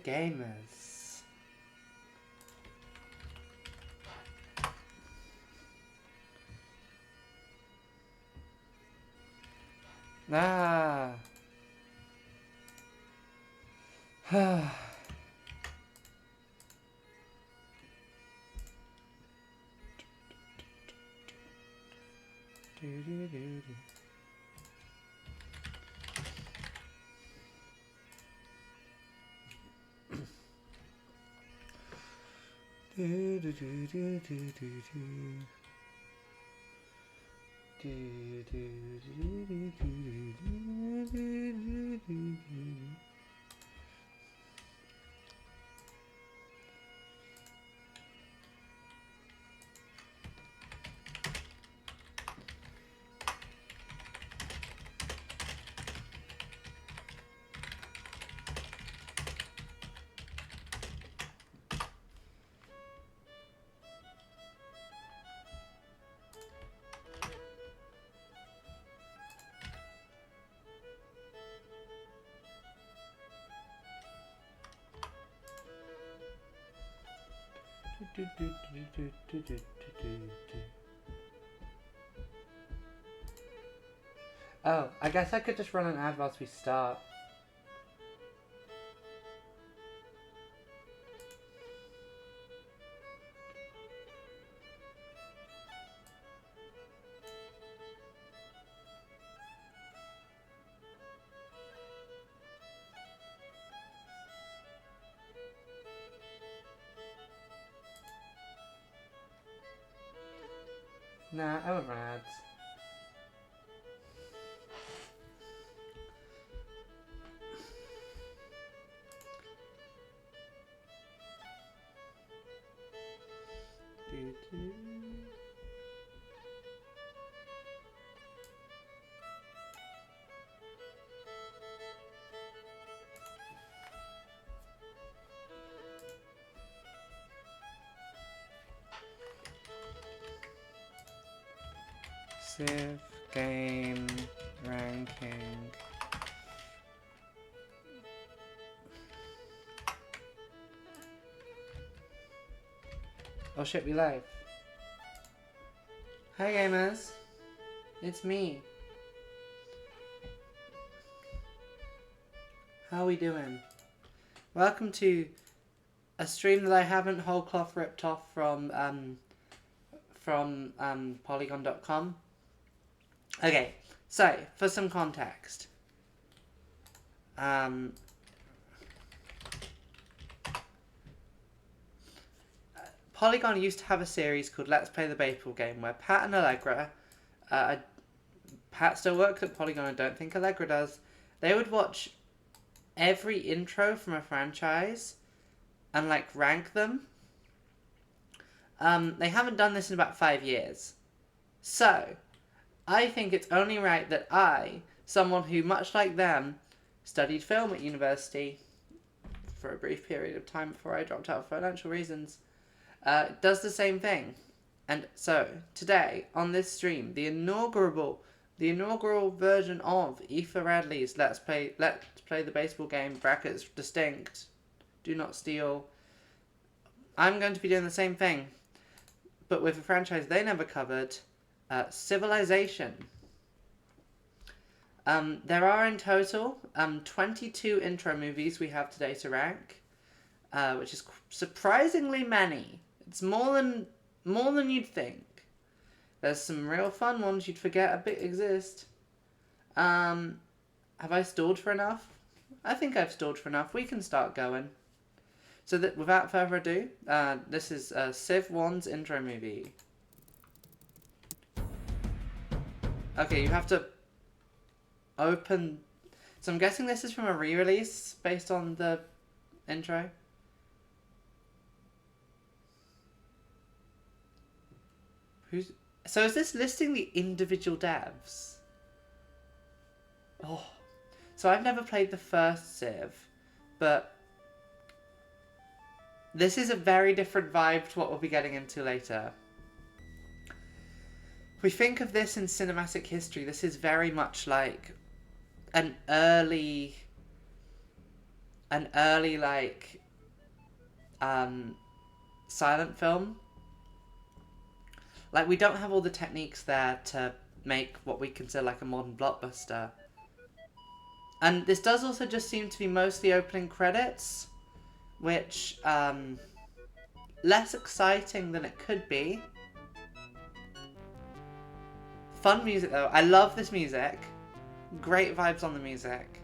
gamers. Ah. Oh, I guess I could just run an ad whilst we start. Nah, I won't run ads. Civ Game ranking. Oh shit, we live. Hi gamers, it's me. How are we doing? Welcome to a stream that I haven't whole cloth ripped off from Polygon.com. Okay, so for some context, Polygon used to have a series called Let's Play the Baseball Game, where Pat and Allegra, Pat still works at Polygon, I don't think Allegra does, they would watch every intro from a franchise and like rank them. They haven't done this in about 5 years. So, I think it's only right that I, someone who, much like them, studied film at university for a brief period of time before I dropped out for financial reasons, does the same thing. And so, today, on this stream, the inaugural version of Aoife Radley's Let's Play the Baseball Game, brackets distinct, do not steal, I'm going to be doing the same thing, but with a franchise they never covered, Civilization. There are in total 22 intro movies we have today to rank, which is surprisingly many. It's more than you'd think. There's some real fun ones you'd forget a bit exist. Have I stalled for enough? I think I've stalled for enough. We can start going. So that without further ado, this is Civ 1's intro movie. Okay, you have to open... So I'm guessing this is from a re-release based on the intro. So is this listing the individual devs? Oh. So I've never played the first Civ, but this is a very different vibe to what we'll be getting into later. If we think of this in cinematic history, this is very much like an early an early, like, silent film. Like, we don't have all the techniques there to make what we consider, like, a modern blockbuster. And this does also just seem to be mostly opening credits, which, less exciting than it could be. Fun music, though. I love this music. Great vibes on the music.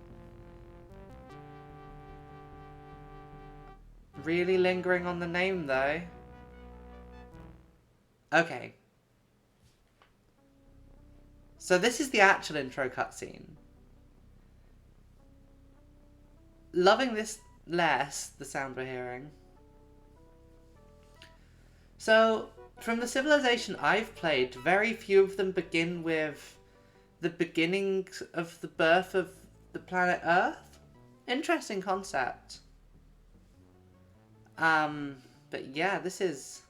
Really lingering on the name, though. Okay. So this is the actual intro cutscene. Loving this less, the sound we're hearing. So, from the civilization I've played, very few of them begin with the beginnings of the birth of the planet Earth. Interesting concept. But yeah, this is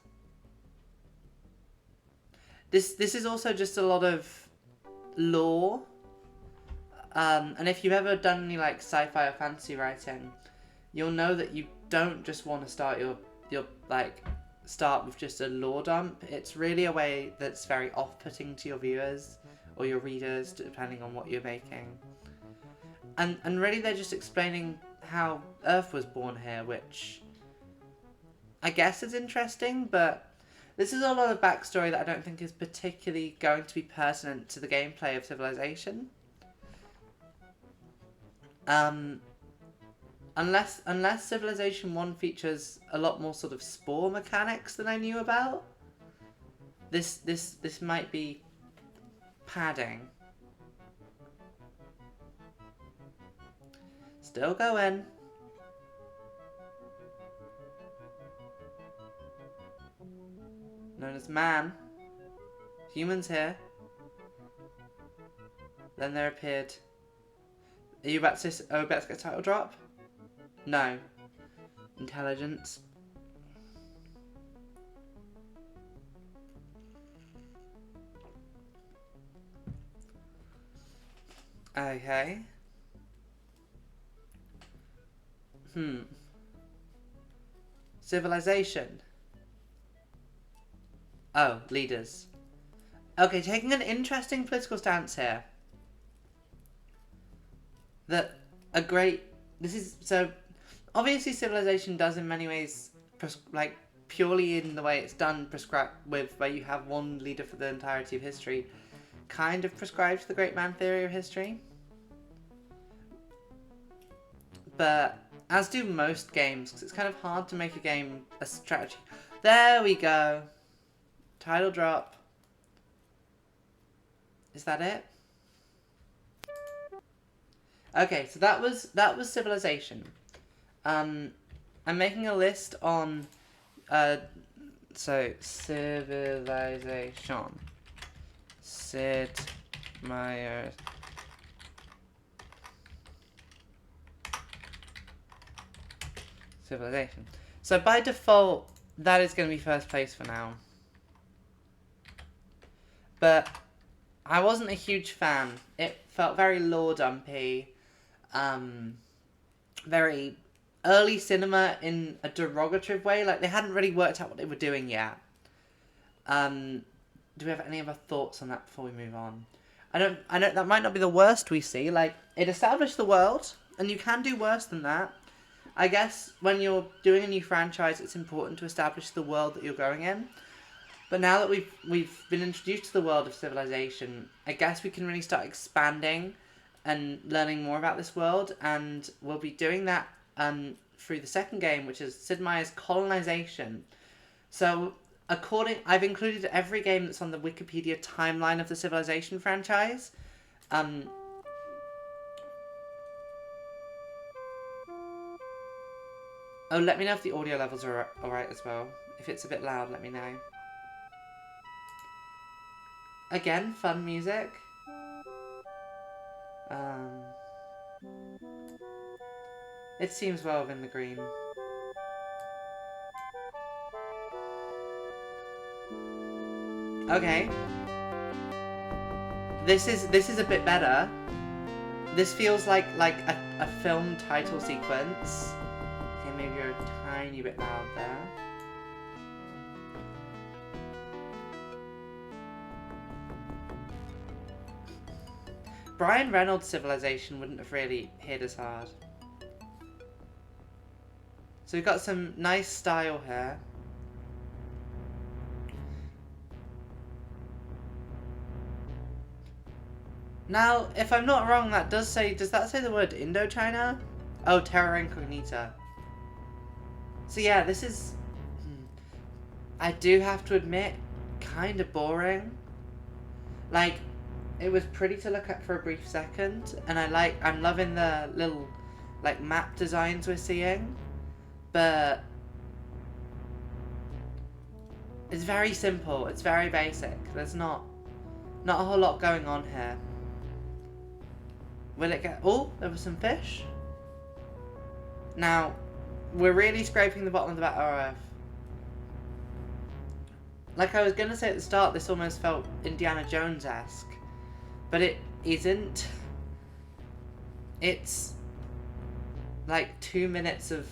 also just a lot of lore. And if you've ever done any like sci-fi or fantasy writing, you'll know that you don't just want to start your start with just a lore dump. It's really a way that's very off-putting to your viewers or your readers, depending on what you're making. And really they're just explaining how Earth was born here, which I guess is interesting, but this is a lot of backstory that I don't think is particularly going to be pertinent to the gameplay of Civilization. Unless Civilization 1 features a lot more sort of spore mechanics than I knew about, this might be padding. Still going. Known as man. Humans here. Then there appeared. Are you about to get a title drop? No. Intelligence. Okay. Civilization. Oh, leaders. Okay, taking an interesting political stance here. So obviously Civilization does in many ways, like purely in the way it's done, prescribe with where you have one leader for the entirety of history, kind of prescribes the great man theory of history. But as do most games, because it's kind of hard to make a game a strategy. There we go. Title drop. Is that it? Okay, so that was Civilization. I'm making a list on so Civilization. Sid Meier. Civilization. So by default, that is going to be first place for now. But I wasn't a huge fan. It felt very lore dumpy. Very early cinema in a derogative way. Like, they hadn't really worked out what they were doing yet. Do we have any other thoughts on that before we move on? I don't that might not be the worst we see. Like, it established the world, and you can do worse than that. I guess when you're doing a new franchise, it's important to establish the world that you're going in. But now that we've been introduced to the world of Civilization, I guess we can really start expanding and learning more about this world, and we'll be doing that through the second game, which is Sid Meier's Colonization. So I've included every game that's on the Wikipedia timeline of the Civilization franchise. Oh, let me know if the audio levels are alright as well. If it's a bit loud, let me know. Again, fun music. It seems well within the green. Okay. This is a bit better. This feels like a film title sequence. Okay, maybe you're a tiny bit loud there. Brian Reynolds' Civilization wouldn't have really hit as hard. So we've got some nice style here. Now, if I'm not wrong, that does that say the word Indochina? Oh, Terra Incognita. So yeah, this is, I do have to admit, kind of boring. Like, it was pretty to look at for a brief second, and I'm loving the little, like, map designs we're seeing, but it's very simple, it's very basic. There's not a whole lot going on here. Will it get... Oh, there was some fish. Now, we're really scraping the bottom of the battle. Like I was going to say at the start, this almost felt Indiana Jones-esque. But it isn't. It's like 2 minutes of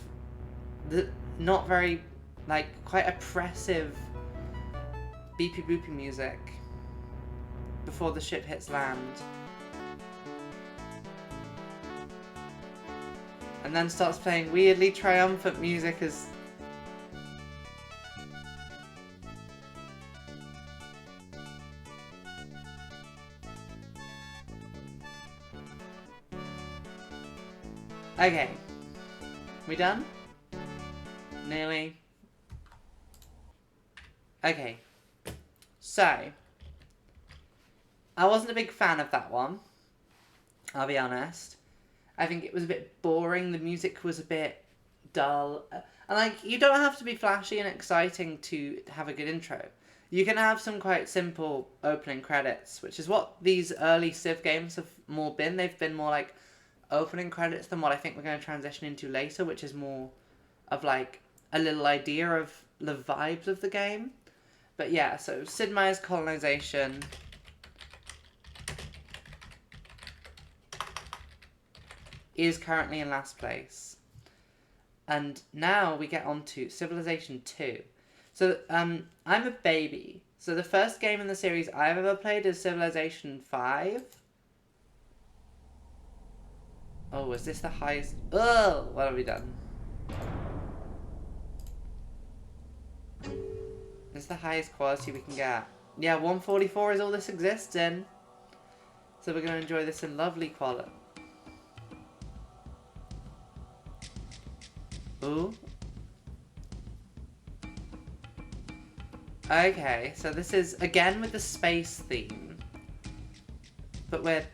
the not very, like, quite oppressive beepy boopy music before the ship hits land. And then starts playing weirdly triumphant music as... Okay. We done? Nearly. Okay. So. I wasn't a big fan of that one. I'll be honest. I think it was a bit boring. The music was a bit dull. And, like, you don't have to be flashy and exciting to have a good intro. You can have some quite simple opening credits, which is what these early Civ games have more been. They've been more like opening credits than what I think we're going to transition into later, which is more of, like, a little idea of the vibes of the game. But yeah, so Sid Meier's colonization... is currently in last place. And now we get on to Civilization 2. So, I'm a baby. So the first game in the series I've ever played is Civilization 5. Oh, is this the highest? Oh, what have we done? This is the highest quality we can get. Yeah, 144 is all this exists in. So we're going to enjoy this in lovely quality. Ooh. Okay, so this is again with the space theme. But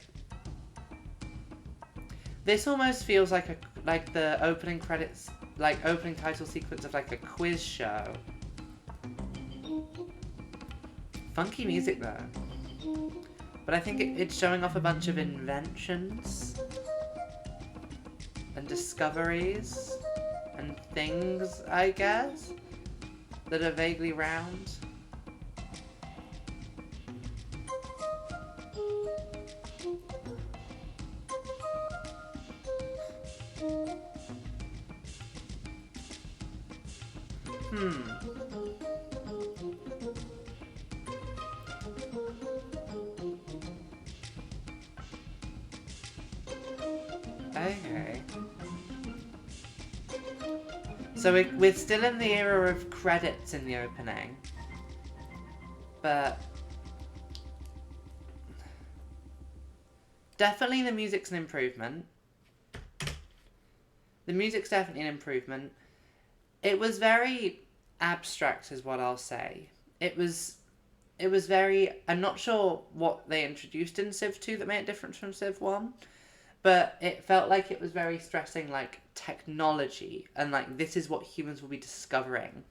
this almost feels like the opening credits, like opening title sequence of like a quiz show. Funky music though. But I think it's showing off a bunch of inventions and discoveries and things, I guess, that are vaguely round. Okay. So we're still in the era of credits in the opening. But definitely the music's an improvement. The music's definitely an improvement. It was very abstract is what I'll say. It was very... I'm not sure what they introduced in Civ 2 that made it different from Civ 1. But it felt like it was very stressing, like, technology. And, like, this is what humans will be discovering.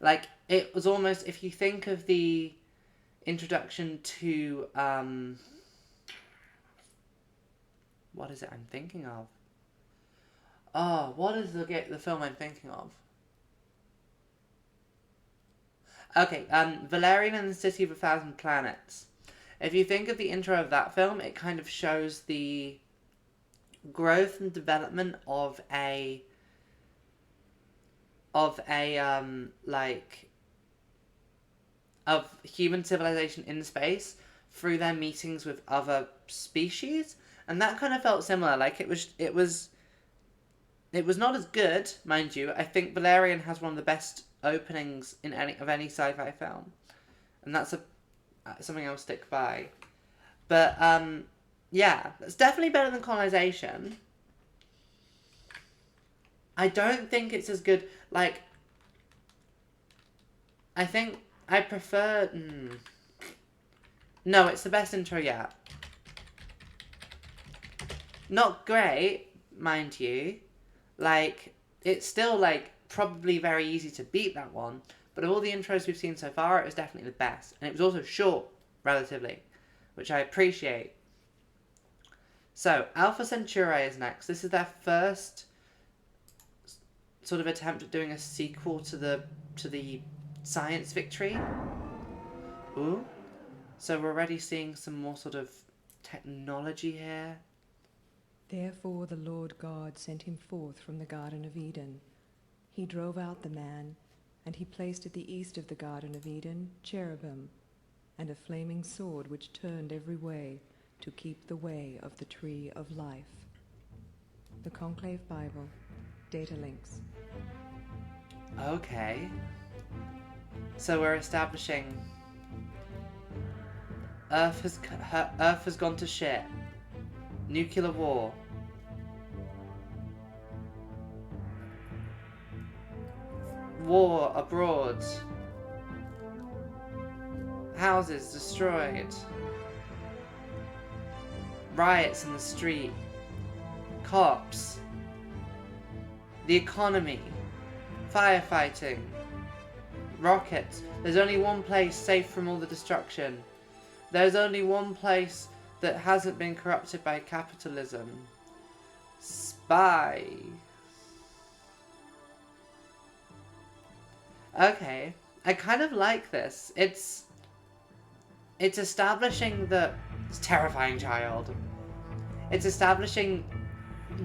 Like, it was almost... If you think of the introduction to... what is it I'm thinking of? Oh, what is the film I'm thinking of? Okay, Valerian and the City of 1,000 Planets. If you think of the intro of that film, it kind of shows the growth and development of of human civilization in space through their meetings with other species, and that kind of felt similar. Like it was not as good, mind you. I think Valerian has one of the best openings in any sci-fi film, and that's something I'll stick by. But yeah, it's definitely better than colonization. I don't think it's as good. Like, I think I prefer. No, it's the best intro yet. Not great, mind you. Like, it's still, like, probably very easy to beat that one. But of all the intros we've seen so far, it was definitely the best. And it was also short, relatively, which I appreciate. So, Alpha Centauri is next. This is their first sort of attempt at doing a sequel to the Science Victory. Ooh. So we're already seeing some more sort of technology here. Therefore the Lord God sent him forth from the Garden of Eden. He drove out the man, and he placed at the east of the Garden of Eden cherubim, and a flaming sword which turned every way to keep the way of the tree of life. The Conclave Bible, data links. Okay. So we're establishing Earth has gone to shit. Nuclear war. War abroad. Houses destroyed. Riots in the street. Cops. The economy. Firefighting. Rockets. There's only one place safe from all the destruction. There's only one place that hasn't been corrupted by capitalism. Spy. Okay. I kind of like this. It's establishing the... It's terrifying, child. It's establishing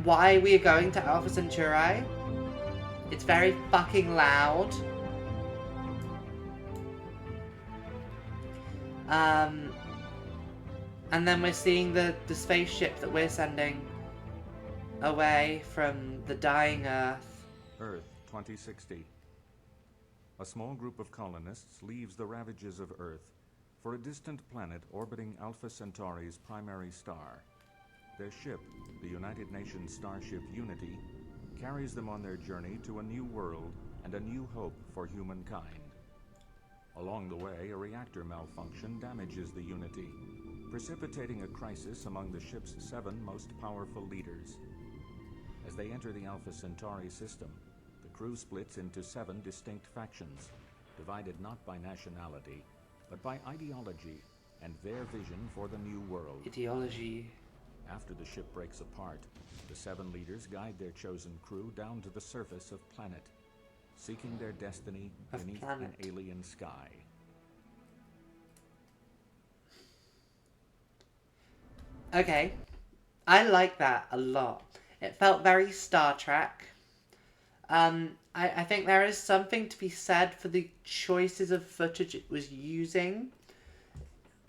why we are going to Alpha Centauri. It's very fucking loud. And then we're seeing the spaceship that we're sending away from the dying Earth. Earth 2060. A small group of colonists leaves the ravages of Earth for a distant planet orbiting Alpha Centauri's primary star. Their ship, the United Nations starship Unity, carries them on their journey to a new world and a new hope for humankind. Along the way, a reactor malfunction damages the Unity, precipitating a crisis among the ship's 7 most powerful leaders. As they enter the Alpha Centauri system, the crew splits into 7 distinct factions, divided not by nationality, but by ideology and their vision for the new world. Ideology. After the ship breaks apart, the 7 leaders guide their chosen crew down to the surface of planet, seeking their destiny beneath an alien sky. Okay. I like that a lot. It felt very Star Trek. I think there is something to be said for the choices of footage it was using.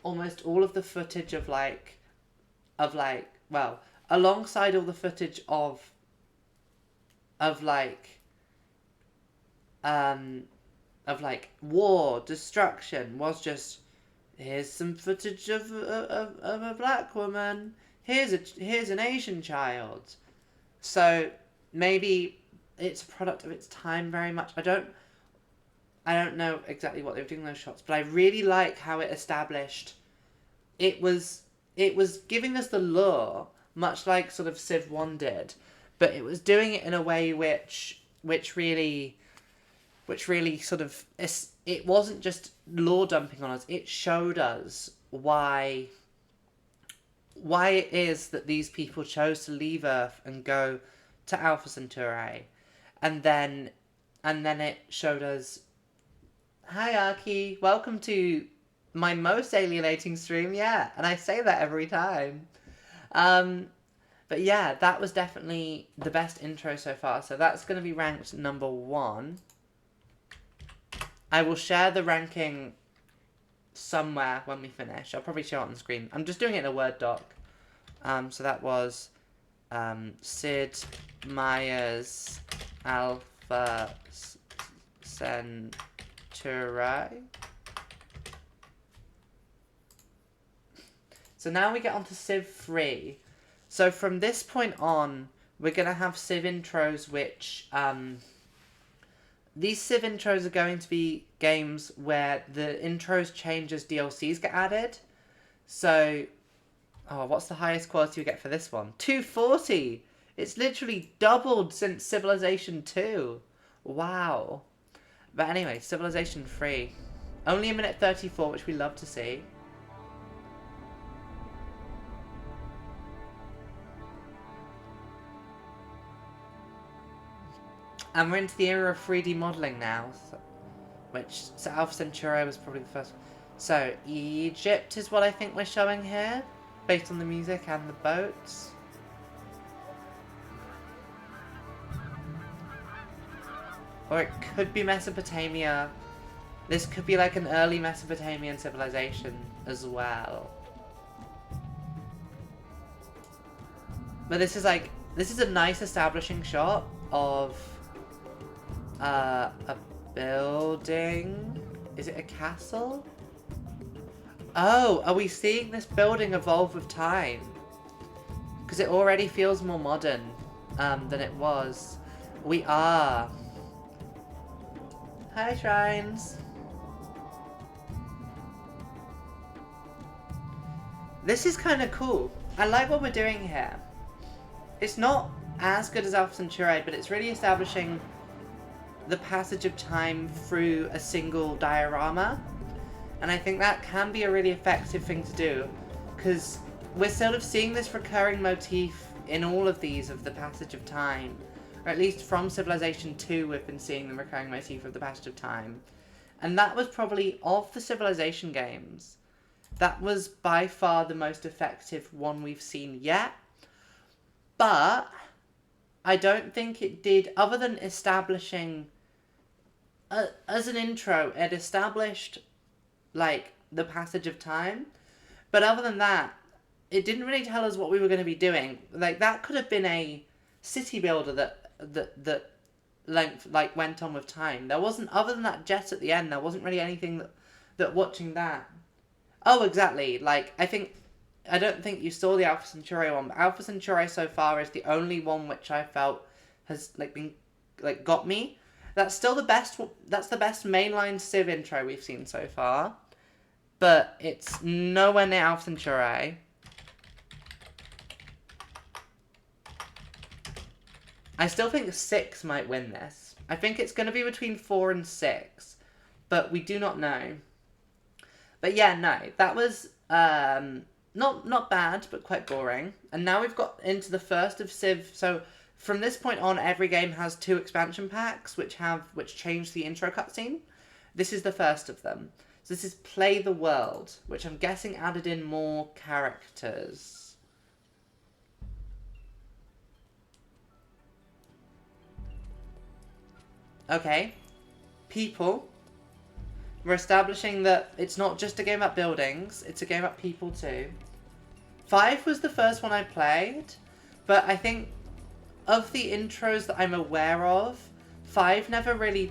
Almost all of the footage of well, alongside all the footage of war, destruction, was just, here's some footage of a black woman, here's an Asian child. So maybe it's a product of its time very much. I don't know exactly what they were doing in those shots, but I really like how it established it was giving us the lure, much like sort of Civ 1 did, but it was doing it in a way which really sort of, it wasn't just lore dumping on us. It showed us why it is that these people chose to leave Earth and go to Alpha Centauri, and then it showed us, hi Arky, welcome to my most alienating stream yet, and I say that every time. But But yeah, that was definitely the best intro so far. So that's going to be ranked number 1. I will share the ranking somewhere when we finish. I'll probably show it on the screen. I'm just doing it in a Word doc. So that was Sid Meier's Alpha Centauri. So now we get on to Civ 3. So from this point on, we're going to have Civ intros which... these Civ intros are going to be games where the intros change as DLCs get added. So... Oh, what's the highest quality we get for this one? 240! It's literally doubled since Civilization 2. Wow. But anyway, Civilization 3. Only a minute 34, which we love to see. And we're into the era of 3D modelling now. Which, so Alpha Centauri was probably the first. So, Egypt is what I think we're showing here. Based on the music and the boats. Or it could be Mesopotamia. This could be like an early Mesopotamian civilization as well. But this is like, this is a nice establishing shot of a building. Is it a castle? Oh, are we seeing this building evolve with time? Because it already feels more modern than it was. We are. Hi, shrines. This is kind of cool. I like what we're doing here. It's not as good as Alpha Centauri, but it's really establishing the passage of time through a single diorama. And I think that can be a really effective thing to do, because we're sort of seeing this recurring motif in all of these of the passage of time. Or at least from Civilization 2 we've been seeing the recurring motif of the passage of time. And that was probably, of the Civilization games, that was by far the most effective one we've seen yet. But I don't think it did, other than establishing, as an intro, it established like the passage of time, but other than that, it didn't really tell us what we were going to be doing. Like, that could have been a city builder that length like went on with time. There wasn't, other than that jet at the end, there wasn't really anything that watching that. Oh, exactly. Like, I don't think you saw the Alpha Centauri one, but Alpha Centauri so far is the only one which I felt has like been like got me. That's still the best. That's the best mainline Civ intro we've seen so far, but it's nowhere near Alpha Centauri. I still think 6 might win this. I think it's going to be between 4 and 6, but we do not know. But yeah, no, that was not bad, but quite boring. And now we've got into the first of Civ. So from this point on, every game has 2 expansion packs, which change the intro cutscene. This is the first of them. So this is Play the World, which I'm guessing added in more characters. Okay. People. We're establishing that it's not just a game about buildings, it's a game about people too. 5 was the first one I played, but I think of the intros that I'm aware of, 5 never really,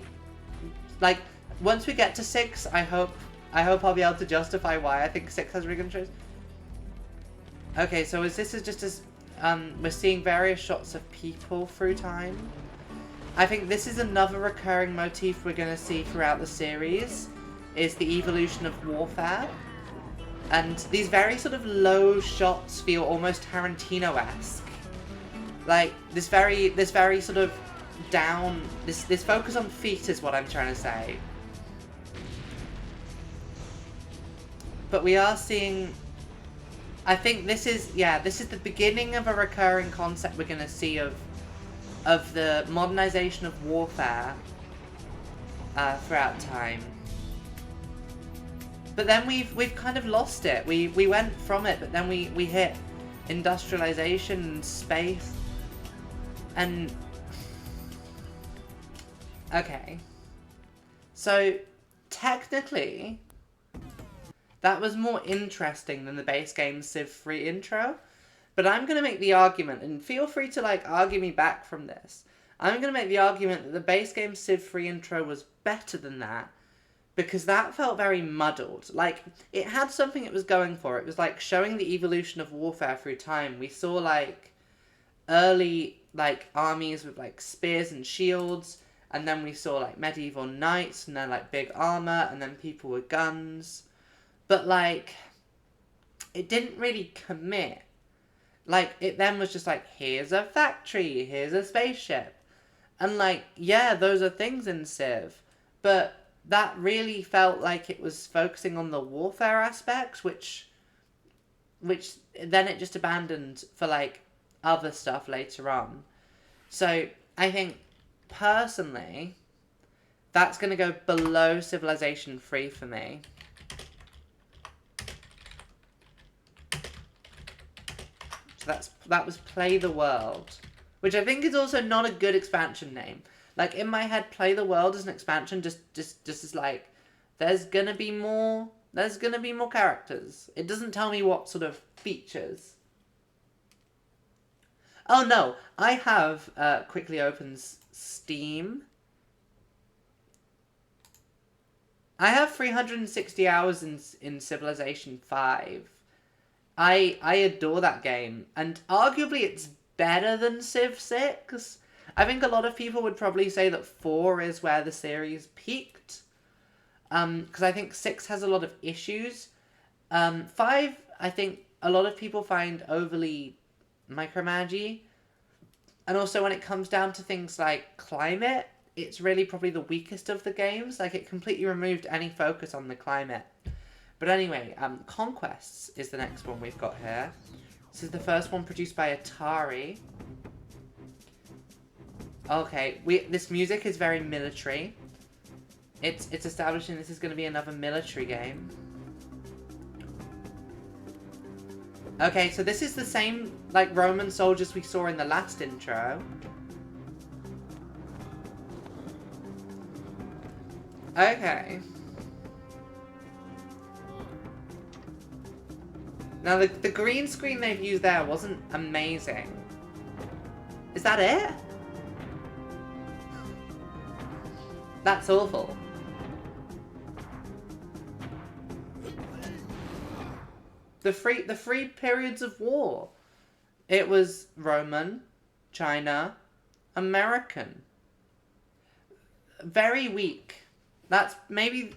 like, once we get to 6, I hope I'll be able to justify why I think 6 has really good intros. Okay, so this is just as, we're seeing various shots of people through time. I think this is another recurring motif we're going to see throughout the series, is the evolution of warfare. And these very sort of low shots feel almost Tarantino-esque. Like, this very sort of down, this focus on feet is what I'm trying to say. But we are seeing, I think this is the beginning of a recurring concept we're going to see of the modernization of warfare throughout time. But then we've kind of lost it. We went from it, but then we hit industrialization and space. And okay, so technically that was more interesting than the base game Civ 3 intro, but I'm going to make the argument, and feel free to like argue me back from this, I'm going to make the argument that the base game Civ 3 intro was better than that, because that felt very muddled. Like, it had something it was going for. It was like showing the evolution of warfare through time. We saw like early like armies with like spears and shields, and then we saw like medieval knights, and then like big armor, and then people with guns. But like, it didn't really commit. Like, it then was just like, here's a factory, here's a spaceship. And like, yeah, those are things in Civ, but that really felt like it was focusing on the warfare aspects, which then it just abandoned for like other stuff later on. So I think personally that's going to go below Civilization 3 for me. So that was Play the World, which I think is also not a good expansion name. Like, in my head, Play the World as an expansion just is like, there's gonna be more characters. It doesn't tell me what sort of features. Oh no, I have quickly opens Steam. I have 360 hours in Civilization 5. I adore that game, and arguably it's better than Civ 6. I think a lot of people would probably say that 4 is where the series peaked, because I think 6 has a lot of issues. 5, I think a lot of people find overly micromanagey, and also when it comes down to things like climate, it's really probably the weakest of the games. Like, it completely removed any focus on the climate. But anyway, Conquests is the next one we've got here. This is the first one produced by Atari. Okay, this music is very military. It's establishing this is going to be another military game. Okay, so this is the same, like, Roman soldiers we saw in the last intro. Okay. Now, the green screen they've used there wasn't amazing. Is that it? That's awful. The three periods of war. It was Roman, China, American. Very weak. That's maybe...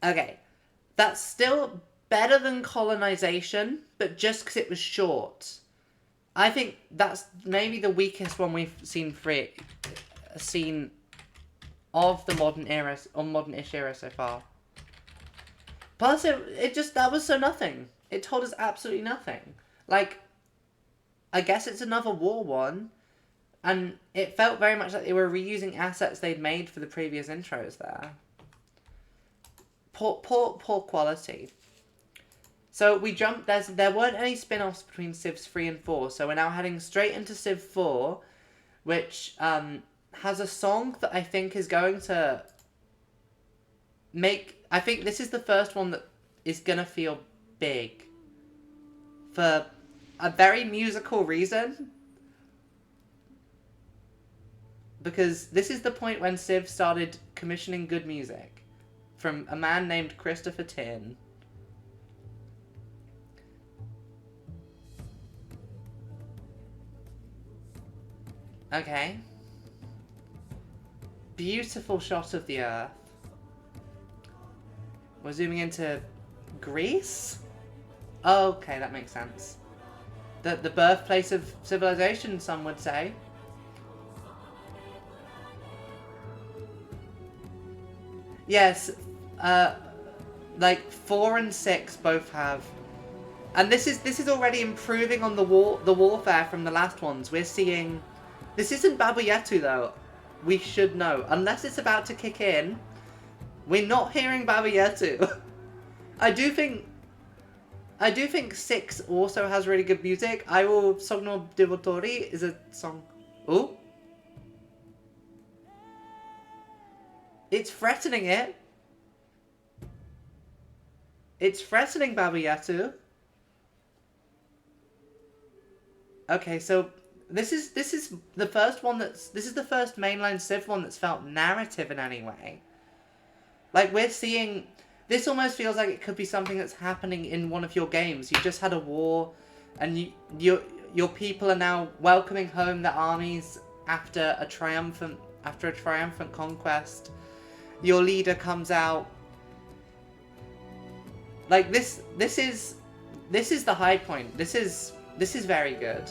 Okay. That's still better than colonization, but just because it was short. I think that's maybe the weakest one we've seen of the modern era, or modern-ish era so far. Plus, that was so nothing. It told us absolutely nothing. Like, I guess it's another war one, and it felt very much like they were reusing assets they'd made for the previous intros there. Poor quality. So we jumped, there weren't any spin-offs between Civs 3 and 4, so we're now heading straight into Civ 4, which has a song that I think is going to I think this is the first one that is going to feel big. For a very musical reason. Because this is the point when Civ started commissioning good music. From a man named Christopher Tin. Okay. Beautiful shot of the Earth. We're zooming into Greece? Okay, that makes sense. The birthplace of civilization, some would say. Yes, like 4 and 6 both have, and this is already improving on the warfare from the last ones. We're seeing, this isn't Baba Yetu though. We should know, unless it's about to kick in. We're not hearing Baba Yetu. I do think I do think 6 also has really good music. I Will Sogno Divotori is a song. Oh? It's threatening it. It's threatening Baba Yatu. Okay, so this is the first one this is the first mainline Civ one that's felt narrative in any way. Like, we're seeing, this almost feels like it could be something that's happening in one of your games. You just had a war, and your people are now welcoming home their armies after a triumphant conquest. Your leader comes out. Like, this is the high point. This is very good.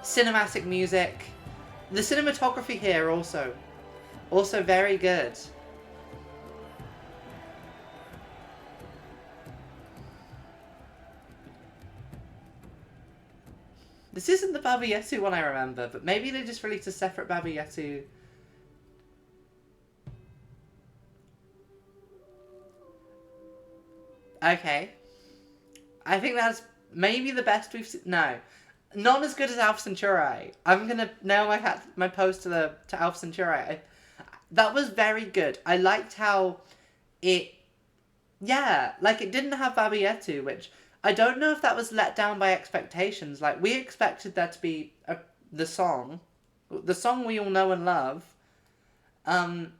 Cinematic music. The cinematography here also very good. This isn't the Baba Yetu one I remember, but maybe they just released a separate Baba Yetu. Okay. I think that's maybe the best we've seen. No. Not as good as Alpha Centauri. I'm gonna nail my post to Alpha Centauri. That was very good. I liked how it... Yeah, like, it didn't have Baba Yetu, which... I don't know if that was let down by expectations. Like, we expected there to be the song we all know and love. And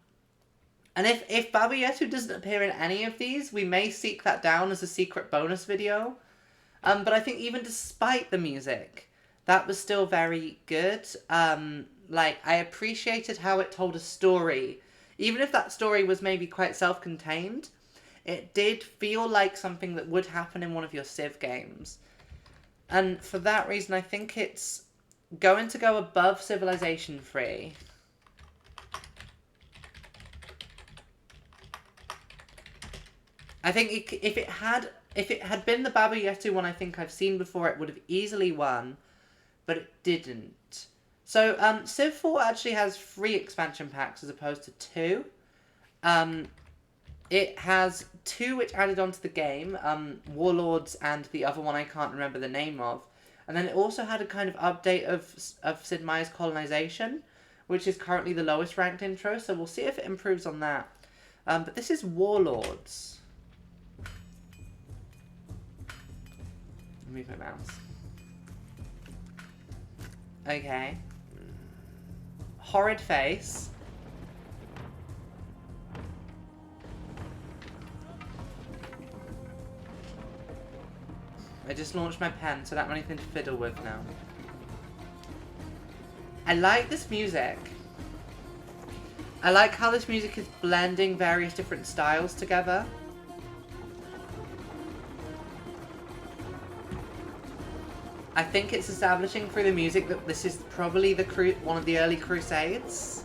if Baba Yetu doesn't appear in any of these, we may seek that down as a secret bonus video. But I think even despite the music, that was still very good. Like, I appreciated how it told a story. Even if that story was maybe quite self-contained, it did feel like something that would happen in one of your Civ games. And for that reason, I think it's going to go above Civilization 3. I think if it had been the Baba Yetu one I think I've seen before, it would have easily won, but it didn't. So, Civ 4 actually has 3 expansion packs as opposed to 2. It has 2 which added onto the game, Warlords and the other one I can't remember the name of. And then it also had a kind of update of Sid Meier's Colonization, which is currently the lowest ranked intro, so we'll see if it improves on that. But this is Warlords. Move my mouse. Okay. Horrid face. I just launched my pen, so I don't have anything to fiddle with now. I like this music. I like how this music is blending various different styles together. I think it's establishing through the music that this is probably one of the early Crusades.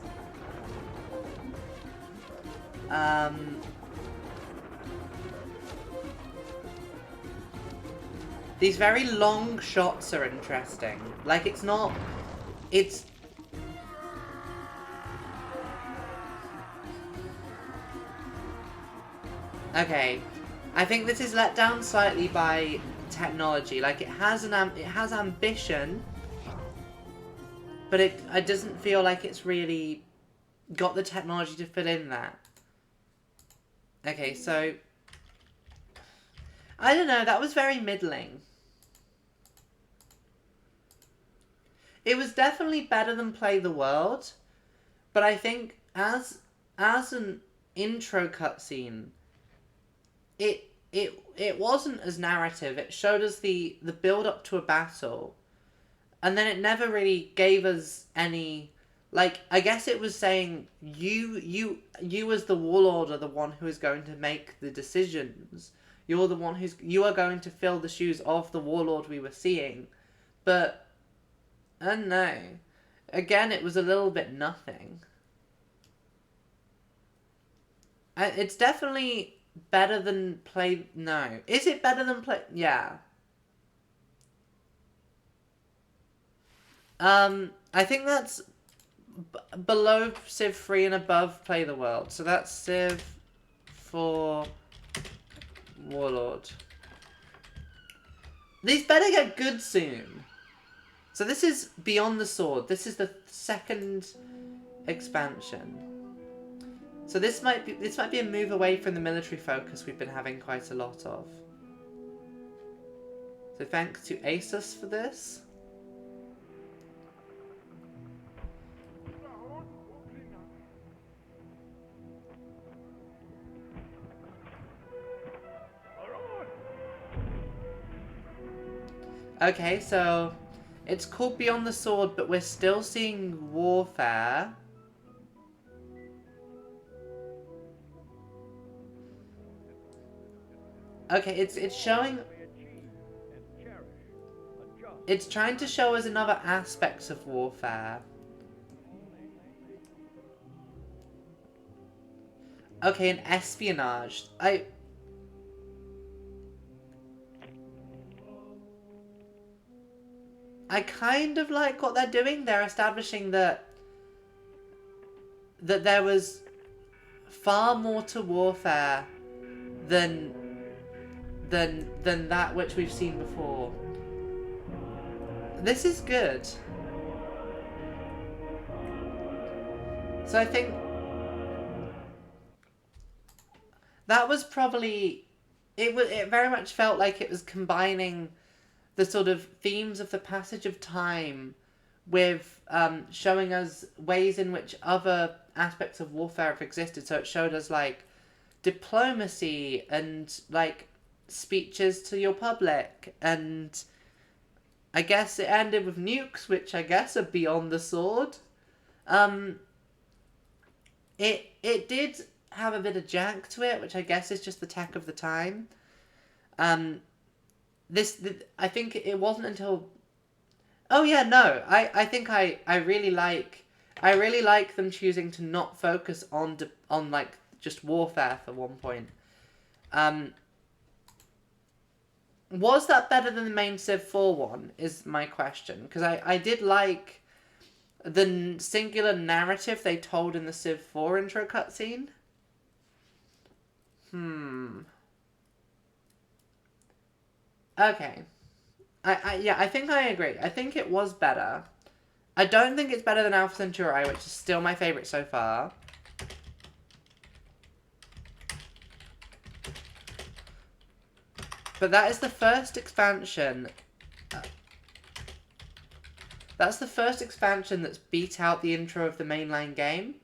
These very long shots are interesting. Like, it's not... It's... Okay. I think this is let down slightly by technology. Like, it has ambition, but it doesn't feel like it's really got the technology to fit in that. Okay, so... I don't know, that was very middling. It was definitely better than Play the World, but I think as an intro cutscene, it wasn't as narrative. It showed us the build up to a battle, and then it never really gave us any, like, I guess it was saying you as the warlord are the one who is going to make the decisions. You're the one you are going to fill the shoes of the warlord we were seeing. But, I don't know. Again, it was a little bit nothing. It's definitely better than Play... No. Is it better than Play... Yeah. I think that's below Civ 3 and above Play the World. So that's Civ 4... Warlord. These better get good soon. So this is Beyond the Sword. This is the second expansion. So this might be a move away from the military focus we've been having quite a lot of. So thanks to Asus for this. Okay, so it's called Beyond the Sword, but we're still seeing warfare. Okay, it's showing... It's trying to show us another aspects of warfare. Okay, an espionage. I kind of like what they're doing. They're establishing that there was far more to warfare than that which we've seen before. This is good. So I think that was probably it very much felt like it was combining the sort of themes of the passage of time with showing us ways in which other aspects of warfare have existed. So it showed us like diplomacy and like speeches to your public, and I guess it ended with nukes, which I guess are beyond the sword. It did have a bit of jank to it, which I guess is just the tech of the time. I think it wasn't until... Oh yeah, no. I think I really like them choosing to not focus on like just warfare for one point. Was that better than the main Civ 4 one, is my question. Because I did like the singular narrative they told in the Civ 4 intro cutscene. Okay. I think I agree. I think it was better. I don't think it's better than Alpha Centauri, which is still my favourite so far. But that is the first expansion. That's the first expansion that's beat out the intro of the mainline game.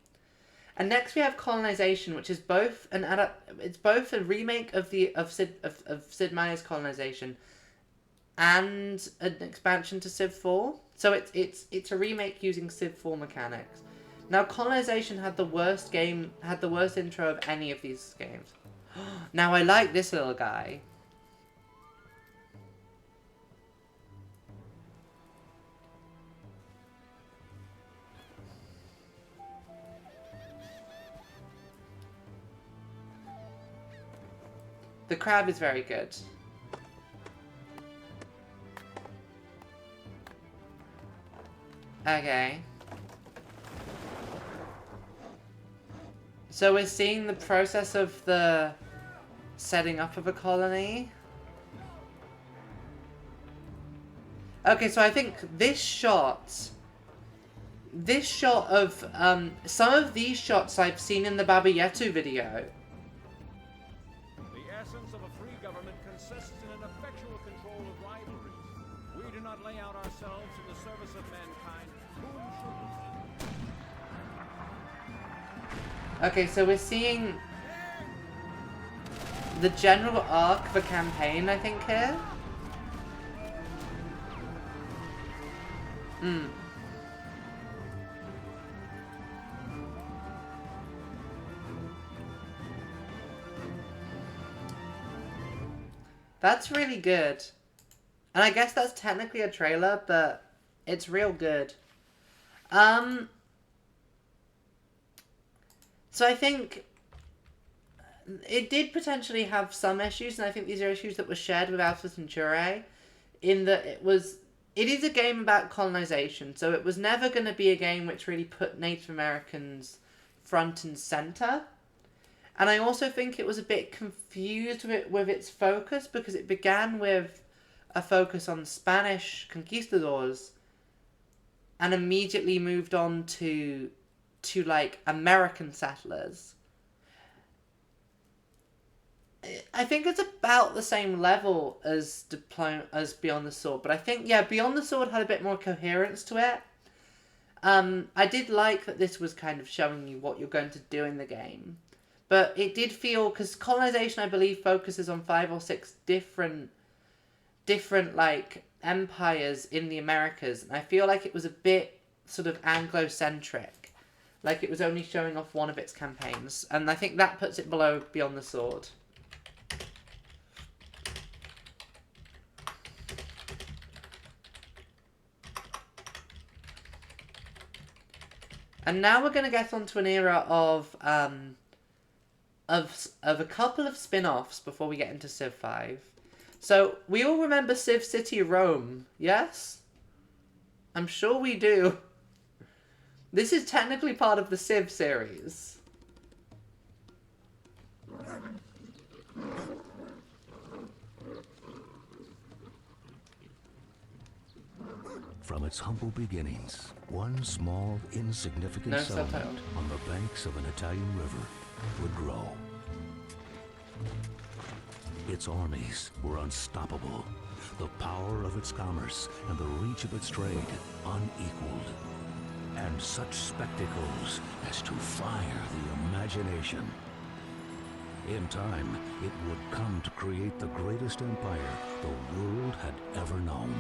And next we have Colonization, which is both it's both a remake of Sid Meier's Colonization and an expansion to Civ 4. So it's a remake using Civ 4 mechanics. Now Colonization had the worst intro of any of these games. Now I like this little guy. The crab is very good. Okay. So we're seeing the process of the setting up of a colony. Okay, so I think this shot of, some of these shots I've seen in the Baba Yetu video. The essence of a free government consists in an effectual control of rivalries. We do not lay out ourselves in the service of mankind. Whom should we? Okay, so we're seeing the general arc of a campaign, I think, here. That's really good. And I guess that's technically a trailer, but it's real good. So I think it did potentially have some issues, and I think these are issues that were shared with Alpha Centauri, in that it is a game about colonization, so it was never going to be a game which really put Native Americans front and center. And I also think it was a bit confused with its focus, because it began with a focus on Spanish conquistadors and immediately moved on to like American settlers. I think it's about the same level as Beyond the Sword, but I think Beyond the Sword had a bit more coherence to it. I did like that this was kind of showing you what you're going to do in the game, but it did feel, because colonization I believe focuses on 5 or 6 different like empires in the Americas, and I feel like it was a bit sort of Anglo-centric, like it was only showing off one of its campaigns, and I think that puts it below Beyond the Sword. And now we're going to get onto an era of a couple of spin-offs before we get into Civ 5. So, we all remember Civ City Rome, yes? I'm sure we do. This is technically part of the Civ series. From its humble beginnings, one small, insignificant No settlement subtitled. on the banks of an Italian river would grow. Its armies were unstoppable, the power of its commerce and the reach of its trade unequaled, and such spectacles as to fire the imagination. In time, it would come to create the greatest empire the world had ever known.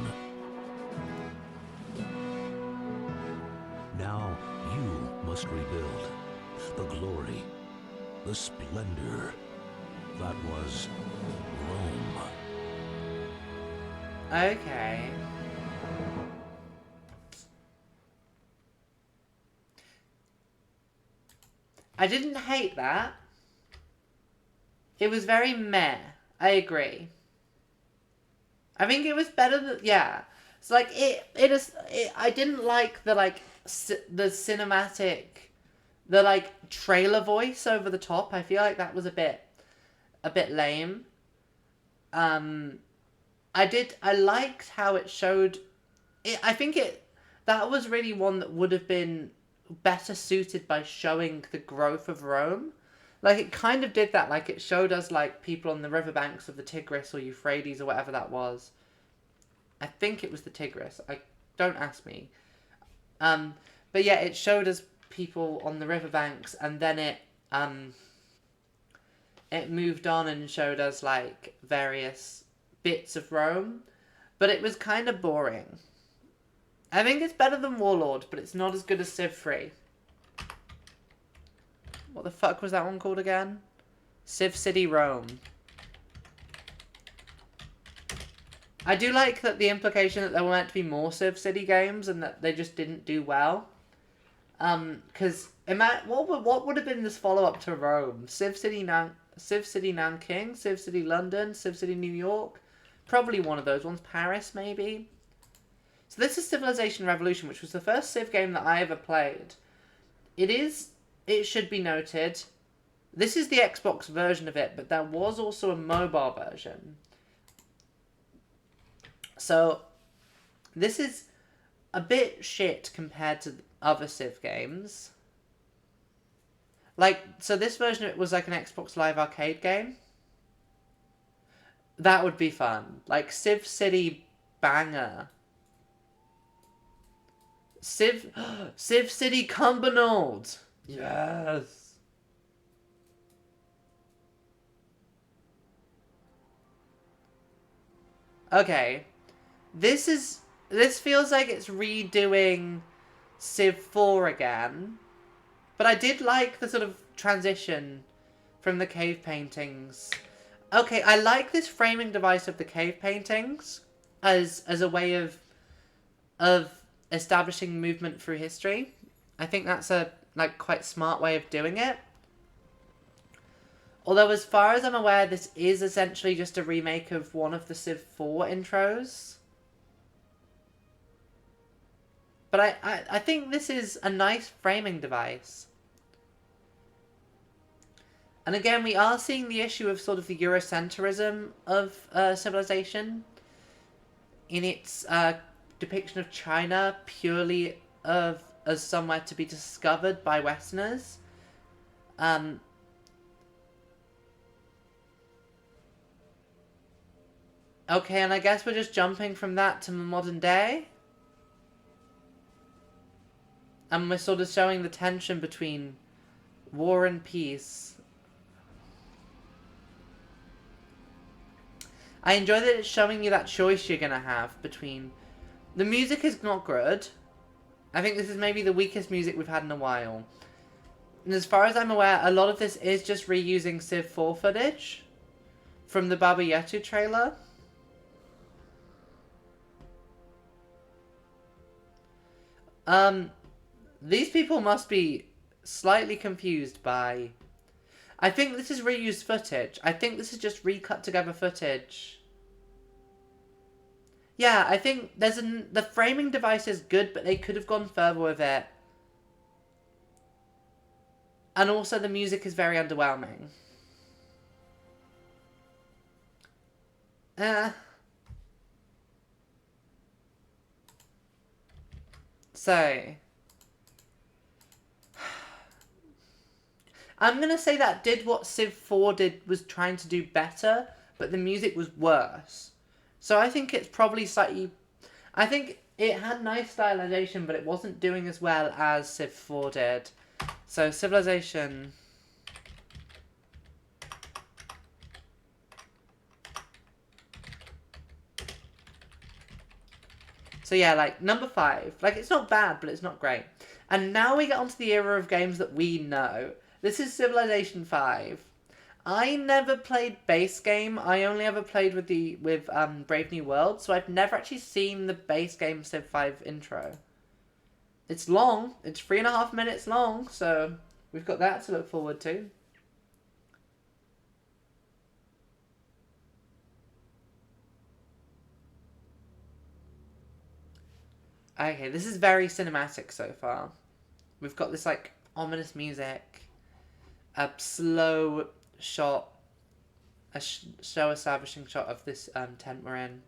Now you must rebuild the glory, the splendor that was Rome. Okay. I didn't hate that. It was very meh. I agree. I think it was better than, yeah. It's like I didn't like the like the cinematic, the like trailer voice over the top. I feel like that was a bit lame. I liked how it showed it. I think that was really one that would have been better suited by showing the growth of Rome. Like, it kind of did that. Like, it showed us, like, people on the riverbanks of the Tigris or Euphrates or whatever that was. I think it was the Tigris. Don't ask me. But yeah, it showed us people on the riverbanks, and then it moved on and showed us, like, various bits of Rome. But it was kind of boring. I think it's better than Warlord, but it's not as good as Civ 3. What the fuck was that one called again? Civ City Rome. I do like that the implication that there were meant to be more Civ City games and that they just didn't do well. Because what would have been this follow-up to Rome? Civ City Nanking, Civ City London, Civ City New York? Probably one of those ones. Paris, maybe? So this is Civilization Revolution, which was the first Civ game that I ever played. It should be noted, this is the Xbox version of it, but there was also a mobile version. So, this is a bit shit compared to other Civ games. Like, so this version of it was like an Xbox Live Arcade game. That would be fun. Like, Civ City banger. Civ City Cumbernauld. Yes. Okay. This feels like it's redoing Civ 4 again. But I did like the sort of transition from the cave paintings. Okay, I like this framing device of the cave paintings as a way of establishing movement through history. I think that's a quite smart way of doing it. Although, as far as I'm aware, this is essentially just a remake of one of the Civ 4 intros. But I think this is a nice framing device. And again, we are seeing the issue of sort of the Eurocentrism of Civilization. in its depiction of China purely as somewhere to be discovered by Westerners. Okay, and I guess we're just jumping from that to modern day. And we're sort of showing the tension between war and peace. I enjoy that it's showing you that choice you're gonna have between... The music is not good. I think this is maybe the weakest music we've had in a while. And as far as I'm aware, a lot of this is just reusing Civ 4 footage from the Baba Yetu trailer. These people must be slightly confused by... I think this is reused footage. I think this is just recut together footage. Yeah, I think the framing device is good, but they could have gone further with it. And also the music is very underwhelming. So... I'm going to say that did what Civ 4 was trying to do better, but the music was worse. So I think it's probably slightly... I think it had nice stylization, but it wasn't doing as well as Civ 4 did. So, Civilization... So yeah, like, number 5. Like, it's not bad, but it's not great. And now we get onto the era of games that we know. This is Civilization 5. I never played base game. I only ever played with Brave New World, so I've never actually seen the base game Civ 5 intro. It's long. It's 3.5 minutes long, so we've got that to look forward to. Okay, this is very cinematic so far. We've got this, like, ominous music. A slow shot, a slow establishing shot of this tent we're in.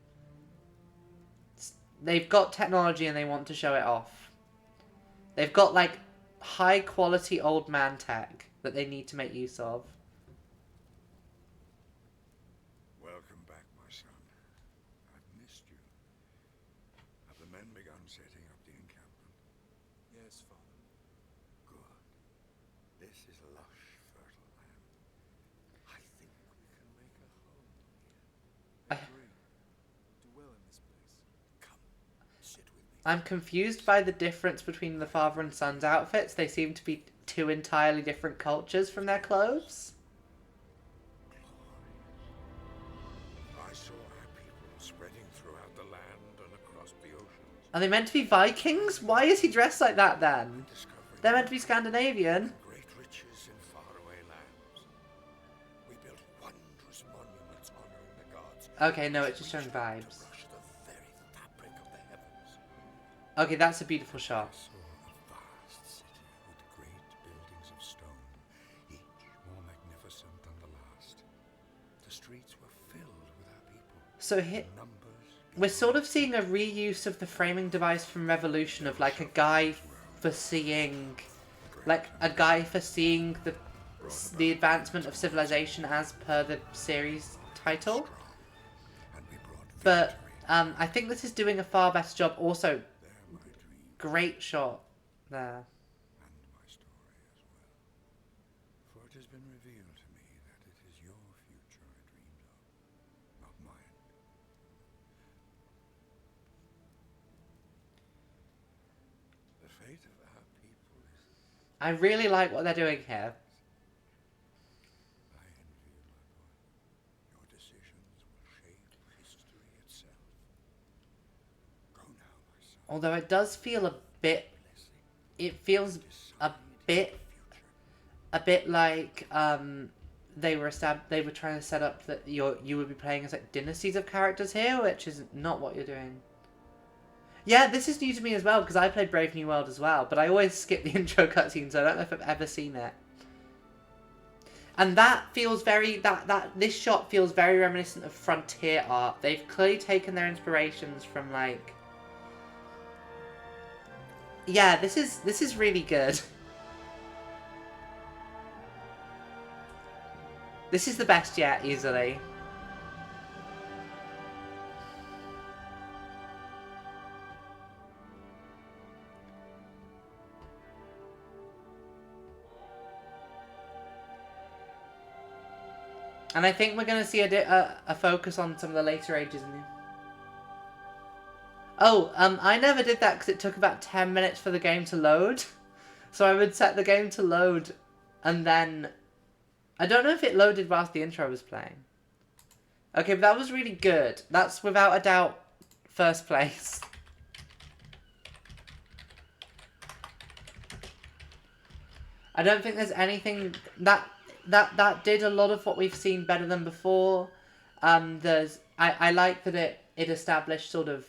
They've got technology and they want to show it off. They've got, like, high quality old man tech that they need to make use of. Welcome back, my son. I've missed you. Have the men begun setting up the encampment? Yes, Father. Good. This is lush, fertile land. I think we can make a home here. I agree. Do well in this place. Come, sit with me. I'm confused by the difference between the father and son's outfits. They seem to be two entirely different cultures from their clothes. I saw our people spreading throughout the land and across the oceans. Are they meant to be Vikings? Why is he dressed like that then? Discovering They're meant to be Scandinavian. great riches in faraway lands. We built wondrous monuments honoring the gods. Okay, no, it's just showing vibes. To rush the very fabric of the heavens. Okay, that's a beautiful shot. I saw a vast city with great buildings of stone, each more magnificent than the last. The streets were filled with our people. So here, Numbers. we're sort of seeing a reuse of the framing device from Revolution of like a guy foreseeing the advancement of civilization as per the series title. And we brought But I think this is doing a far better job. Also, there my dream great shot there. and my story as well. For it has been revealed to me that it is your future I dreamed of, not mine. The fate of our people is... I really like what they're doing here. I envy you, my boy. Your decisions will shape history itself. Go now, my son. Although it does feel a bit, it feels a bit like they were trying to set up that you would be playing as like dynasties of characters here, which is not what you're doing. Yeah, this is new to me as well because I played Brave New World as well, but I always skip the intro cutscene, so I don't know if I've ever seen it. And that feels very, this shot feels very reminiscent of frontier art. They've clearly taken their inspirations from, like... Yeah, this is really good. This is the best yet, easily. And I think we're going to see a focus on some of the later ages in here. Oh, I never did that because it took about 10 minutes for the game to load. So I would set the game to load, and then... I don't know if it loaded whilst the intro was playing. Okay, but that was really good. That's without a doubt first place. I don't think there's anything that did a lot of what we've seen better than before. I like that it established sort of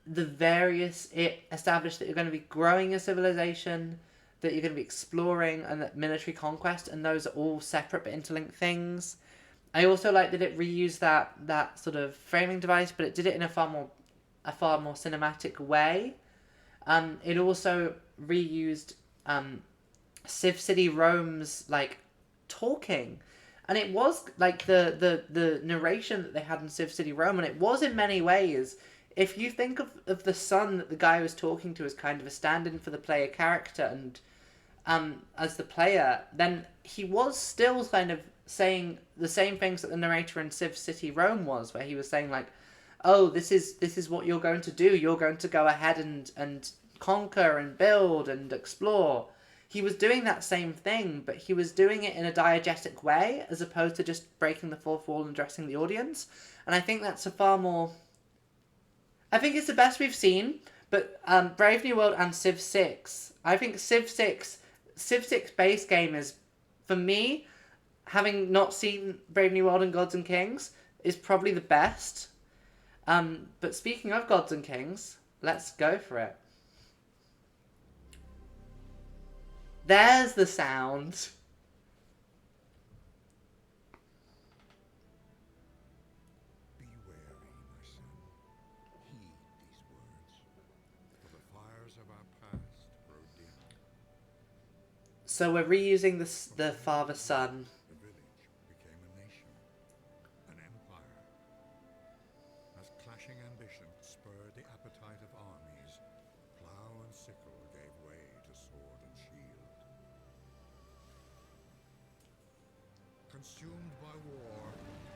it established that you're going to be growing a civilization, that you're going to be exploring, and that military conquest, and those are all separate but interlinked things. I also like that it reused that sort of framing device, but it did it in a far more cinematic way. It also reused Civ City Rome's like talking, and it was like the narration that they had in Civ City Rome, and it was in many ways. If you think of the son that the guy was talking to as kind of a stand-in for the player character, and as the player, then he was still kind of saying the same things that the narrator in Civ City Rome was, where he was saying like, oh, this is what you're going to do. You're going to go ahead and conquer and build and explore. He was doing that same thing, but he was doing it in a diegetic way, as opposed to just breaking the fourth wall and addressing the audience. And I think that's a far more... I think it's the best we've seen, but Brave New World and Civ 6. I think Civ 6 base game is, for me, having not seen Brave New World and Gods and Kings, is probably the best. But speaking of Gods and Kings, let's go for it. There's the sound. Be wary, my son. Heed these words, for the fires of our past grow dim. So we're reusing the father-son. The village became a nation, an empire. As clashing ambitions spurred the appetite of armies, plow and sickle gave way to sword and shield. Consumed by war,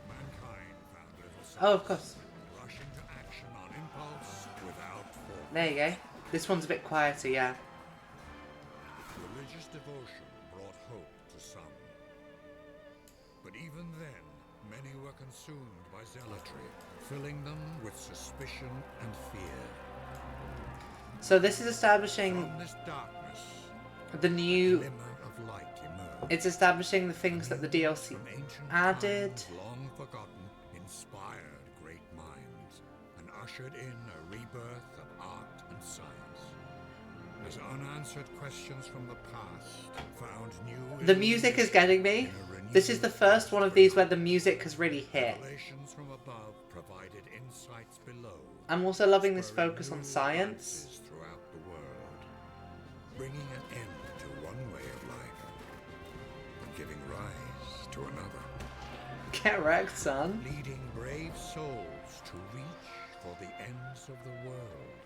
mankind found little solace. Oh, of course. Rushing to action on impulse without thought. There you go. This one's a bit quieter, yeah. Religious devotion brought hope to some. But even then, many were consumed by zealotry, filling them with suspicion and fear. So this is establishing From this darkness, the a new... glimmer of light emerged. It's establishing the things that the DLC From ancient added. times, long forgotten, inspired great minds, and ushered in a rebirth of art and science. As unanswered questions from the past found new... The music is getting me. This is the first one of these where the music has really hit. Revelations from above provided insights below. I'm also loving this spurring focus on new science. advances throughout the world, bringing an end to one way of life, and giving rise to another, Get wrecked, son. leading brave souls to reach for the ends of the world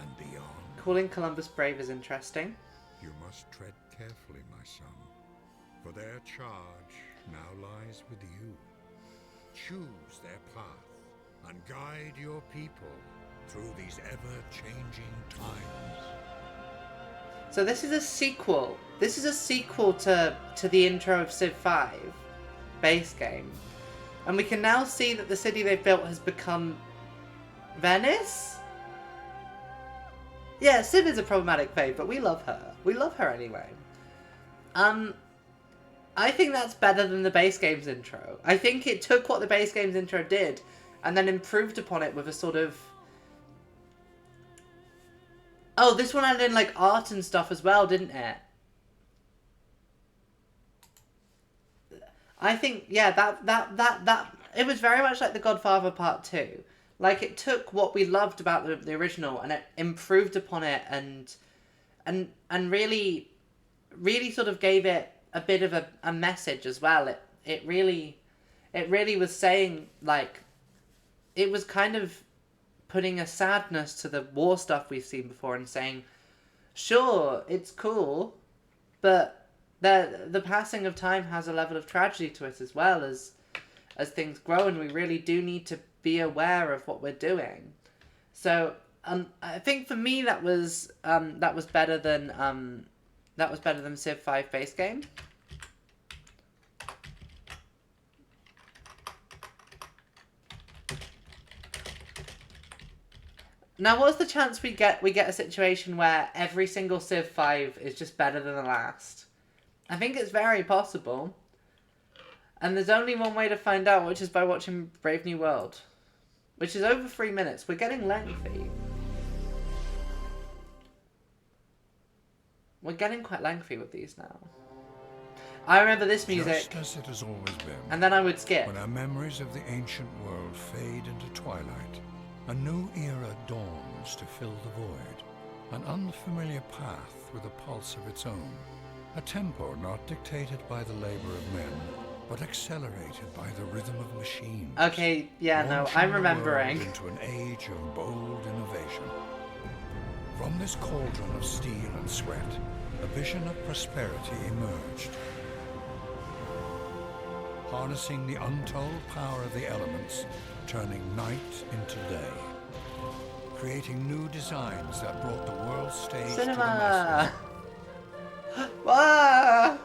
and beyond. Calling Columbus brave is interesting. You must tread carefully, my son, for their charge now lies with you. Choose their path and guide your people through these ever-changing times. So this is a sequel. This is a sequel to the intro of Civ 5 base game. And we can now see that the city they've built has become Venice? Yeah, Civ is a problematic fave, but we love her. We love her anyway. I think that's better than the base game's intro. I think it took what the base game's intro did and then improved upon it with a sort of... Oh, this one added in like art and stuff as well, didn't it? I think, yeah, that it was very much like The Godfather Part 2. Like, it took what we loved about the original and it improved upon it and really sort of gave it a bit of a message as well. It really was saying, like, it was kind of putting a sadness to the war stuff we've seen before and saying, sure, it's cool, but the passing of time has a level of tragedy to it as well as things grow, and we really do need to be aware of what we're doing. So I think for me that was better than Civ 5 base game. Now, what's the chance we get a situation where every single Civ 5 is just better than the last? I think it's very possible. And there's only one way to find out, which is by watching Brave New World. Which is over 3 minutes. We're getting lengthy. We're getting quite lengthy with these now. I remember this music. Just as it has always been. And then I would skip. When our memories of the ancient world fade into twilight, a new era dawns to fill the void. An unfamiliar path with a pulse of its own. A tempo not dictated by the labor of men, but accelerated by the rhythm of machines. Okay, yeah, no, I'm remembering. Into an age of bold innovation. From this cauldron of steel and sweat, a vision of prosperity emerged. Harnessing the untold power of the elements, turning night into day. Creating new designs that brought the world stage Cinema! to the masses. Wow!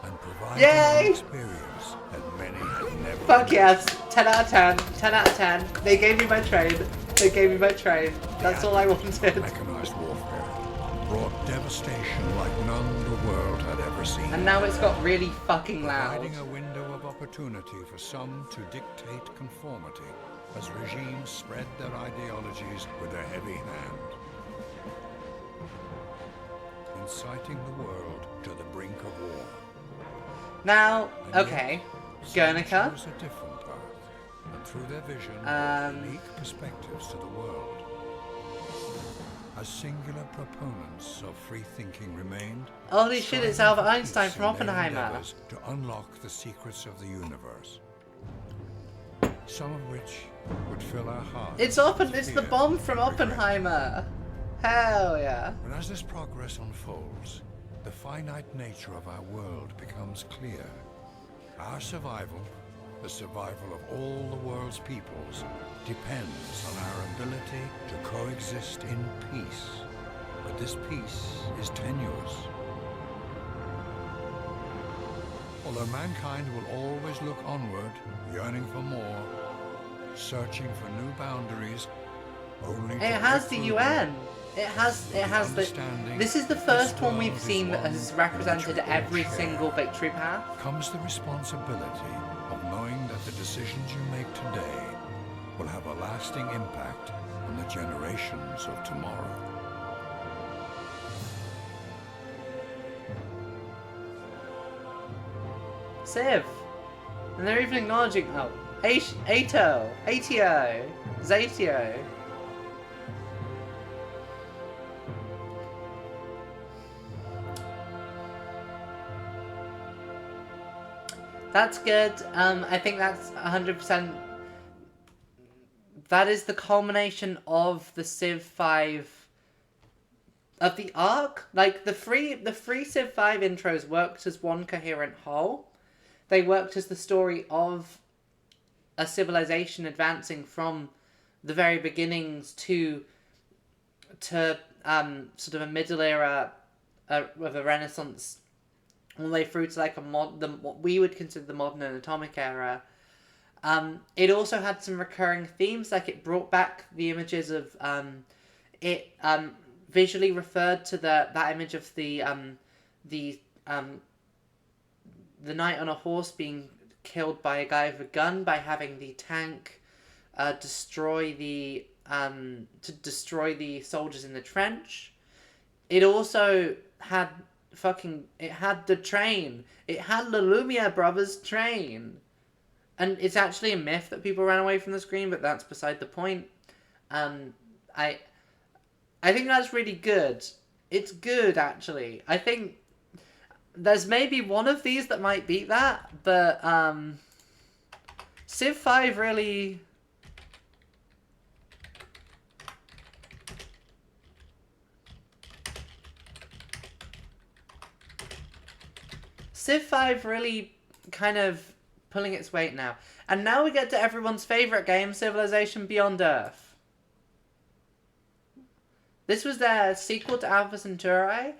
And providing Yay! an experience that many had never Fuck yes! imagined. 10 out of 10. 10 out of 10. They gave me my train. They gave me my train. That's all I wanted. Mechanized warfare brought devastation like none the world had ever seen. And now it's got really fucking loud. Providing a window of opportunity for some to dictate conformity as regimes spread their ideologies with a heavy hand. Inciting the world to the brink of war. Now, And okay. yet, some Guernica. chose a different path, and through their vision, brought unique perspectives to the world. As singular proponents of free thinking remained, Holy shit, it's Albert striving Einstein for from peace in their Oppenheimer. endeavors to unlock the secrets of the universe. Some of which would fill our hearts. It's with the fear bomb from and regret. Oppenheimer. Hell yeah. And as this progress unfolds, the finite nature of our world becomes clear. Our survival, the survival of all the world's peoples, depends on our ability to coexist in peace. But this peace is tenuous. Although mankind will always look onward, yearning for more, searching for new boundaries, only to It has break the through UN. It has the. understanding This is the that first this one we've world is seen that one has in represented which we all every share. single victory path. Comes the responsibility of knowing that the decisions you make today will have a lasting impact on the generations of tomorrow. Civ. And they're even acknowledging. Oh. Ato. Atio. Zatio. That's good. I think that's 100%. That is the culmination of the Civ 5 of the arc. Like the free Civ 5 intros worked as one coherent whole. They worked as the story of a civilization advancing from the very beginnings to sort of a middle era of a Renaissance, all the way through to like what we would consider the modern and atomic era. It also had some recurring themes, like it brought back the images of it visually referred to that image of the knight on a horse being killed by a guy with a gun by having the tank destroy the soldiers in the trench. It also had it had the train. It had the Lumiere brothers' train. And it's actually a myth that people ran away from the screen, but that's beside the point. I think that's really good. It's good, actually. I think there's maybe one of these that might beat that, but Civ 5 really... Civ 5 really kind of pulling its weight now. And now we get to everyone's favourite game, Civilization Beyond Earth. This was their sequel to Alpha Centauri.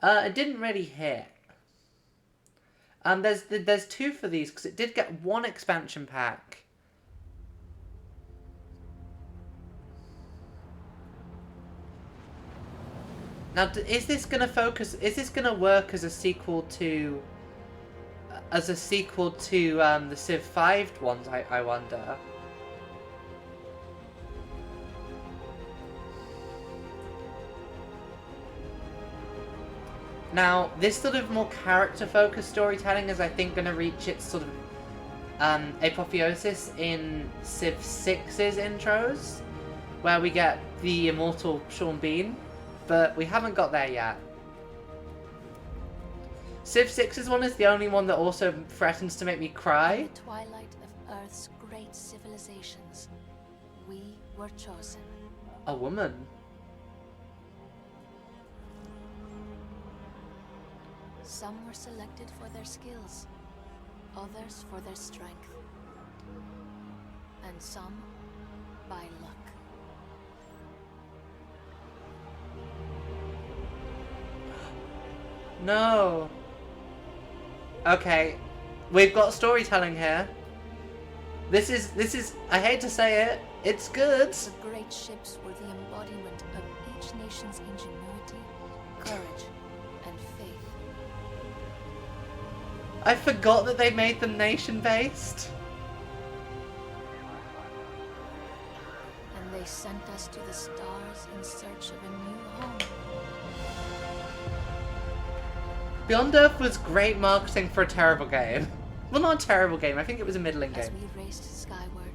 It didn't really hit. There's two for these, because it did get one expansion pack. Now, is this going to work as a sequel to... the Civ 5 ones, I wonder. Now, this sort of more character-focused storytelling is, I think, going to reach its sort of apotheosis in Civ 6's intros, where we get the immortal Sean Bean, but we haven't got there yet. Civ 6's one is the only one that also threatens to make me cry. In the twilight of Earth's great civilizations, we were chosen. A woman. Some were selected for their skills, others for their strength, and some by luck. No. Okay, we've got storytelling here. This is, I hate to say it, it's good. The great ships were the embodiment of each nation's ingenuity, courage, and faith. I forgot that they made them nation-based. And they sent us to the stars in search of a new home. Beyond Earth was great marketing for a terrible game. Well, not a terrible game, I think it was a middling As game. we raced skyward,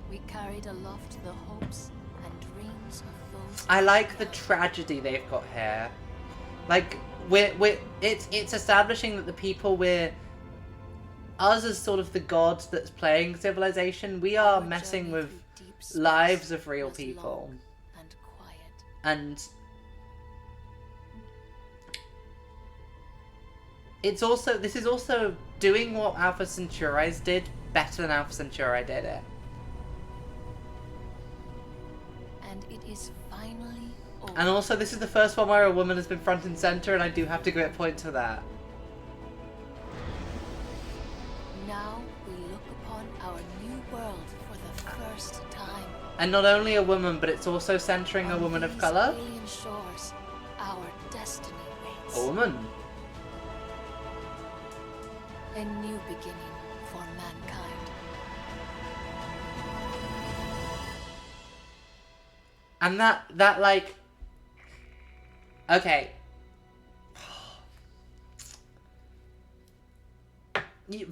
we carried aloft the hopes and dreams of those... I like the tragedy they've got here. Like, it's establishing that the people us as sort of the gods that's playing Civilization, we are Our messing journey with through deep space lives of real was people. long and quiet. And this is also doing what Alpha Centauri's did better than Alpha Centauri did it. And it is finally over. And also, this is the first one where a woman has been front and center, and I do have to give it a point to that. Now we look upon our new world for the first time. And not only a woman, but it's also centering a On woman of these color. alien shores, our destiny waits. A woman. A new beginning for mankind. And that like... Okay.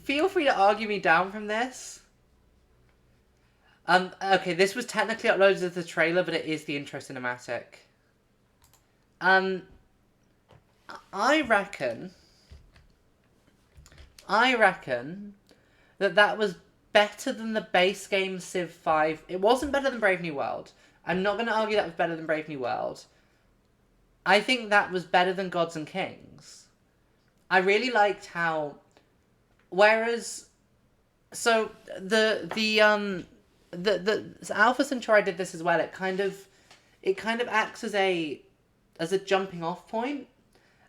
Feel free to argue me down from this. Okay, this was technically uploaded as the trailer, but it is the intro cinematic. I reckon that was better than the base game Civ 5. It wasn't better than Brave New World. I'm not going to argue that was better than Brave New World. I think that was better than Gods and Kings. I really liked how... Whereas... So, the Alpha Centauri did this as well. It kind of acts as a jumping off point.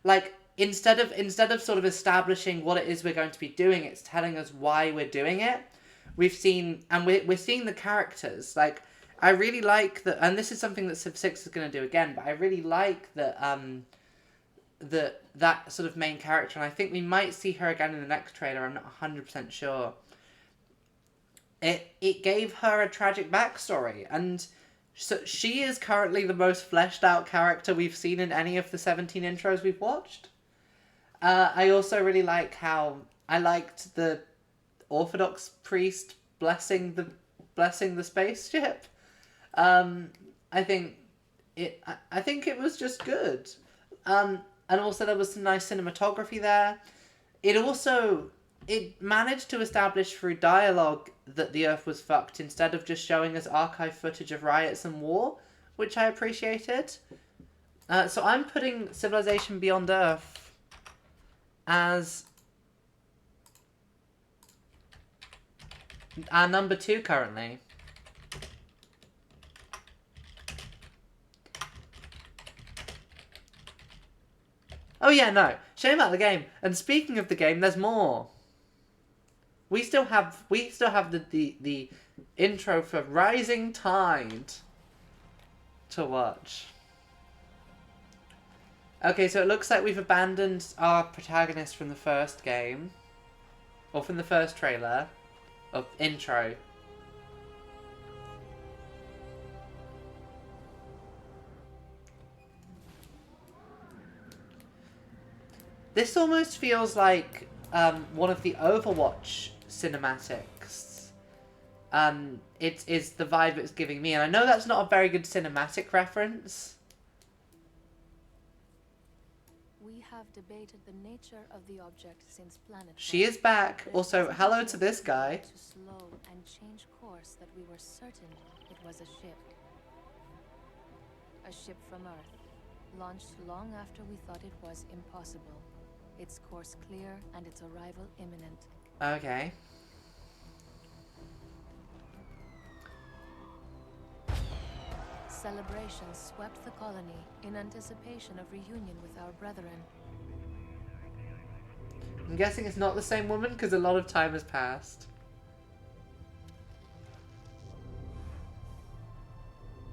Like, instead of sort of establishing what it is we're going to be doing, it's telling us why we're doing it. We're seeing the characters. Like, I really like that, and this is something that Civ 6 is going to do again, but I really like that that sort of main character, and I think we might see her again in the next trailer. I'm not 100% sure. It gave her a tragic backstory, and so she is currently the most fleshed out character we've seen in any of the 17 intros we've watched. I also really like how I liked the Orthodox priest blessing the spaceship. I think I think it was just good. And also there was some nice cinematography there. It managed to establish through dialogue that the Earth was fucked instead of just showing us archive footage of riots and war, which I appreciated. So I'm putting Civilization Beyond Earth as our number 2 currently. Oh yeah, no. Shame about the game. And speaking of the game, there's more. We still have the intro for Rising Tide to watch. Okay, so it looks like we've abandoned our protagonist from the first game. Or from the first trailer. Of intro. This almost feels like one of the Overwatch cinematics. It is the vibe it's giving me, and I know that's not a very good cinematic reference. We have debated the nature of the object since planetfall. She is back. But it Also, was hello not to this guy. to slow and change course that we were certain it was a ship. A ship from Earth, launched long after we thought it was impossible. Its course clear and its arrival imminent. Okay. Celebrations swept the colony in anticipation of reunion with our brethren. I'm guessing it's not the same woman because a lot of time has passed.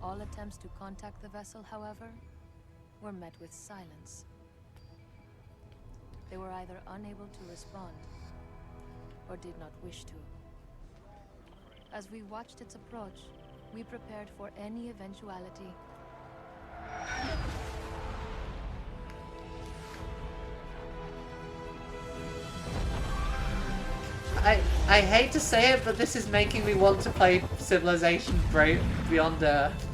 All attempts to contact the vessel, however, were met with silence. They were either unable to respond or did not wish to. As we watched its approach, we prepared for any eventuality. I hate to say it, but this is making me want to play Civilization Beyond Earth.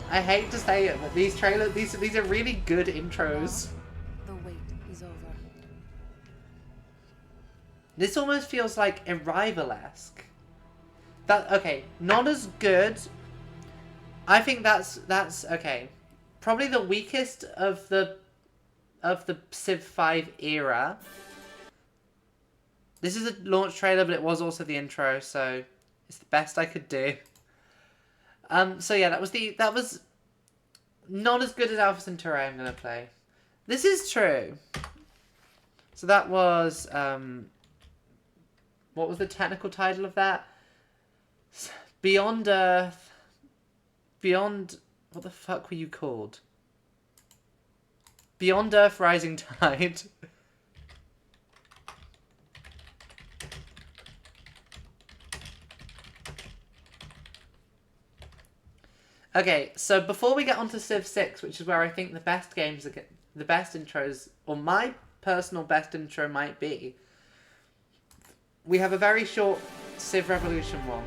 I hate to say it, but these trailers, these are really good intros. Now, the wait is over. This almost feels like Arrival-esque. Okay, not as good. I think that's okay. Probably the weakest of the Civ 5 era. This is a launch trailer, but it was also the intro, so it's the best I could do. So yeah, that was not as good as Alpha Centauri I'm gonna play. This is true. So that was what was the technical title of that? Beyond Earth. Beyond, what the fuck were you called? Beyond Earth Rising Tide. Okay, so before we get on to Civ 6, which is where I think the best games are the best intros, or my personal best intro might be, we have a very short Civ Revolution one.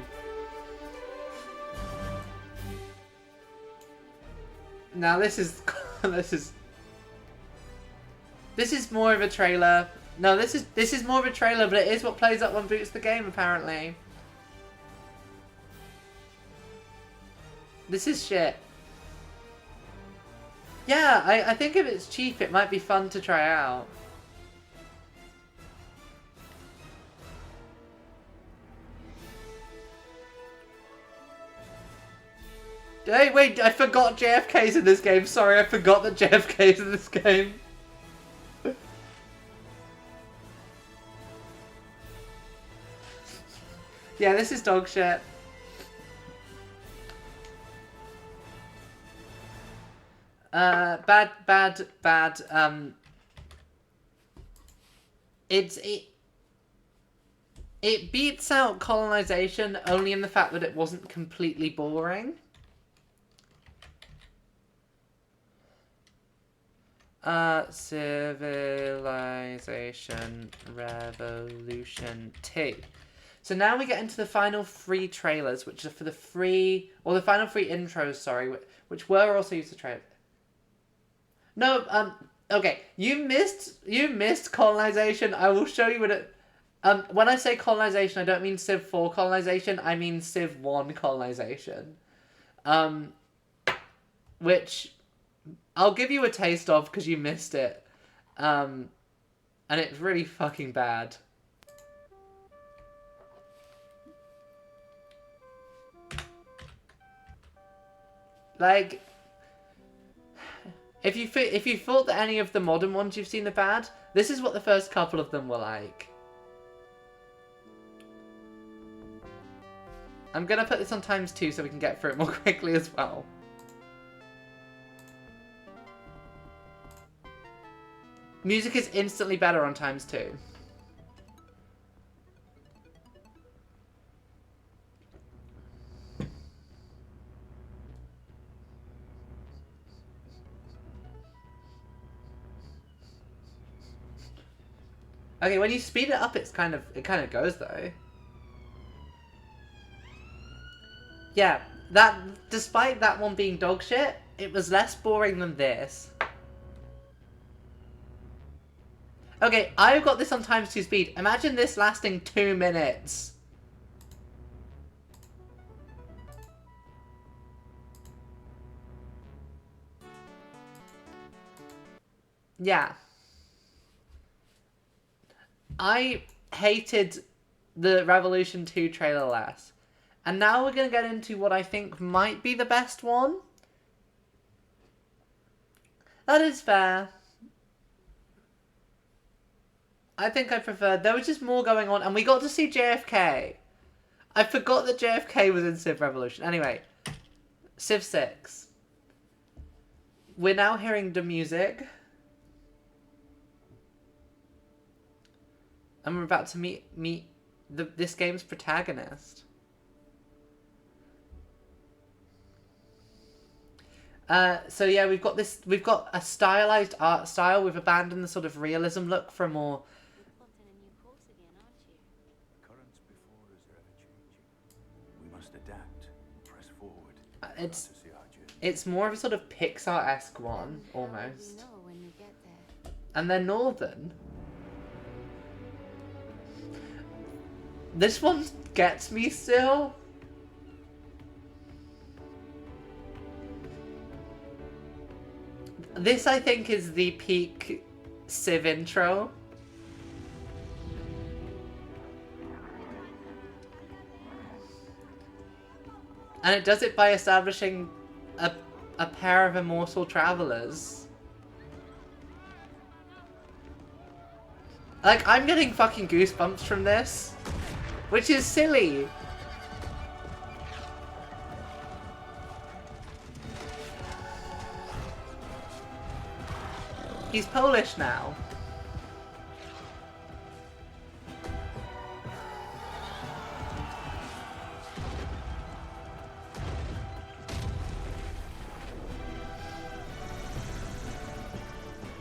Now this is this is more of a trailer. No, this is more of a trailer, but it is what plays up when boots the game apparently. This is shit. Yeah, I think if it's cheap, it might be fun to try out. Hey, wait, I forgot JFK's in this game. Sorry, I forgot that JFK's in this game. Yeah, this is dog shit. Bad. It beats out colonization only in the fact that it wasn't completely boring. Civilization Revolution 2. So now we get into the final 3 trailers, which are for the final 3 intros, sorry, which were also used to trailer. No, okay, you missed colonization. I will show you what it. When I say colonization, I don't mean Civ 4 colonization. I mean Civ 1 colonization. Which I'll give you a taste of because you missed it. And it's really fucking bad. Like, if you thought that any of the modern ones you've seen are bad, this is what the first couple of them were like. I'm gonna put this on ×2 so we can get through it more quickly as well. Music is instantly better on ×2. Okay, when you speed it up, it kind of goes though. Yeah, despite that one being dog shit, it was less boring than this. Okay, I've got this on ×2 speed. Imagine this lasting 2 minutes. Yeah. I hated the Revolution 2 trailer less. And now we're going to get into what I think might be the best one. That is fair. I think I preferred... There was just more going on, and we got to see JFK. I forgot that JFK was in Civ Revolution. Anyway, Civ 6. We're now hearing the music. And we're about to meet this game's protagonist. So yeah, we've got a stylized art style. We've abandoned the sort of realism look for a more... Currents before us are ever changing. We must adapt, press forward. It's more of a sort of Pixar-esque one, almost. And they're northern. This one gets me still. This, I think, is the peak Civ intro. And it does it by establishing a pair of immortal travelers. Like, I'm getting fucking goosebumps from this. Which is silly. He's Polish now.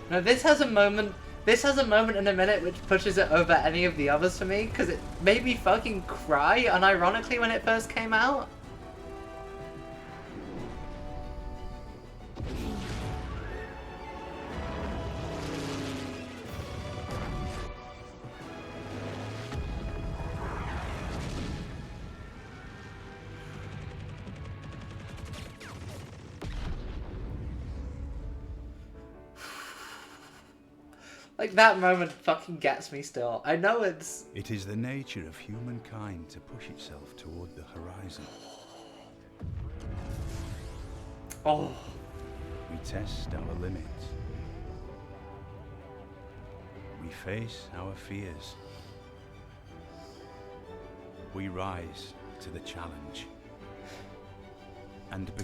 Now this has a moment in a minute which pushes it over any of the others for me, because it made me fucking cry unironically when it first came out. Like, that moment fucking gets me still. I know it's... It is the nature of humankind to push itself toward the horizon. Oh. We test our limits. We face our fears. We rise to the challenge.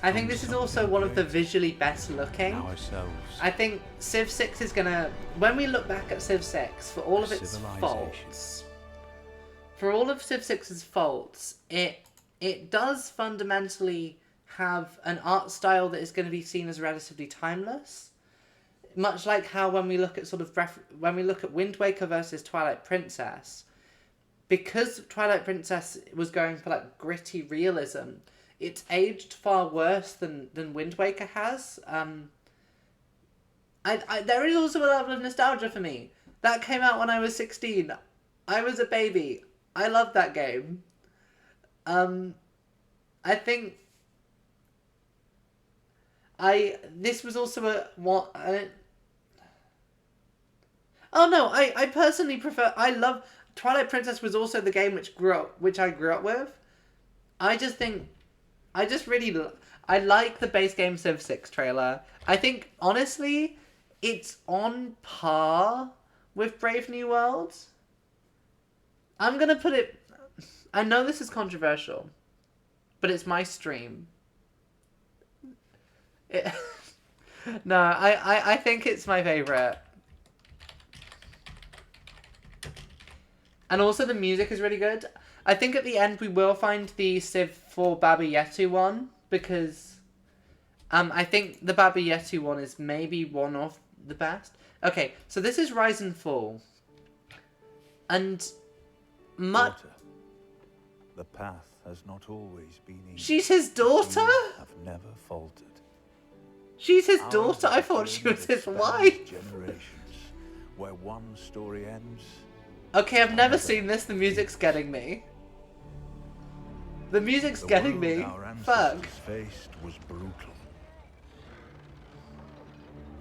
I think this is also one of the visually best looking. Ourselves. I think Civ 6 is gonna... When we look back at Civ 6, for all of its faults... For all of Civ 6's faults, it does fundamentally have an art style that is going to be seen as relatively timeless. much like how when we look at when we look at Wind Waker versus Twilight Princess, because Twilight Princess was going for like gritty realism, it's aged far worse than Wind Waker has. There is also a level of nostalgia for me. That came out when I was 16. I was a baby. I loved that game. I think this was also I personally prefer. I love Twilight Princess was also the game which I grew up with. I like the base game Civ 6 trailer. I think honestly, it's on par with Brave New World. I'm gonna put it. I know this is controversial, but it's my stream. No, I think it's my favorite. And also the music is really good. I think at the end we will find the Civ 4 Baba Yetu one, because I think the Baba Yetu one is maybe one of the best. Okay, so this is Rise and Fall. And Daughter, the path has not always been easy. She's his daughter? You have never faltered. She's his daughter? I thought she was his wife. Generations, where one story ends. Okay, I've never seen this. The music's getting me. The music's getting me. Fuck. Faced was brutal.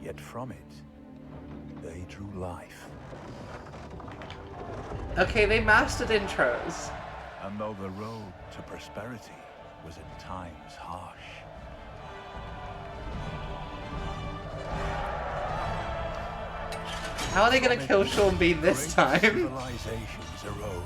Yet from it, they drew life. Okay, they mastered intros. And though the road to prosperity was at times harsh, how are they gonna kill Sean Bean this time? Civilizations arose.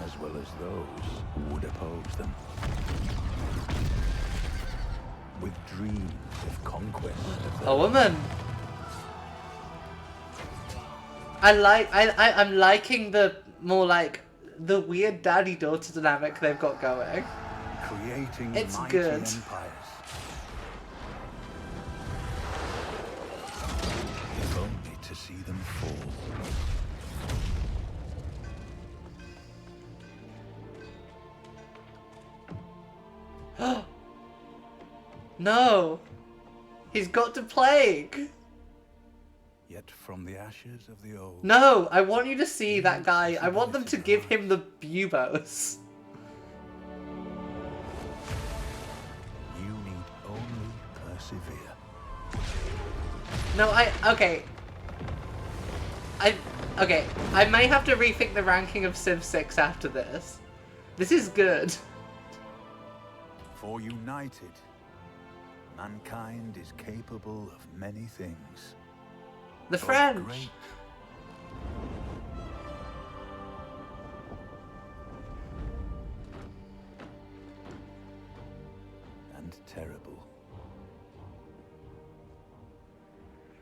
As well as those who would oppose them. With dreams of conquest of their A woman. I'm liking the more like the weird daddy-daughter dynamic they've got going. creating It's mighty good. empires. If only to see them fall. No! He's got the plague! Yet from the ashes of the old, No! I want you to see that guy. I want them to give him the bubos. you need only persevere. No, okay. Okay, I may have to rethink the ranking of Civ 6 after this. This is good. For united, mankind is capable of many things. The Both French. great and terrible.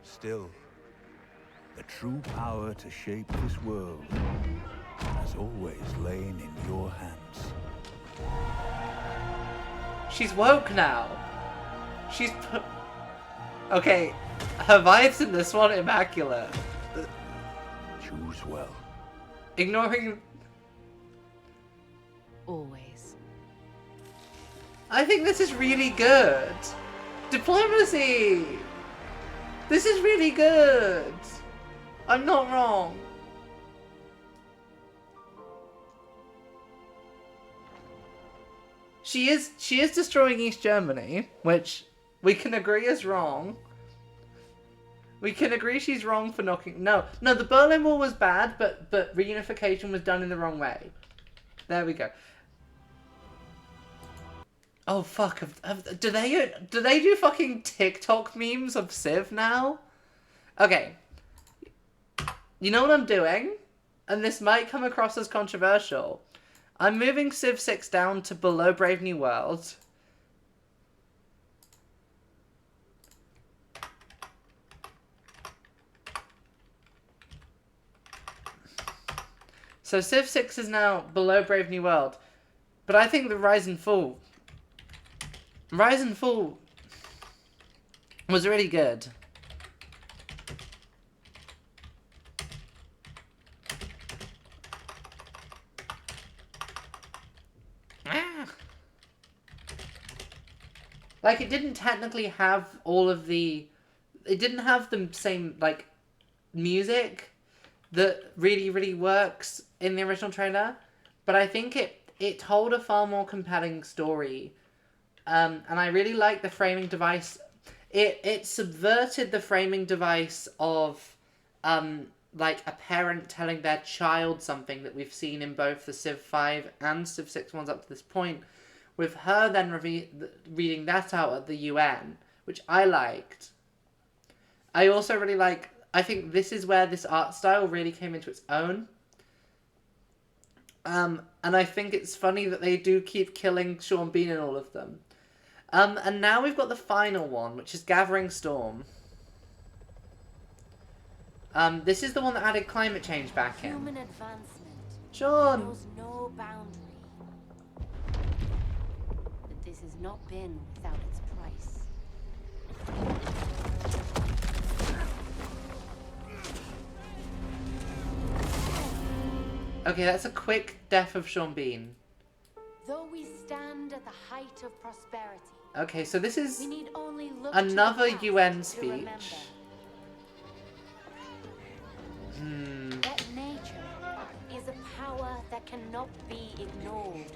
Still, the true power to shape this world has always lain in your hands. She's woke now. She's put... Okay, her vibes in this one, immaculate. Choose well. Ignoring... Always. I think this is really good. Diplomacy! This is really good. I'm not wrong. She is destroying East Germany, which we can agree is wrong. We can agree she's wrong for knocking... No, the Berlin Wall was bad, but reunification was done in the wrong way. There we go. Oh fuck! Do they do fucking TikTok memes of Civ now? Okay. You know what I'm doing? And this might come across as controversial. I'm moving Civ 6 down to below Brave New World. So Civ 6 is now below Brave New World. But I think the Rise and Fall was really good. Like, it didn't technically have all of the... It didn't have the same, like, music that really, really works in the original trailer. But I think it told a far more compelling story. And I really like the framing device. It subverted the framing device of, like, a parent telling their child something that we've seen in both the Civ 5 and Civ 6 ones up to this point. With her then reading that out at the UN, which I liked. I also really like... I think this is where this art style really came into its own. And I think it's funny that they do keep killing Sean Bean in all of them. And now we've got the final one, which is Gathering Storm. This is the one that added climate change back in. Human advancement Sean! knows no boundary. But this has not been without its price. Okay, that's a quick death of Sean Bean. Though we stand at the height of prosperity, Okay, so this is we need only look another to the UN past to speech. remember Hmm. that nature is a power that cannot be ignored.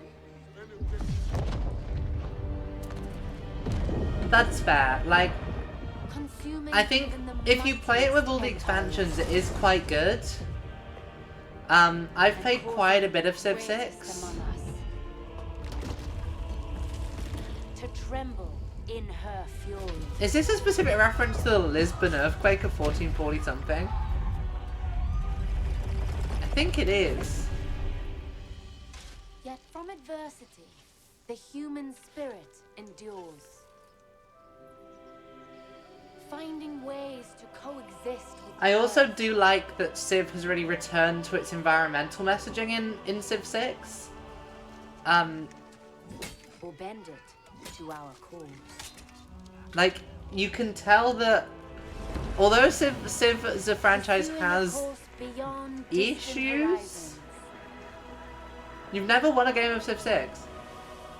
That's fair. Like, Consuming I think even the if you play it with all the mightiest expansions, it is quite good. I've played quite a bit of Civ 6. among us. To tremble in her fury. Is this a specific reference to the Lisbon earthquake of 1440 something? I think it is. Yet from adversity, the human spirit endures. Finding ways to coexist with I also Earth. do like that Civ has really returned to its environmental messaging in Civ 6. Or bend it to our cause. Like, you can tell that although Civ as a franchise Pursuing has course beyond distant issues, horizons. you've never won a game of Civ 6.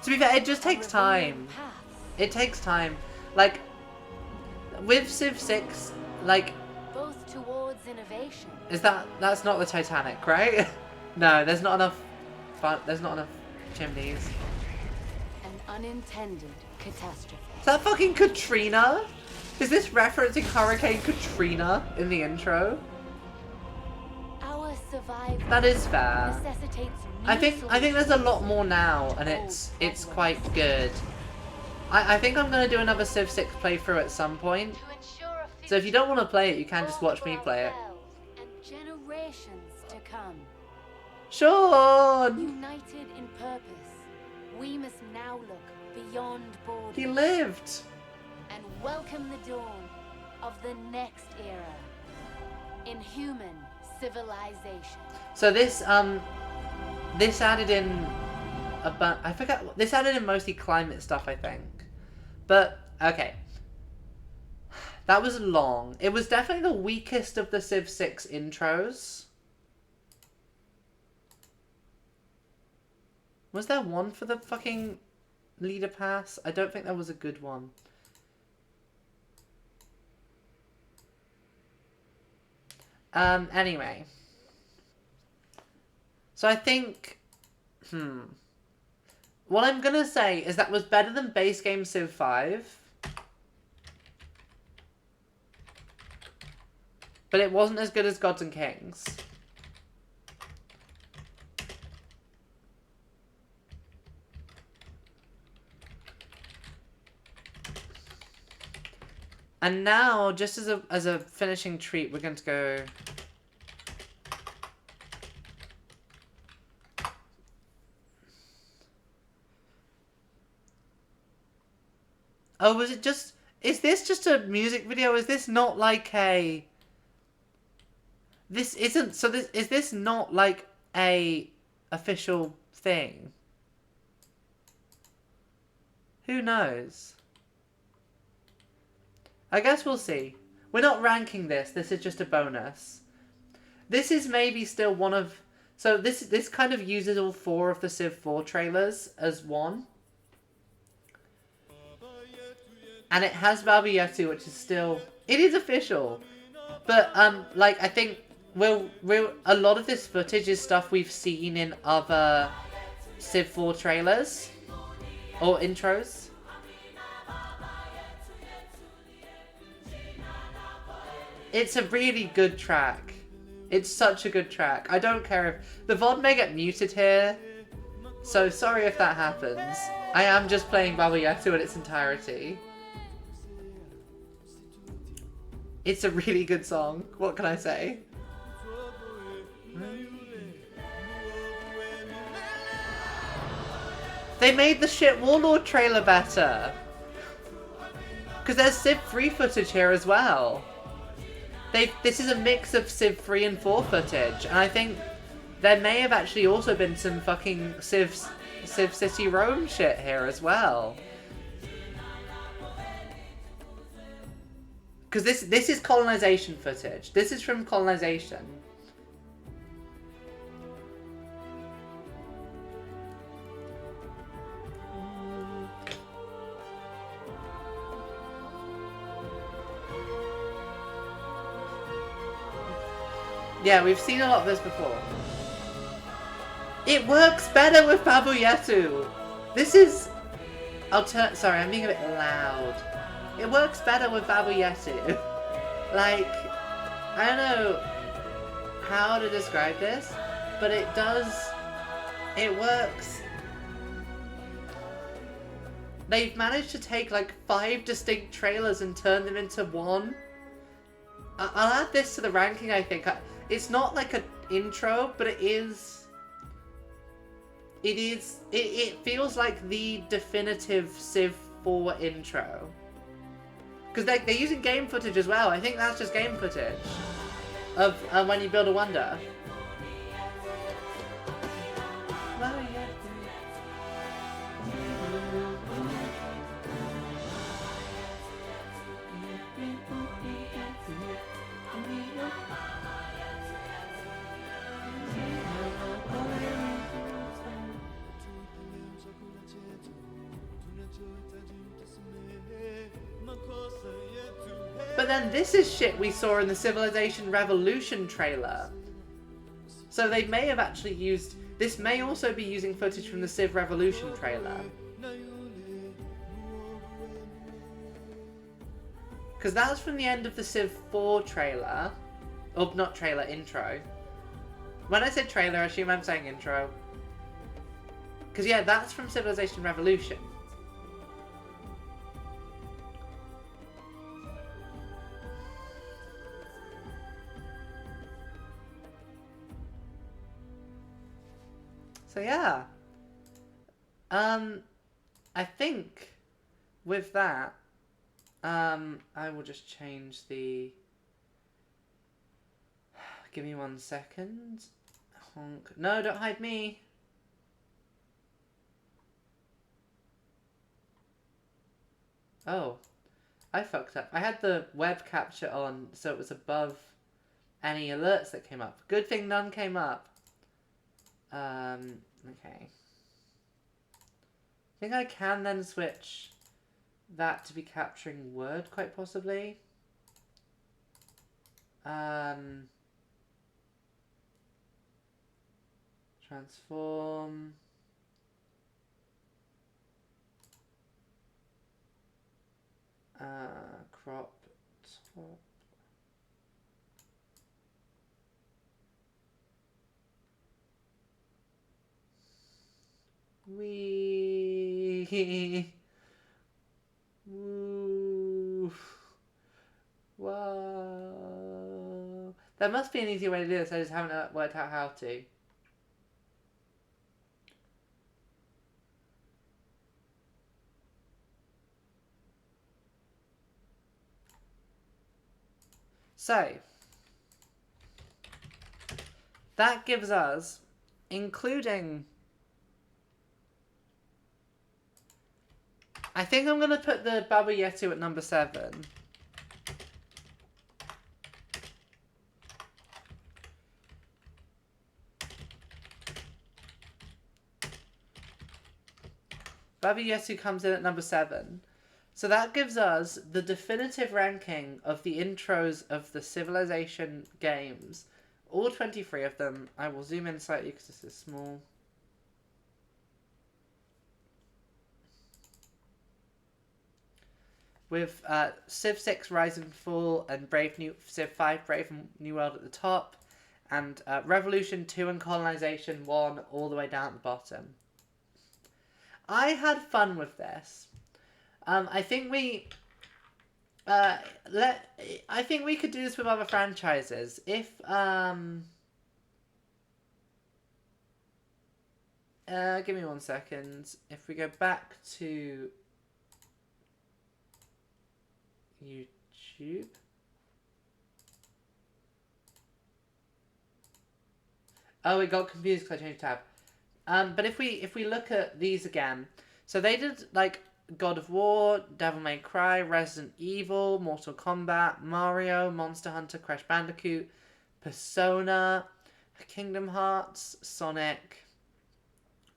To be fair, it just takes time. Paths. It takes time. Like, with Civ 6, like, Both towards innovation. that's not the Titanic, right? No, there's not enough there's not enough chimneys. An unintended catastrophe. Is that fucking Katrina? Is this referencing Hurricane Katrina in the intro? Our survival That is fair. necessitates I new think there's a lot solutions. more now, and it's quite good. I think I'm gonna do another Civ 6 playthrough at some point. To ensure a So if you don't want to play it, you can just future watch me for play it. ourselves and generations to come. Sean! United in purpose, we must now look beyond borders He lived! and welcome the dawn of the next era in human civilization. So this added in I forgot, this added in mostly climate stuff, I think. But, okay. That was long. It was definitely the weakest of the Civ 6 intros. Was there one for the fucking leader pass? I don't think there was a good one. Anyway. So I think... What I'm gonna say is that was better than base game Civ 5. But it wasn't as good as Gods and Kings. And now, just as a finishing treat, we're going to go... Oh, was it just... Is this just a music video? Is this not like a... This isn't... So this... Is this not like a official thing. Who knows? I guess we'll see. We're not ranking this. This is just a bonus. This is maybe still one of... So this kind of uses all 4 of the Civ 4 trailers as one. And it has Baba Yetu, which is still... It is official. But, like, I think a lot of this footage is stuff we've seen in other Civ 4 trailers. Or intros. It's a really good track. It's such a good track. I don't care if... The VOD may get muted here. So sorry if that happens. I am just playing Baba Yetu in its entirety. It's a really good song. What can I say? They made the shit Warlord trailer better. Because there's Civ 3 footage here as well. This is a mix of Civ 3 and 4 footage. And I think there may have actually also been some fucking Civ City Rome shit here as well. Because this is colonization footage. This is from colonization. Yeah, we've seen a lot of this before. It works better with Baba Yetu. This is... Sorry, I'm being a bit loud. It works better with Baba Yetu. Like, I don't know how to describe this, but it does... It works. They've managed to take like 5 distinct trailers and turn them into one. I'll add this to the ranking, I think. It's not like an intro, but it is... It feels like the definitive Civ 4 intro. Because they're using game footage as well. I think that's just game footage. Of when you build a wonder. But then this is shit we saw in the Civilization Revolution trailer. So they may have actually used... This may also be using footage from the Civ Revolution trailer. Because that's from the end of the Civ 4 trailer. Oh, not trailer, intro. When I said trailer, I assume I'm saying intro. Because yeah, that's from Civilization Revolution. So yeah, I think with that, I will just change the, give me 1 second, honk, no, don't hide me. Oh, I fucked up. I had the web capture on, so it was above any alerts that came up. Good thing none came up. Okay. I think I can then switch that to be capturing word, quite possibly. Transform. Crop top. Wee. Woo. Wow. There must be an easier way to do this, I just haven't worked out how to. So, that gives us including... I think I'm going to put the Baba Yetu at number 7. Baba Yetu comes in at number 7. So that gives us the definitive ranking of the intros of the Civilization games. All 23 of them. I will zoom in slightly because this is small. With Civ 6 Rise and Fall and Civ 5 Brave New World at the top. And Revolution 2 and Colonization 1 all the way down at the bottom. I had fun with this. I think we could do this with other franchises. If give me 1 second. If we go back to YouTube. Oh, it got confused because I changed tab. But if we look at these again, so they did like God of War, Devil May Cry, Resident Evil, Mortal Kombat, Mario, Monster Hunter, Crash Bandicoot, Persona, Kingdom Hearts, Sonic,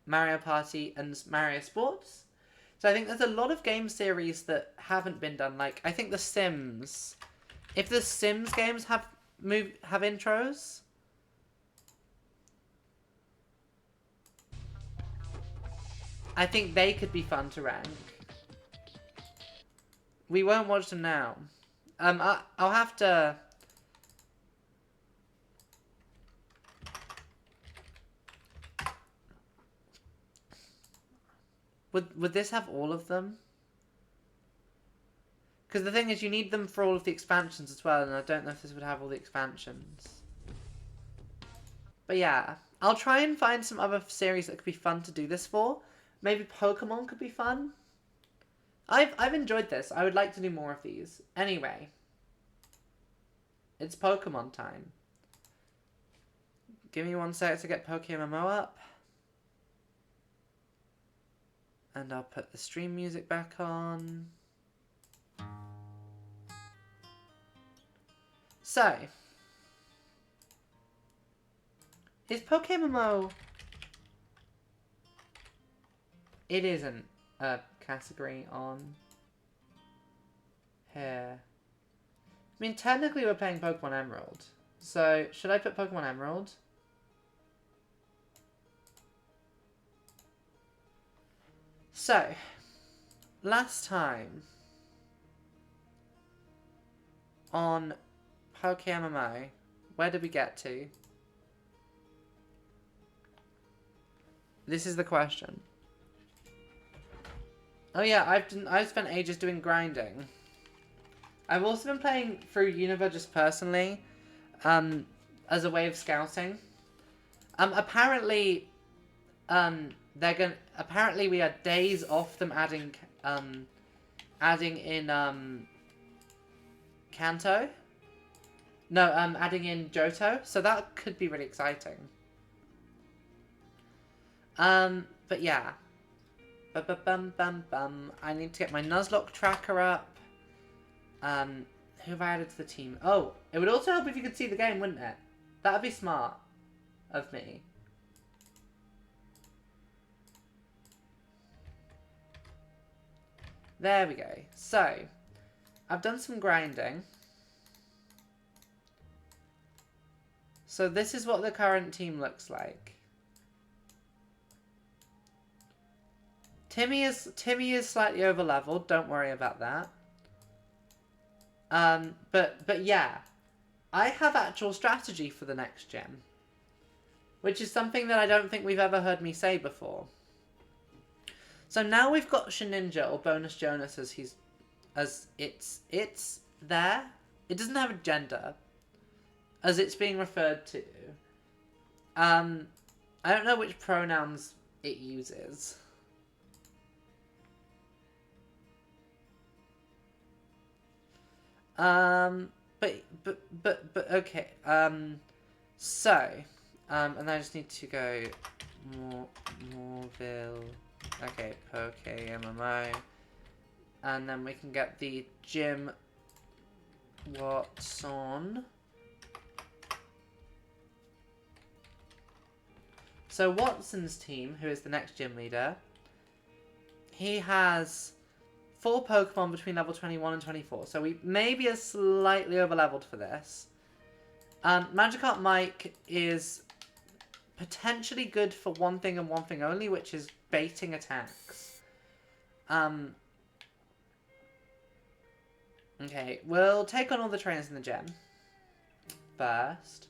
Mario Party, and Mario Sports. So I think there's a lot of game series that haven't been done. Like I think The Sims. If the Sims games have intros. I think they could be fun to rank. We won't watch them now. I'll have to... Would this have all of them? Because the thing is, you need them for all of the expansions as well, and I don't know if this would have all the expansions. But yeah, I'll try and find some other series that could be fun to do this for. Maybe Pokemon could be fun. I've enjoyed this. I would like to do more of these. Anyway. It's Pokemon time. Give me 1 sec to get PokeMMO up. And I'll put the stream music back on. So. Is PokeMMO... It isn't a category on here. I mean, technically we're playing Pokemon Emerald. So, should I put Pokemon Emerald? So, last time on PokeMMO, where did we get to? This is the question. Oh yeah, I've spent ages doing grinding. I've also been playing through Unova just personally, as a way of scouting. Apparently, apparently we are days off them adding in Kanto. No, adding in Johto, so that could be really exciting. But yeah. I need to get my nuzlocke tracker up. Who have I added to the team? Oh, it would also help if you could see the game, wouldn't it? That would be smart of me. There we go. So, I've done some grinding. So this is what the current team looks like. Timmy is slightly over leveled. Don't worry about that. But yeah, I have actual strategy for the next gem, which is something that I don't think we've ever heard me say before. So now we've got Sheninja or Bonus Jonas as it's there. It doesn't have a gender, as it's being referred to. I don't know which pronouns it uses. But okay. So And I just need to go Moreville. Okay, PokeMMO. And then we can get the Jim Watson. So Watson's team, who is the next gym leader, he has 4 Pokemon between level 21 and 24. So we maybe are slightly over-leveled for this. Magikarp Mike is potentially good for one thing and one thing only, which is baiting attacks. Okay, we'll take on all the trainers in the gym first.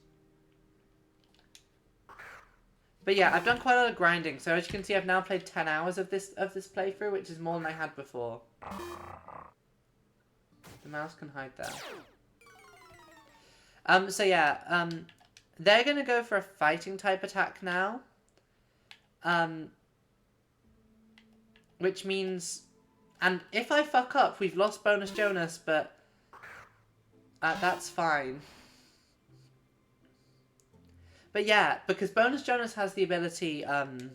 But yeah, I've done quite a lot of grinding, so as you can see, I've now played 10 hours of this playthrough, which is more than I had before. The mouse can hide there. So yeah, they're gonna go for a fighting type attack now. Which means, and if I fuck up, we've lost Bonus Jonas, but that's fine. But yeah, because Bonus Jonas has the ability,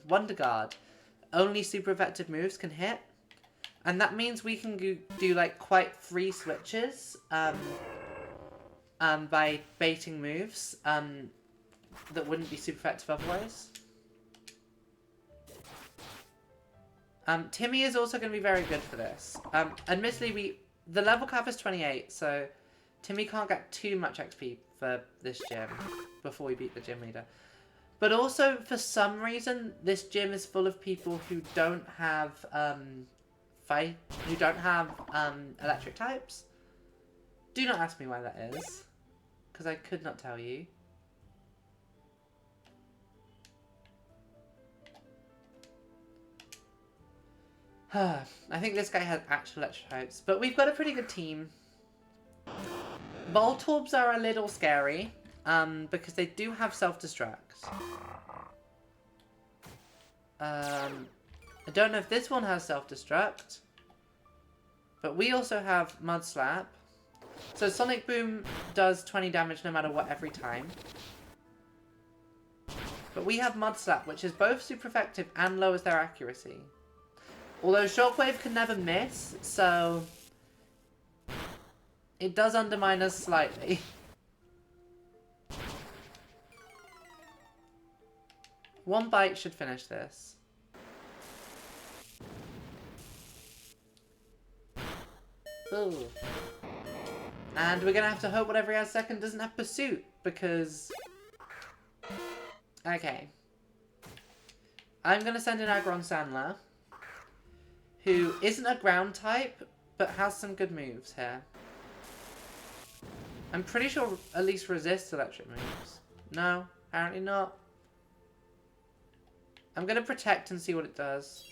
Wonder Guard, only super effective moves can hit. And that means we can do like quite free switches, by baiting moves, that wouldn't be super effective otherwise. Timmy is also going to be very good for this. Admittedly, the level cap is 28, so Timmy can't get too much XP for this gym before we beat the gym leader. But also, for some reason, this gym is full of people who don't have electric types. Do not ask me why that is, because I could not tell you. I think this guy has actual electric types, but we've got a pretty good team. Voltorbs are a little scary, because they do have self-destruct. I don't know if this one has self-destruct, but we also have Mud Slap. So Sonic Boom does 20 damage no matter what every time. But we have Mud Slap, which is both super effective and lowers their accuracy. Although Shockwave can never miss, so it does undermine us slightly. One bite should finish this. Ooh. And we're gonna have to hope whatever he has second doesn't have Pursuit, because... Okay. I'm gonna send in Agron Sandler, who isn't a ground type, but has some good moves here. I'm pretty sure at least resists electric moves. No, apparently not. I'm gonna protect and see what it does.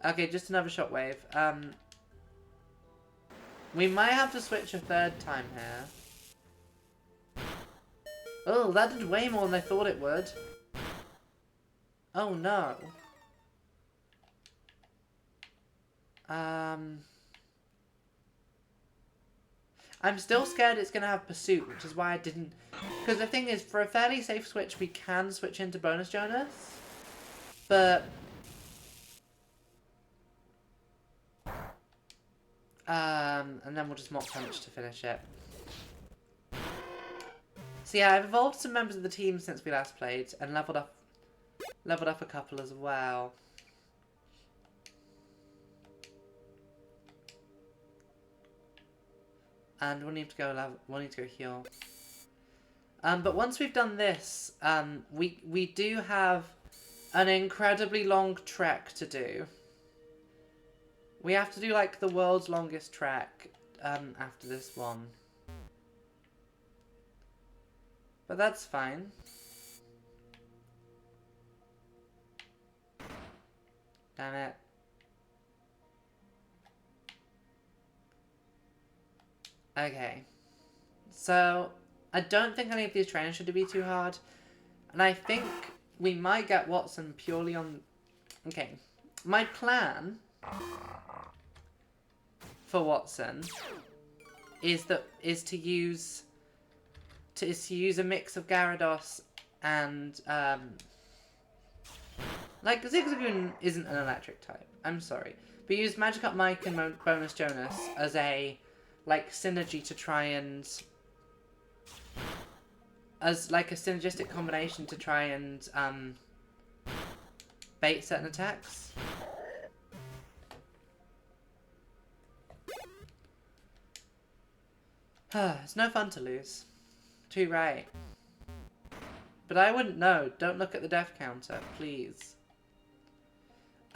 Okay, just another shockwave. We might have to switch a third time here. Oh, that did way more than I thought it would. Oh no. I'm still scared it's going to have Pursuit, which is why I didn't... Because the thing is, for a fairly safe switch, we can switch into Bonus Jonas. But... and then we'll just Mach Punch to finish it. So yeah, I've evolved some members of the team since we last played, and leveled up a couple as well. And we'll need to go heal. But once we've done this, we do have an incredibly long trek to do. We have to do like the world's longest trek after this one. But that's fine. Damn it. Okay. So, I don't think any of these trainers should be too hard. And I think we might get Watson purely on... Okay. My plan for Watson is to use is to use a mix of Gyarados and like Zigzagoon isn't an electric type. I'm sorry, but use Magikarp Mike and Bonus Jonas as a like synergy to try and as like a synergistic combination to try and bait certain attacks. It's no fun to lose. Too right. But I wouldn't know. Don't look at the death counter, please.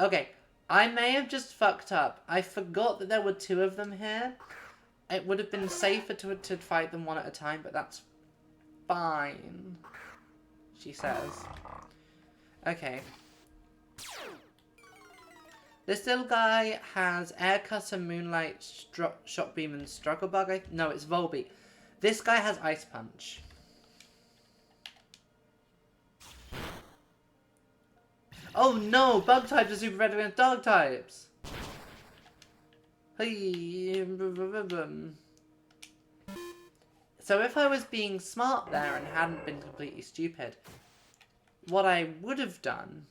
Okay, I may have just fucked up. I forgot that there were 2 of them here. It would have been safer to fight them one at a time, but that's fine, she says. Okay. This little guy has Air Cutter, Moonlight, Shock Beam, and Struggle Bug. No, it's Volbeat. This guy has Ice Punch. Oh no! Bug types are super effective against dog types! So if I was being smart there and hadn't been completely stupid, what I would have done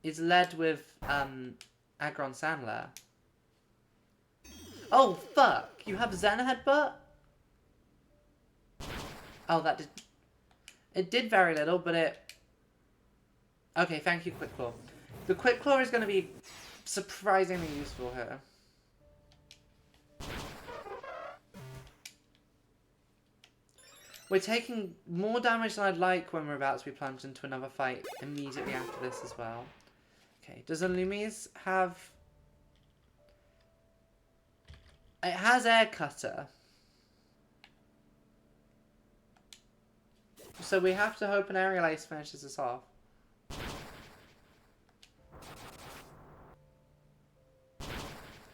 is led with Aggron Sandler. Oh fuck! You have Zen Headbutt? Oh, that did... It did very little, but it... Okay, thank you, Quick Claw. The Quick Claw is going to be surprisingly useful here. We're taking more damage than I'd like when we're about to be plunged into another fight immediately after this as well. Okay, does Illumise have... It has Air Cutter. So we have to hope an Aerial Ace finishes us off.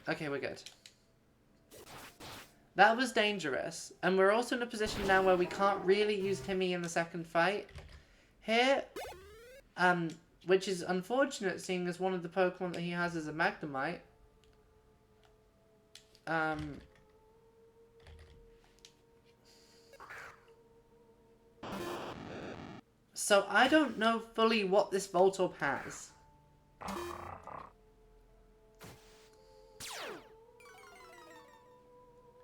Okay, we're good. That was dangerous. And we're also in a position now where we can't really use Timmy in the second fight. Here, which is unfortunate seeing as one of the Pokemon that he has is a Magnemite. So I don't know fully what this Voltorb has.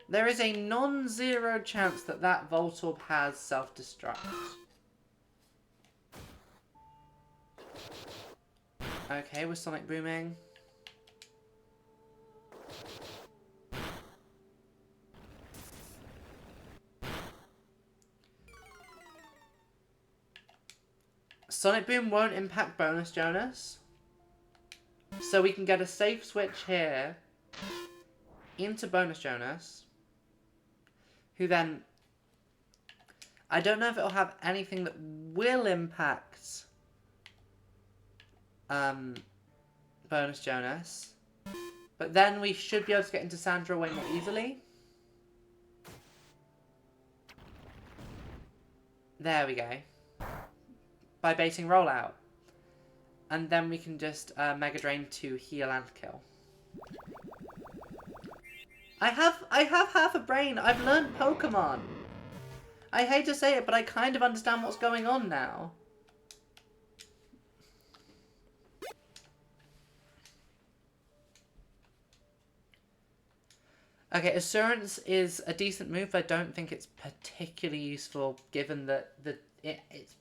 There is a non-zero chance that that Voltorb has self-destruct. Okay, we're Sonic Booming. Sonic Boom won't impact Bonus Jonas. So we can get a safe switch here into Bonus Jonas. Who then... I don't know if it'll have anything that will impact Bonus Jonas. But then we should be able to get into Sandra way more easily. There we go. By baiting Rollout. And then we can just Mega Drain to heal and kill. I have half a brain. I've learned Pokemon. I hate to say it, but I kind of understand what's going on now. Okay, Assurance is a decent move, but I don't think it's particularly useful given that it's...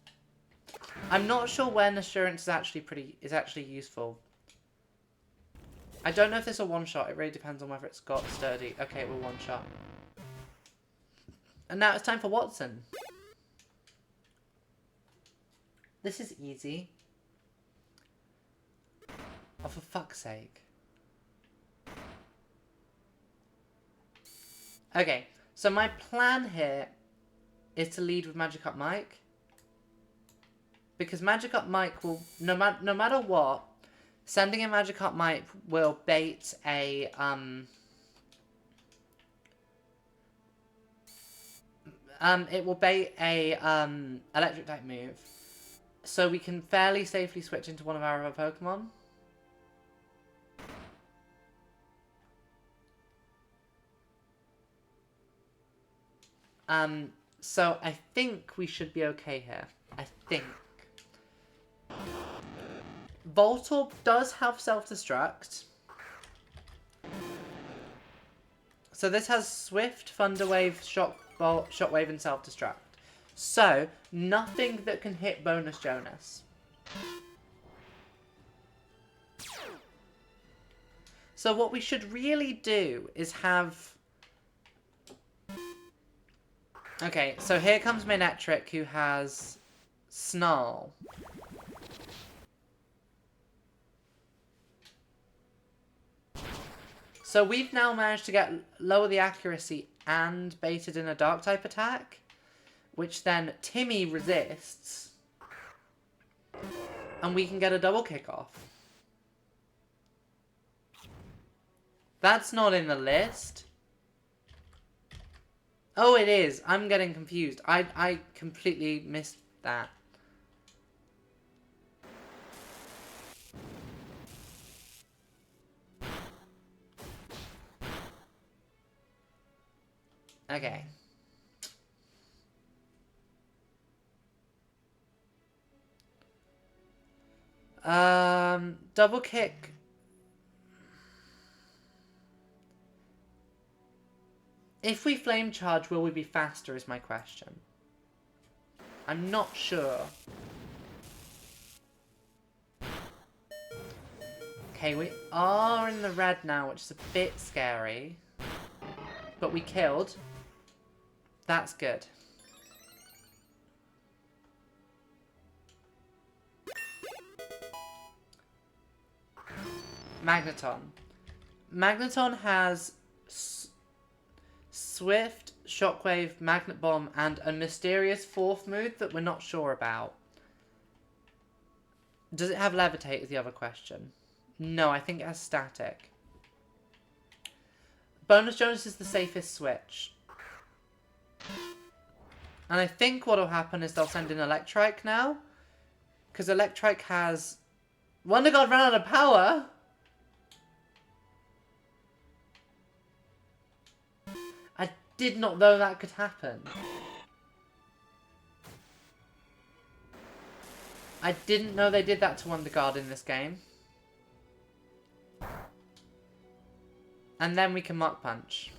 I'm not sure when Assurance is actually useful. I don't know if this is a one-shot. It really depends on whether it's got Sturdy. Okay, we're one-shot. And now it's time for Watson. This is easy. Oh, for fuck's sake. Okay, so my plan here is to lead with Magikarp Mike. Because Magikarp Mike will, no matter what, sending in Magikarp Mike will bait a, it will bait a, electric type move. So we can fairly safely switch into one of our other Pokemon. So I think we should be okay here. I think. Voltorb does have self-destruct. So this has Swift, Thunderwave, Shockwave, and self-destruct. So, nothing that can hit Bonus Jonas. So what we should really do is have... Okay, so here comes Manectric, who has Snarl. So we've now managed to lower the accuracy and baited in a Dark-type attack, which then Timmy resists, and we can get a double kick off. That's not in the list. Oh, it is. I'm getting confused. I completely missed that. Okay. Double kick. If we flame charge, will we be faster is my question. I'm not sure. Okay, we are in the red now, which is a bit scary. But we killed. That's good. Magneton. Magneton has Swift, Shockwave, Magnet Bomb, and a mysterious fourth move that we're not sure about. Does it have Levitate is the other question. No, I think it has Static. Bonus Jonas is the safest switch. And I think what will happen is they'll send in Electrike now. Because Electrike has... Wonder God ran out of power! I did not know that could happen. I didn't know they did that to Wonder God in this game. And then we can Mach Punch.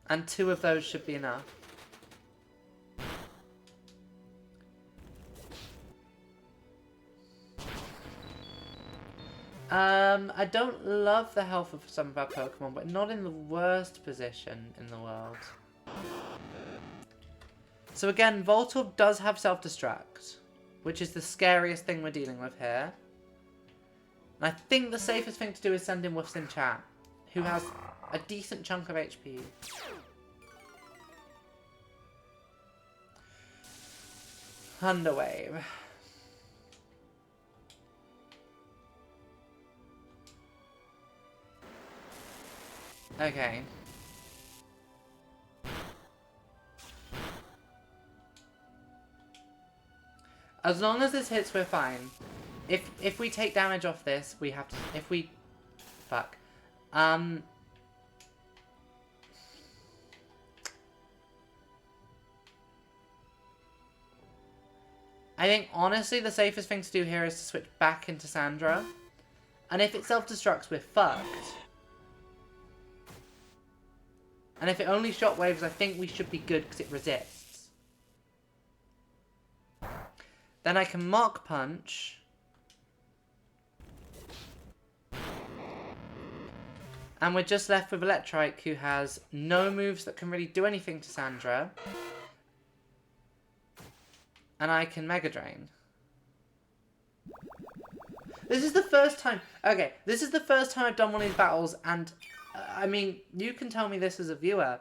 And 2 of those should be enough. I don't love the health of some of our Pokemon, but not in the worst position in the world. So again, Voltorb does have self-destruct, which is the scariest thing we're dealing with here. And I think the safest thing to do is send in Woofs in chat, who has a decent chunk of HP. Thunderwave. Okay. As long as this hits, we're fine. If we take damage off this, we have to... If we... Fuck. I think, honestly, the safest thing to do here is to switch back into Sandra. And if it self-destructs, we're fucked. And if it only shockwaves, I think we should be good because it resists. Then I can Mach Punch. And we're just left with Electrike, who has no moves that can really do anything to Sandra. And I can Mega Drain. This is the first time... Okay, this is the first time I've done one of these battles, and... I mean, you can tell me this as a viewer.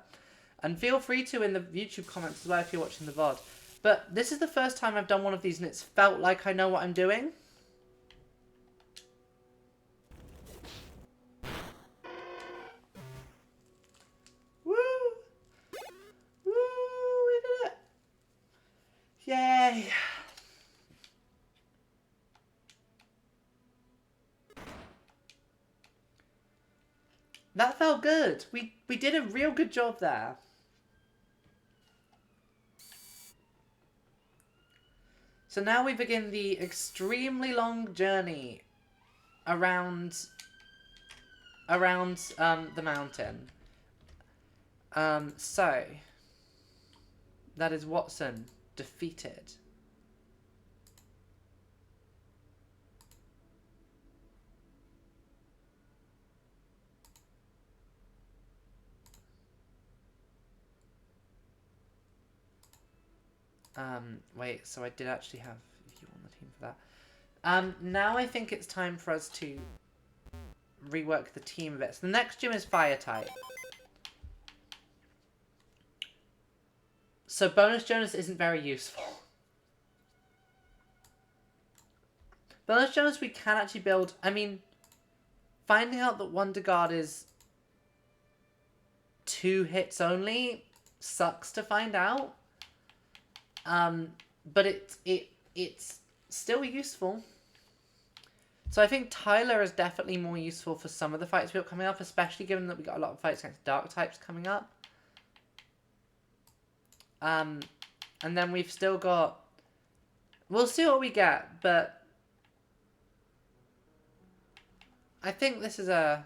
And feel free to in the YouTube comments as well if you're watching the VOD. But this is the first time I've done one of these, and it's felt like I know what I'm doing. Woo! Woo! We did it! Yay! That felt good. We did a real good job there. So now we begin the extremely long journey around the mountain. So that is Watson defeated. Wait, so I did actually have you on the team for that. Now I think it's time for us to rework the team a bit. So the next gym is fire type. So bonus Jonas isn't very useful. Bonus Jonas we can actually build. I mean, finding out that Wonder Guard is 2 hits only sucks to find out. But it's still useful. So I think Tyler is definitely more useful for some of the fights we've got coming up, especially given that we got a lot of fights against dark types coming up. And then we've still got... We'll see what we get, but... I think this is a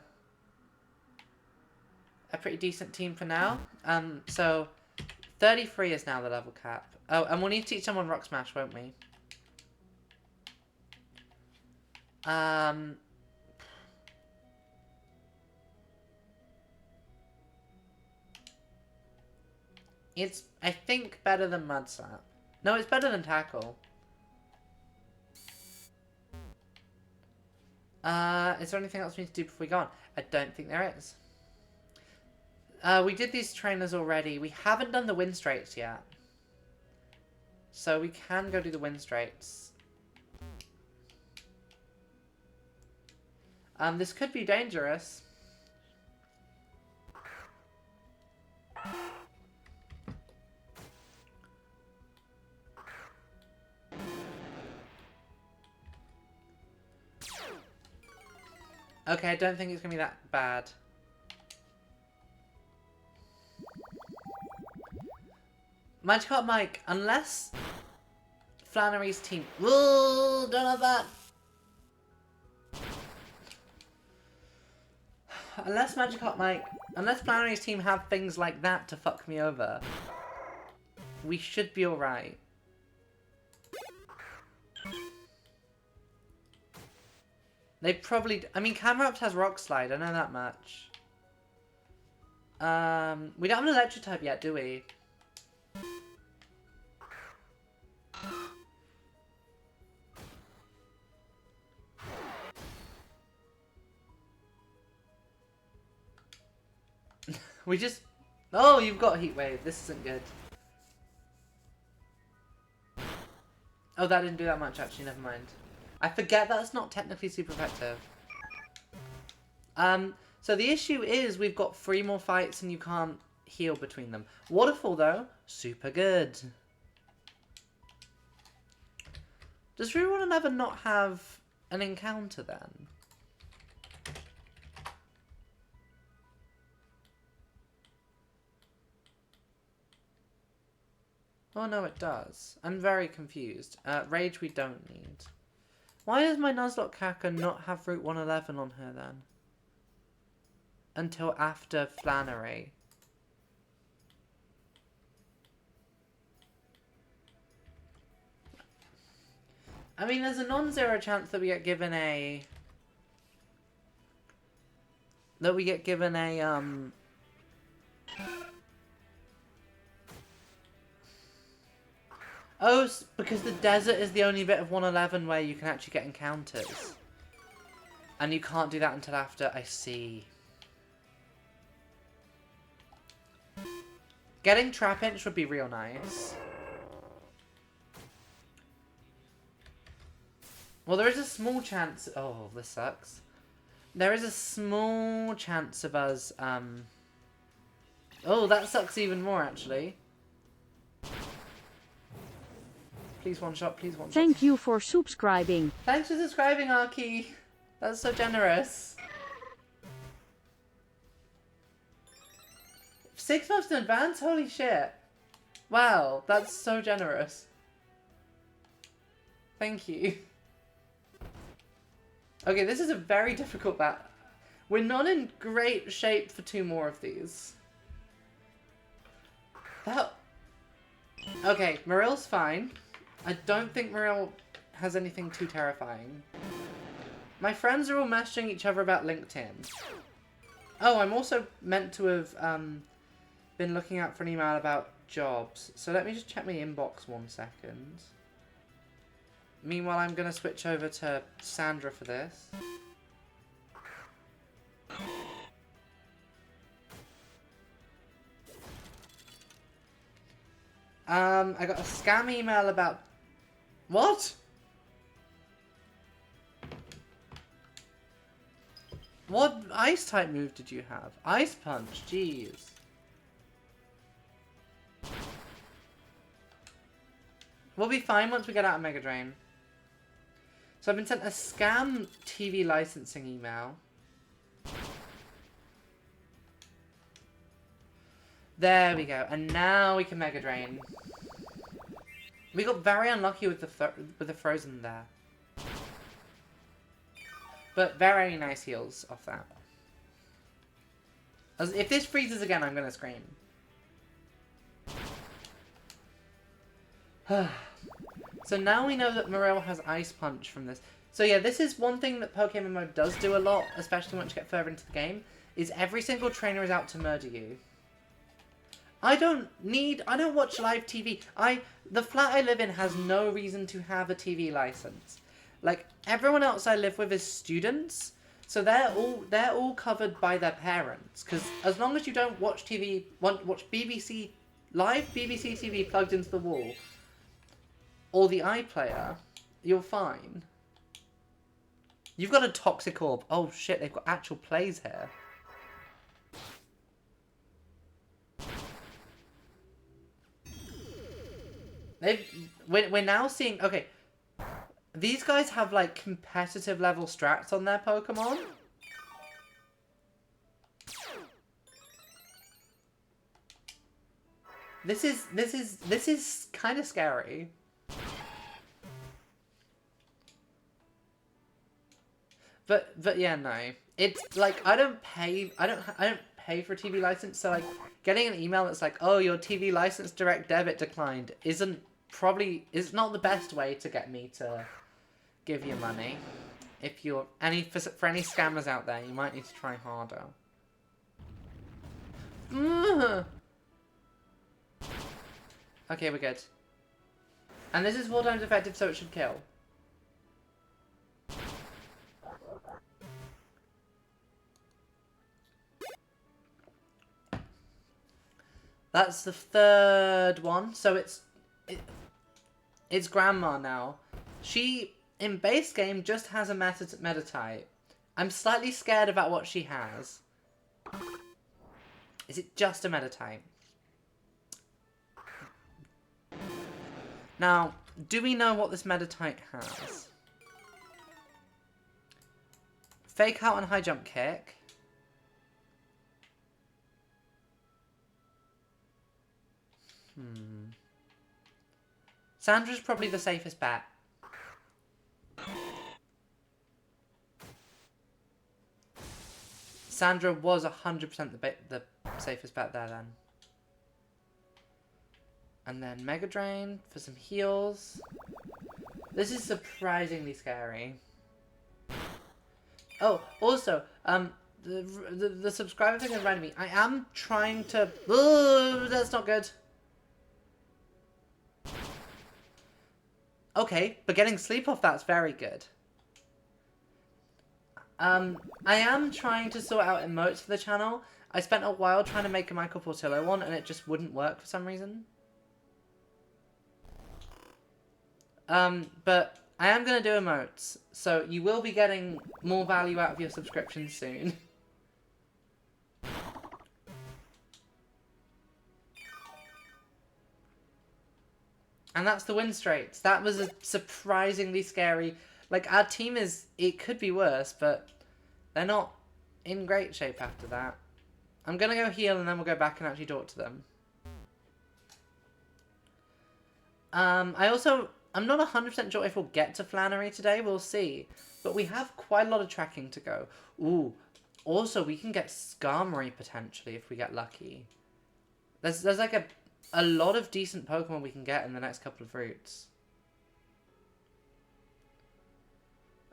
pretty decent team for now. So 33 is now the level cap. Oh, and we'll need to teach someone Rock Smash, won't we? It's, I think, better than Mud Slap. No, it's better than Tackle. Is there anything else we need to do before we go on? I don't think there is. We did these trainers already. We haven't done the wind straights yet. So we can go do the wind straights. This could be dangerous. Okay, I don't think it's gonna be that bad. Magikarp Mike, unless Flannery's team... Whoa, don't have that! Unless Flannery's team have things like that to fuck me over, we should be alright. They probably... I mean, Camerupt has Rock Slide, I know that much. We don't have an Electric type yet, do we? We just... Oh, you've got Heat Wave. This isn't good. Oh, that didn't do that much, actually. Never mind. I forget that's not technically super effective. So the issue is we've got 3 more fights and you can't heal between them. Waterfall, though, super good. Does Rurouni ever not have an encounter then? Oh no, it does. I'm very confused. Rage we don't need. Why does my Nuzlocke Kaka not have Route 111 on her then? Until after Flannery. I mean, there's a non-zero chance that we get given a... Oh, because the desert is the only bit of 111 where you can actually get encounters. And you can't do that until after, I see. Getting Trapinch would be real nice. Well, there is a small chance... Oh, this sucks. There is a small chance of us, Oh, that sucks even more, actually. Please one shot, please one shot. Thank you for subscribing. Thanks for subscribing, Arky. That's so generous. 6 months in advance? Holy shit. Wow, that's so generous. Thank you. Okay, this is a very difficult battle. We're not in great shape for 2 more of these. Okay, Marill's fine. I don't think Marill has anything too terrifying. My friends are all messaging each other about LinkedIn. Oh, I'm also meant to have been looking out for an email about jobs. So let me just check my inbox 1 second. Meanwhile, I'm going to switch over to Sandra for this. I got a scam email about... What? What ice type move did you have? Ice punch, jeez. We'll be fine once we get out of Mega Drain. So I've been sent a scam TV licensing email. There we go, and now we can Mega Drain. We got very unlucky with the Frozen there. But very nice heals off that. If this freezes again, I'm gonna scream. So now we know that Marill has Ice Punch from this. So yeah, this is one thing that PokeMMO does do a lot, especially once you get further into the game, is every single trainer is out to murder you. I don't watch live TV. The flat I live in has no reason to have a TV license. Like, everyone else I live with is students, so they're all covered by their parents. Because as long as you don't watch TV, watch BBC, live BBC TV plugged into the wall, or the iPlayer, you're fine. You've got a toxic orb. Oh shit, they've got actual plays here. We're now seeing... Okay. These guys have, like, competitive level strats on their Pokemon. This is kind of scary. But yeah, no. It's like I don't pay for a TV license, so like getting an email that's like, "Oh, your TV license direct debit declined," is not the best way to get me to give you money. If you're for any scammers out there, you might need to try harder. Okay, we're good. And this is 4 times effective, so it should kill. That's the 3rd one, so it's Grandma now. She, in base game, just has a meta type. I'm slightly scared about what she has. Is it just a meta type? Now, do we know what this meta type has? Fake Out and High Jump Kick. Sandra's probably the safest bet. Sandra was 100% the safest bet there then. And then Mega Drain for some heals. This is surprisingly scary. Oh, also, the subscriber thing reminded me. I am trying to... Oh, that's not good. Okay, but getting sleep off that's very good. I am trying to sort out emotes for the channel. I spent a while trying to make a Michael Portillo one, and it just wouldn't work for some reason. But I am going to do emotes, so you will be getting more value out of your subscription soon. And that's the win streaks. That was a surprisingly scary... Like, our team is... It could be worse, but they're not in great shape after that. I'm gonna go heal and then we'll go back and actually talk to them. I'm not 100% sure if we'll get to Flannery today, we'll see. But we have quite a lot of tracking to go. Ooh, also we can get Skarmory potentially if we get lucky. There's like a lot of decent Pokemon we can get in the next couple of routes.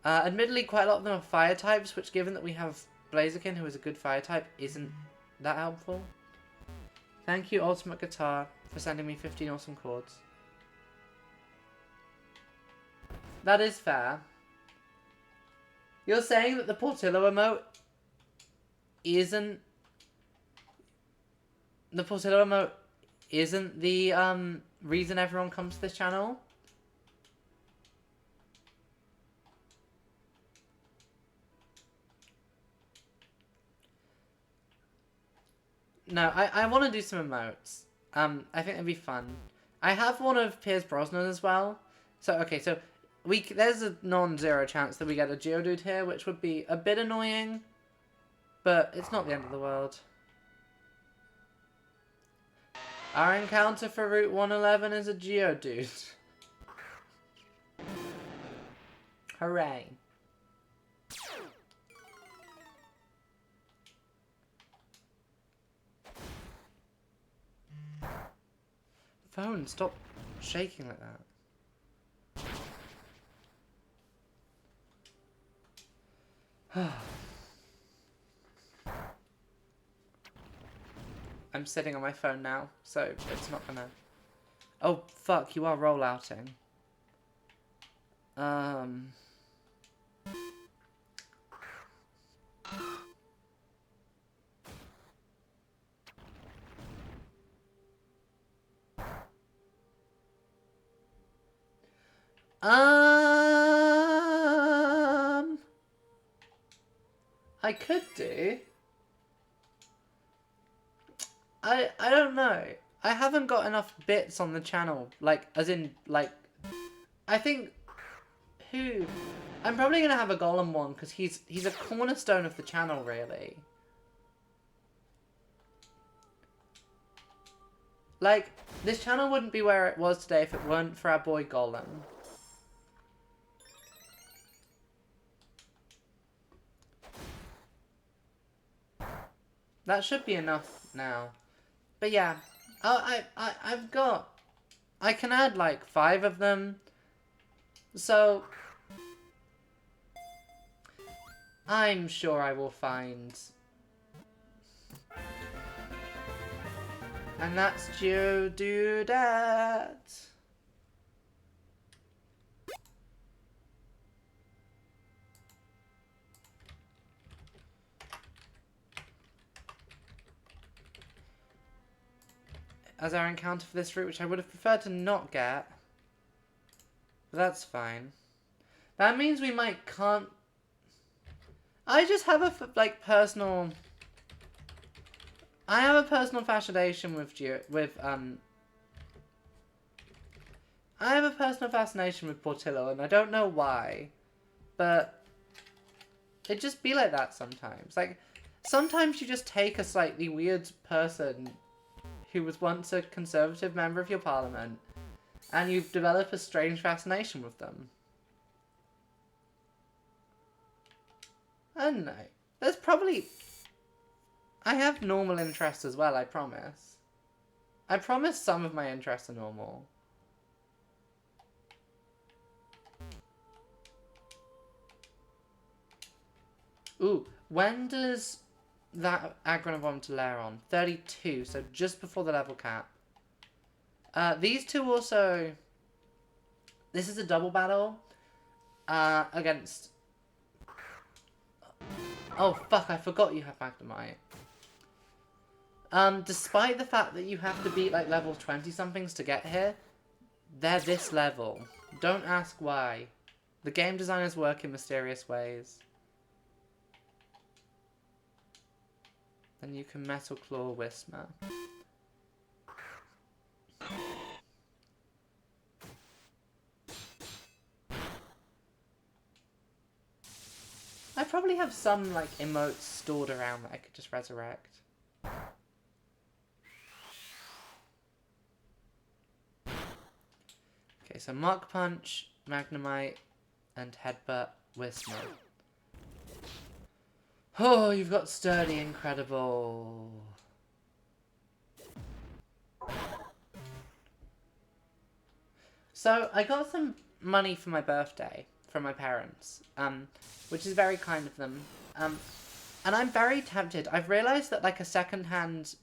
Admittedly, quite a lot of them are fire types, which given that we have Blaziken, who is a good fire type, isn't that helpful. Thank you, Ultimate Guitar, for sending me 15 awesome chords. That is fair. You're saying that the Portillo emote isn't... The Portillo emote isn't the reason everyone comes to this channel? No, I want to do some emotes. I think it'd be fun. I have one of Piers Brosnan as well. So, okay, so there's a non-zero chance that we get a Geodude here, which would be a bit annoying. But it's not the end of the world. Our encounter for Route 111 is a Geodude. Hooray. Phone, stop shaking like that. I'm sitting on my phone now, so it's not gonna... Oh, fuck, you are rollouting. I could do. I don't know. I haven't got enough bits on the channel. Like, as in, like... I think... Who? I'm probably going to have a Golem one, because he's a cornerstone of the channel, really. Like, this channel wouldn't be where it was today if it weren't for our boy Golem. That should be enough now. But yeah, I've got... I can add like 5 of them. So... I'm sure I will find... And that's Geodude. As our encounter for this route, which I would have preferred to not get. But that's fine. That means we can't... I just have a, personal... I have a personal fascination with I have a personal fascination with Portillo, and I don't know why. But... it just be like that sometimes. Like, sometimes you just take a slightly weird person who was once a Conservative member of your parliament, and you've developed a strange fascination with them. I don't know. There's probably... I have normal interests as well, I promise. I promise some of my interests are normal. Ooh, when does that Aggronavon to layer on? 32, so just before the level cap. These two also... This is a double battle against... Oh, fuck, I forgot you have Magnemite. Despite the fact that you have to beat, like, level 20-somethings to get here, they're this level. Don't ask why. The game designers work in mysterious ways. Then you can Metal Claw Whisper. I probably have some, like, emotes stored around that I could just resurrect. Okay, so Mach Punch, Magnemite, and Headbutt, Whismur. Oh, you've got Sturdy, incredible. So, I got some money for my birthday from my parents, which is very kind of them. And I'm very tempted. I've realised that, like, a second-hand,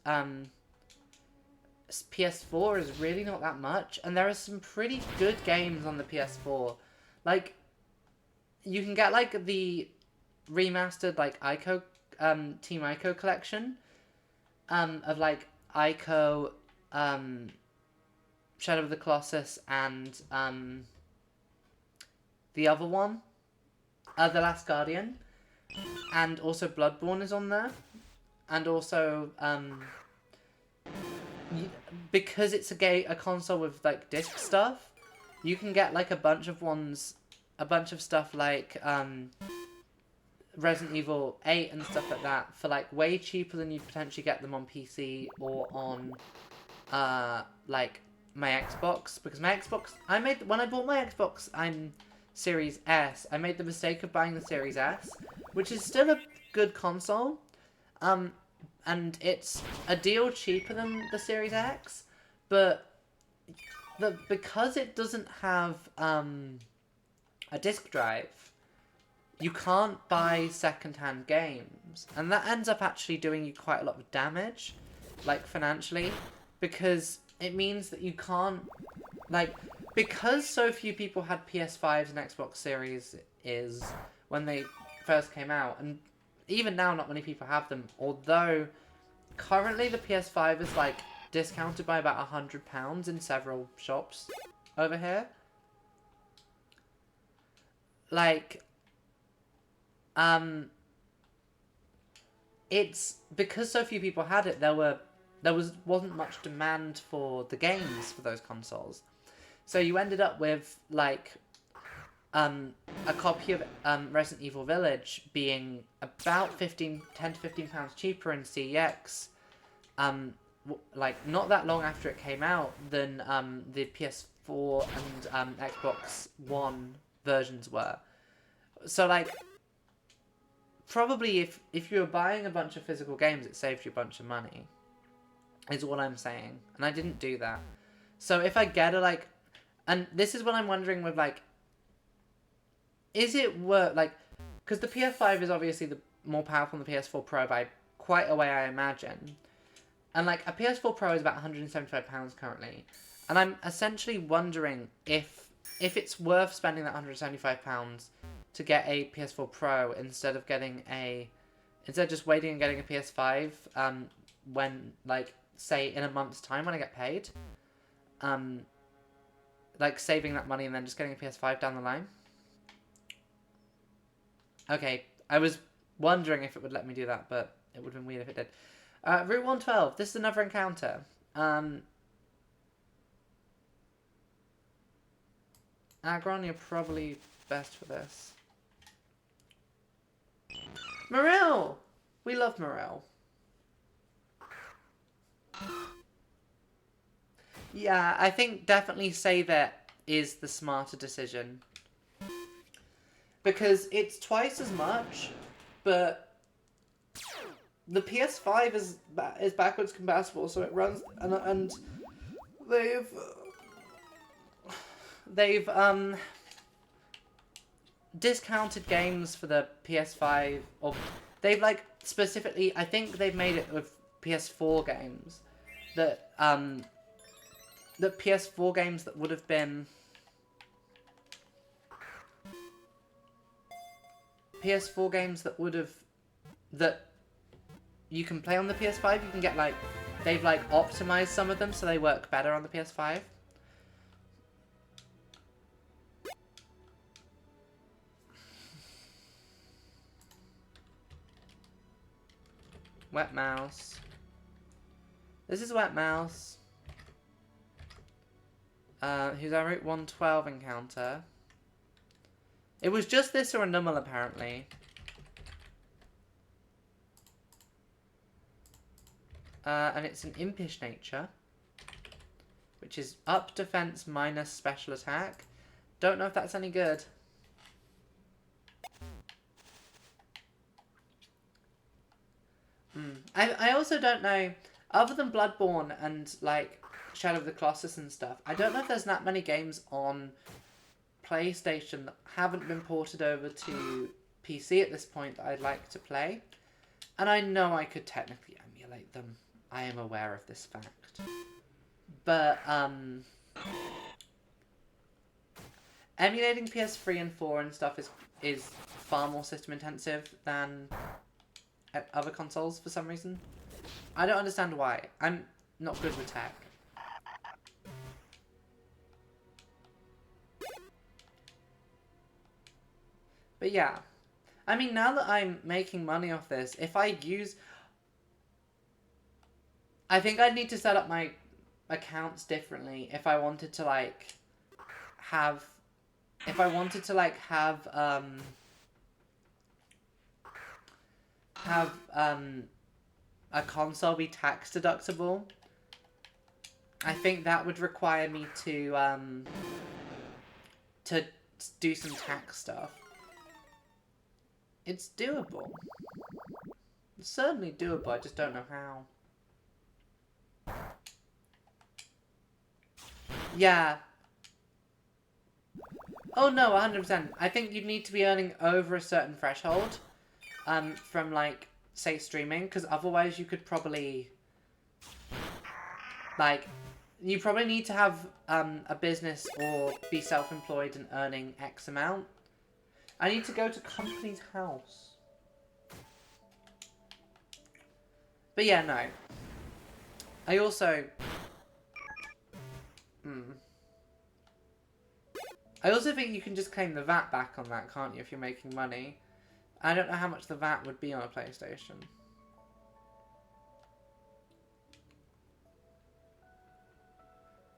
PS4 is really not that much, and there are some pretty good games on the PS4. Like, you can get, like, the remastered, like, Ico, Team Ico collection, of, like, Ico, Shadow of the Colossus, and, the other one, The Last Guardian, and also Bloodborne is on there, and also, because it's a console with, like, disc stuff, you can get, like, a bunch of stuff like, Resident Evil 8 and stuff like that for, like, way cheaper than you'd potentially get them on PC or on, like, my Xbox. Because my Xbox, when I bought my Xbox, Series S, I made the mistake of buying the Series S, which is still a good console, and it's a deal cheaper than the Series X, but because it doesn't have a disc drive, you can't buy second-hand games, and that ends up actually doing you quite a lot of damage, like, financially, because it means that you can't, like, because so few people had PS5s and Xbox Series is when they first came out, and even now not many people have them, although currently the PS5 is, like, discounted by about £100 in several shops over here. Like, it's because so few people had it, wasn't much demand for the games for those consoles. So you ended up with, like, a copy of Resident Evil Village being about £10 to £15 cheaper in CEX, like, not that long after it came out, than the PS4 and Xbox One versions were. So, like, probably if you were buying a bunch of physical games, it saved you a bunch of money, is what I'm saying. And I didn't do that. So if I get a, like, and this is what I'm wondering with, like, is it worth, like, because the PS5 is obviously the more powerful than the PS4 Pro by quite a way, I imagine. And, like, a PS4 Pro is about £175 currently. And I'm essentially wondering if it's worth spending that £175 to get a PS4 Pro instead of just waiting and getting a PS5 when, like, say in a month's time when I get paid. Like, saving that money and then just getting a PS5 down the line. Okay, I was wondering if it would let me do that, but it would have been weird if it did. Route 112, this is another encounter. Agron, you're probably best for this. Morel! We love Morel. Yeah, I think definitely save it is the smarter decision. Because it's twice as much, but the PS5 is backwards compatible, so it runs, and they've discounted games for the PS5, or they've, like, specifically, I think they've made it with PS4 games that the PS4 games that would have been that you can play on the PS5, you can get, like, they've, like, optimized some of them so they work better on the PS5. Wet Mouse. This is Wet Mouse. Who's our Route 112 encounter. It was just this or a Nummel, apparently. And it's an impish nature, which is up defense minus special attack. Don't know if that's any good. I also don't know, other than Bloodborne and like Shadow of the Colossus and stuff, I don't know if there's that many games on PlayStation that haven't been ported over to PC at this point that I'd like to play. And I know I could technically emulate them. I am aware of this fact. But, emulating PS3 and 4 and stuff is far more system intensive than other consoles for some reason. I don't understand why. I'm not good with tech. But yeah. I mean, now that I'm making money off this, if I use... I think I'd need to set up my accounts differently if I wanted to, like, have... If I wanted to, like, have a console be tax deductible. I think that would require me to do some tax stuff. It's doable. It's certainly doable, I just don't know how. Yeah. Oh no, 100%. I think you'd need to be earning over a certain threshold from, like, say, streaming, because otherwise you could probably, like, you probably need to have a business or be self-employed and earning X amount. I need to go to company's house. But yeah, no. I also... I also think you can just claim the VAT back on that, can't you, if you're making money? I don't know how much the VAT would be on a PlayStation.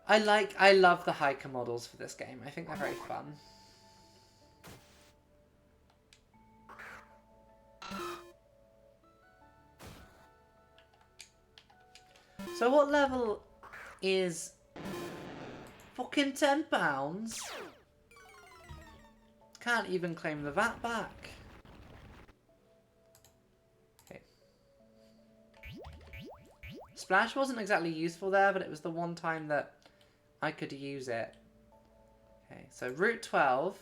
I love the hiker models for this game. I think they're very fun. So what level is fucking £10? Can't even claim the VAT back. Okay. Splash wasn't exactly useful there, but it was the one time that I could use it. Okay, so Route 12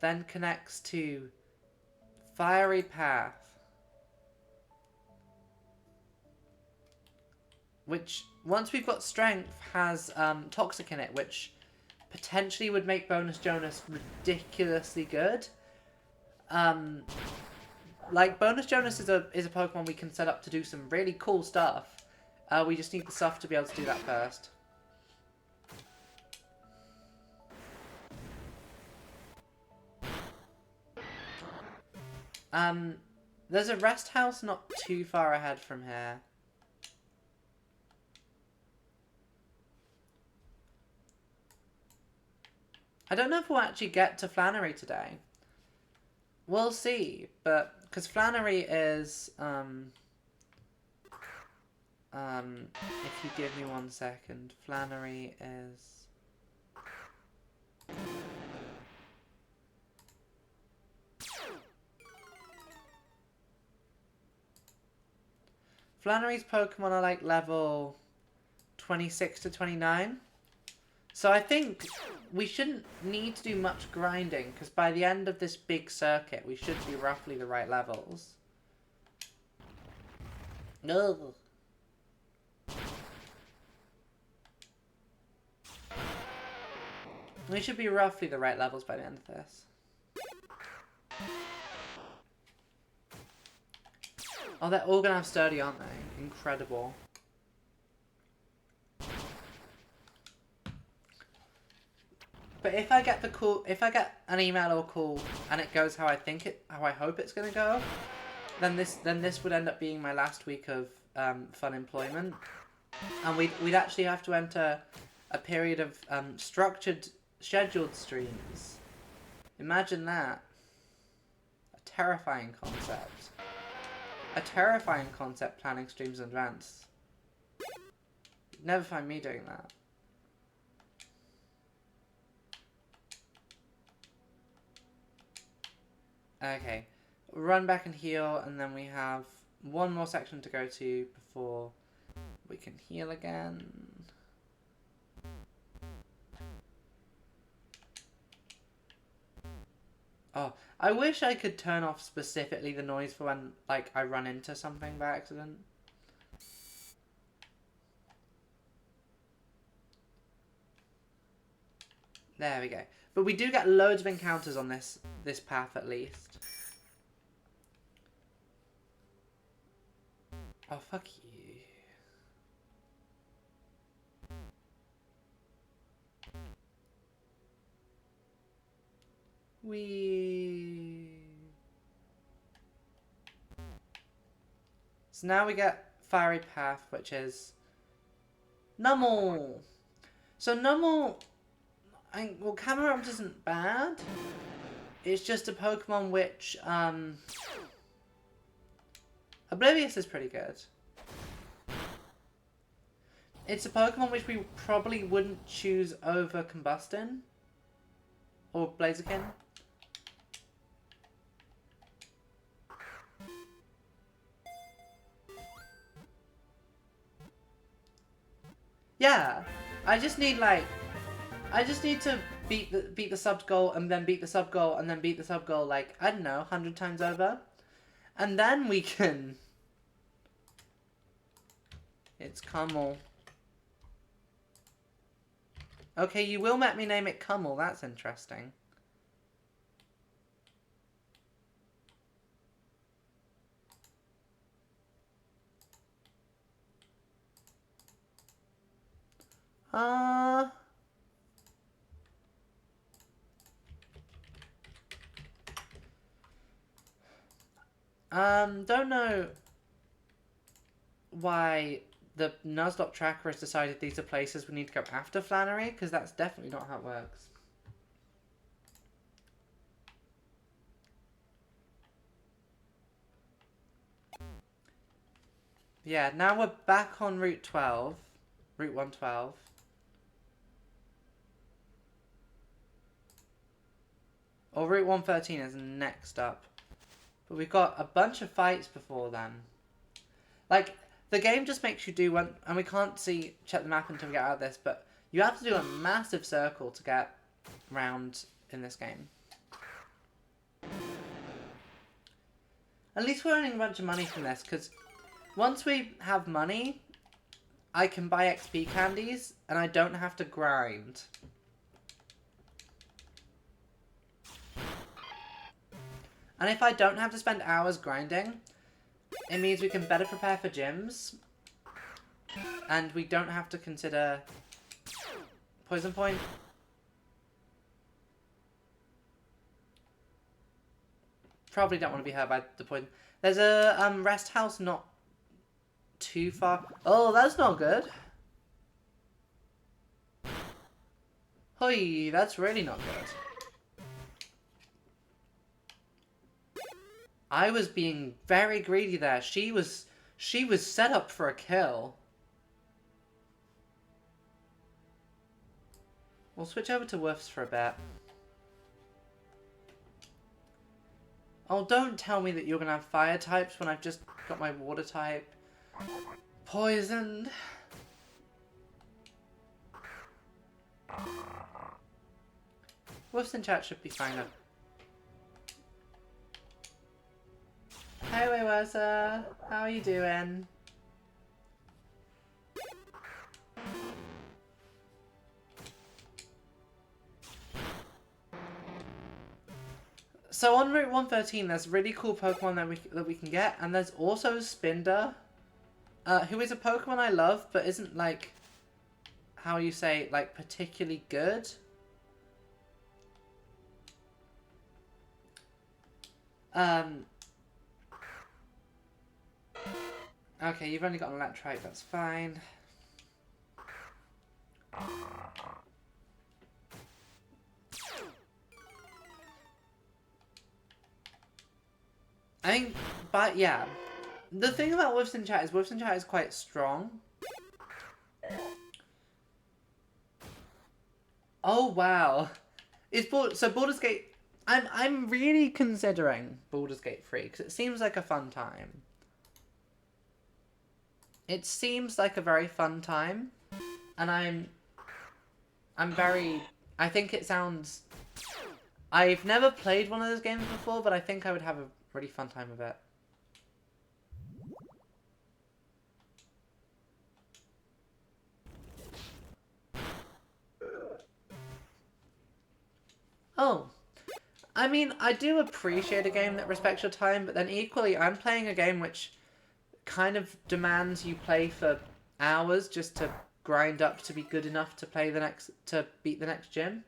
then connects to Fiery Path, which, once we've got Strength, has Toxic in it, which potentially would make Bonus Jonas ridiculously good. Like, Bonus Jonas is a Pokemon we can set up to do some really cool stuff. We just need the stuff to be able to do that first. There's a rest house not too far ahead from here. I don't know if we'll actually get to Flannery today. We'll see, but because Flannery is if you give me 1 second, Flannery is Flannery's Pokemon are like level 26 to 29. So I think we shouldn't need to do much grinding, because by the end of this big circuit, we should be roughly the right levels. No. We should be roughly the right levels by the end of this. Oh, they're all gonna have sturdy, aren't they? Incredible. But if I get an email or call and it goes how I hope it's gonna go, then this would end up being my last week of fun employment, and we'd actually have to enter a period of scheduled streams. Imagine that. A terrifying concept. A terrifying concept, planning streams in advance. You'd never find me doing that. Okay. Run back and heal, and then we have one more section to go to before we can heal again. Oh, I wish I could turn off specifically the noise for when, like, I run into something by accident. There we go. But we do get loads of encounters on this path at least. Oh, fuck you. So now we get Fiery Path, which is Numel. So Numel, well, Camerupt isn't bad. It's just a Pokemon which, Oblivious is pretty good. It's a Pokemon which we probably wouldn't choose over Combustin or Blaziken. Yeah, I just need to beat the sub goal and then beat the sub goal and then beat the sub goal, like, I don't know, 100 times over. And then we can... It's Cummel. Okay, you will let me name it Cummel, that's interesting. Don't know why the Nuzlocke tracker has decided these are places we need to go after Flannery, because that's definitely not how it works. Yeah, now we're back on Route 12. Route 112. Or Route 113 is next up. But we've got a bunch of fights before then. Like, the game just makes you do one, and we can't check the map until we get out of this, but you have to do a massive circle to get round in this game. At least we're earning a bunch of money from this, because once we have money, I can buy XP candies, and I don't have to grind. And if I don't have to spend hours grinding, it means we can better prepare for gyms. And we don't have to consider Poison Point. Probably don't want to be hurt by the poison. There's a rest house not too far. Oh, that's not good. Hoi, that's really not good. I was being very greedy there. She was set up for a kill. We'll switch over to Woofs for a bit. Oh, don't tell me that you're gonna have fire types when I've just got my water type poisoned. Woofs in chat should be fine though. Hey, Waywersa. How are you doing? So on Route 113, there's really cool Pokemon that we can get, and there's also Spinder, who is a Pokemon I love, but isn't, like, how you say, like, particularly good. Okay, you've only got an Electrike, that's fine. I think, but yeah, The thing about Wolves in Chat is quite strong. Oh wow. So Baldur's Gate, I'm really considering Baldur's Gate 3 because it seems like a fun time. It seems like a very fun time, and I think it sounds. I've never played one of those games before, but I think I would have a really fun time with it. Oh. I mean, I do appreciate a game that respects your time, but then equally, I'm playing a game which kind of demands you play for hours just to grind up to be good enough to beat the next gym.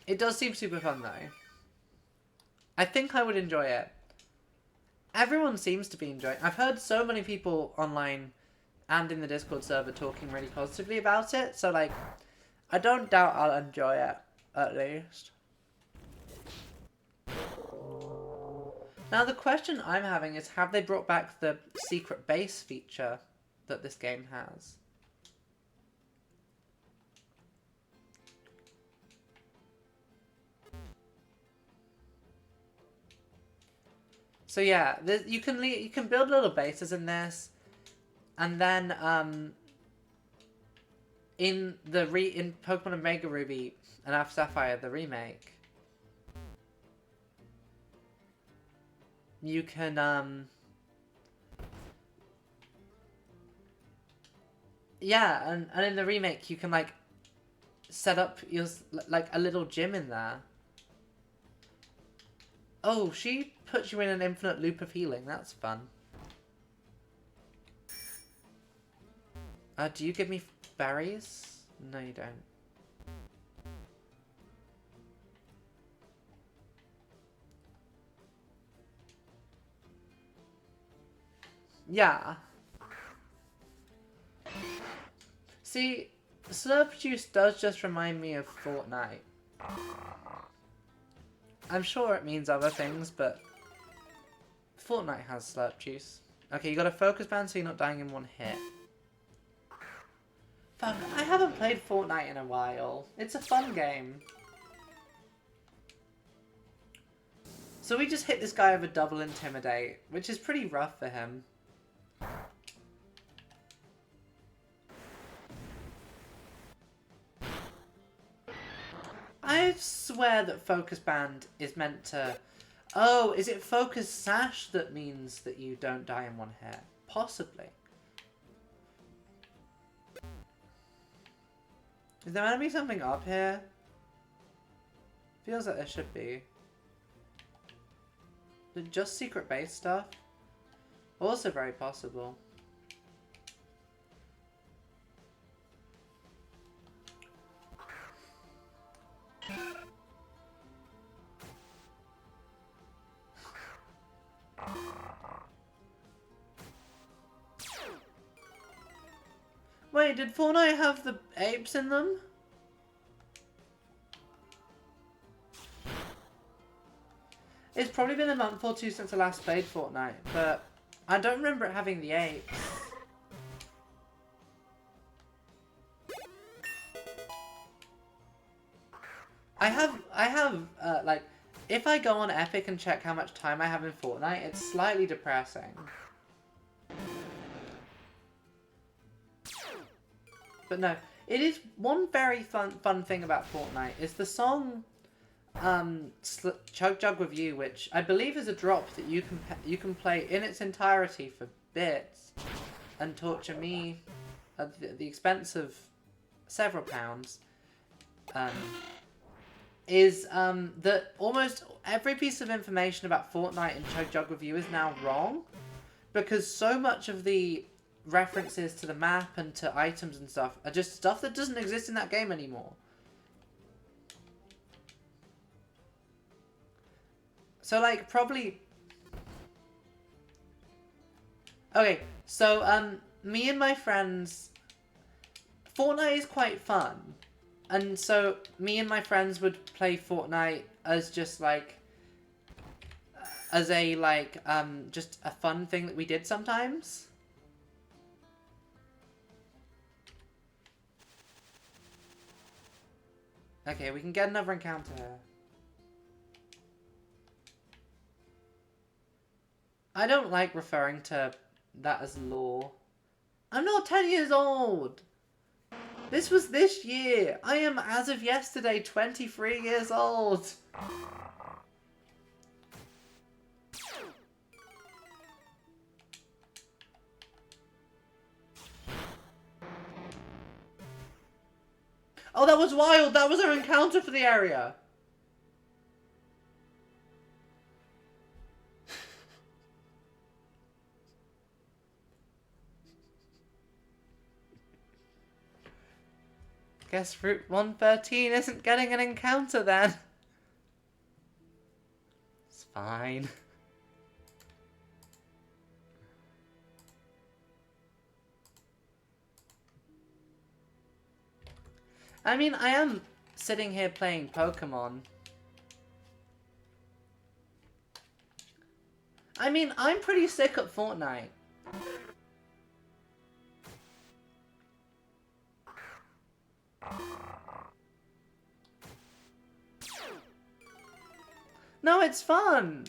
It does seem super fun though. I think I would enjoy it. Everyone seems to be enjoying it. I've heard so many people online and in the Discord server talking really positively about it, so like, I don't doubt I'll enjoy it, at least. Now the question I'm having is, have they brought back the secret base feature that this game has? So yeah, you can build little bases in this. And then, in Pokemon Omega Ruby and Alpha Sapphire, the remake, you can, yeah, and in the remake, you can, like, set up like, a little gym in there. Oh, she puts you in an infinite loop of healing. That's fun. Do you give me berries? No, you don't. Yeah. See, Slurp Juice does just remind me of Fortnite. I'm sure it means other things, but Fortnite has Slurp Juice. Okay, you got a focus band so you're not dying in one hit. Fuck, I haven't played Fortnite in a while. It's a fun game. So we just hit this guy with a double intimidate, which is pretty rough for him. I swear that Focus Band is meant to... Oh, is it Focus Sash that means that you don't die in one hit? Possibly. Is there meant to be something up here? Feels like there should be. Is it just secret base stuff? Also very possible. Wait, did Fortnite have the apes in them? It's probably been a month or two since I last played Fortnite, but I don't remember it having the apes. I have, like, if I go on Epic and check how much time I have in Fortnite, it's slightly depressing. But no, it is one very fun thing about Fortnite is the song Chug Jug with You, which I believe is a drop that you can play in its entirety for bits and torture me at the expense of several pounds. Is that almost every piece of information about Fortnite and Chug Jug with You is now wrong, because so much of the references to the map and to items and stuff are just stuff that doesn't exist in that game anymore. So, like, probably... Okay, so, me and my friends... Fortnite is quite fun. and so me and my friends would play Fortnite as just like, as a like, just a fun thing that we did sometimes. Okay, we can get another encounter here. I don't like referring to that as lore. I'm not 10 years old! This was this year! I am, as of yesterday, 23 years old! Oh, that was wild! That was our encounter for the area! Guess Route 113 isn't getting an encounter then. It's fine. I mean, I am sitting here playing Pokemon. I mean, I'm pretty sick at Fortnite. No, it's fun!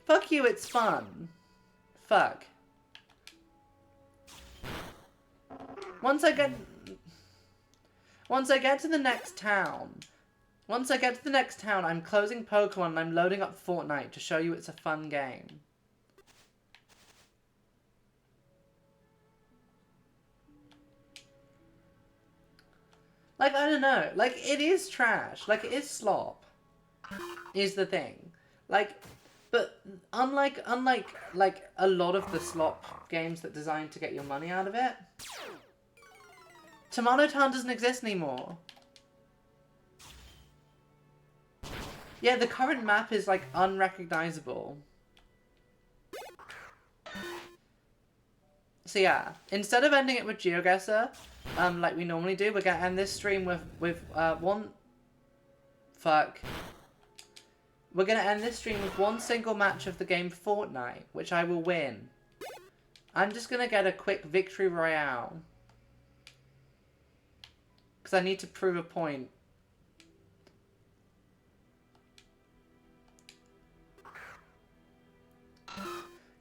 Fuck you, it's fun. Fuck. Once I get to the next town, I'm closing Pokemon and I'm loading up Fortnite to show you it's a fun game. Like, I don't know. Like, it is trash. Like, it is slop. Is the thing. Like, but unlike like a lot of the slop games that are designed to get your money out of it, Tomato Town doesn't exist anymore. Yeah, the current map is like unrecognizable. So yeah, instead of ending it with GeoGuessr, like we normally do, we're gonna end this stream with one single match of the game Fortnite, which I will win. I'm just gonna get a quick victory royale. Because I need to prove a point.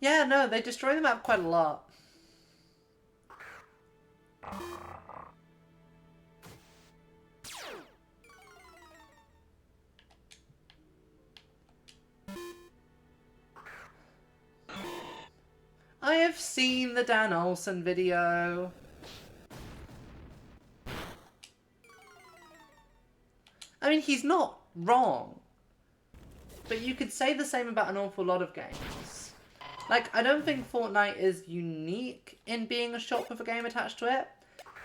Yeah, no, they destroy the map quite a lot. I have seen the Dan Olsen video. I mean, he's not wrong. But you could say the same about an awful lot of games. Like, I don't think Fortnite is unique in being a shop with a game attached to it.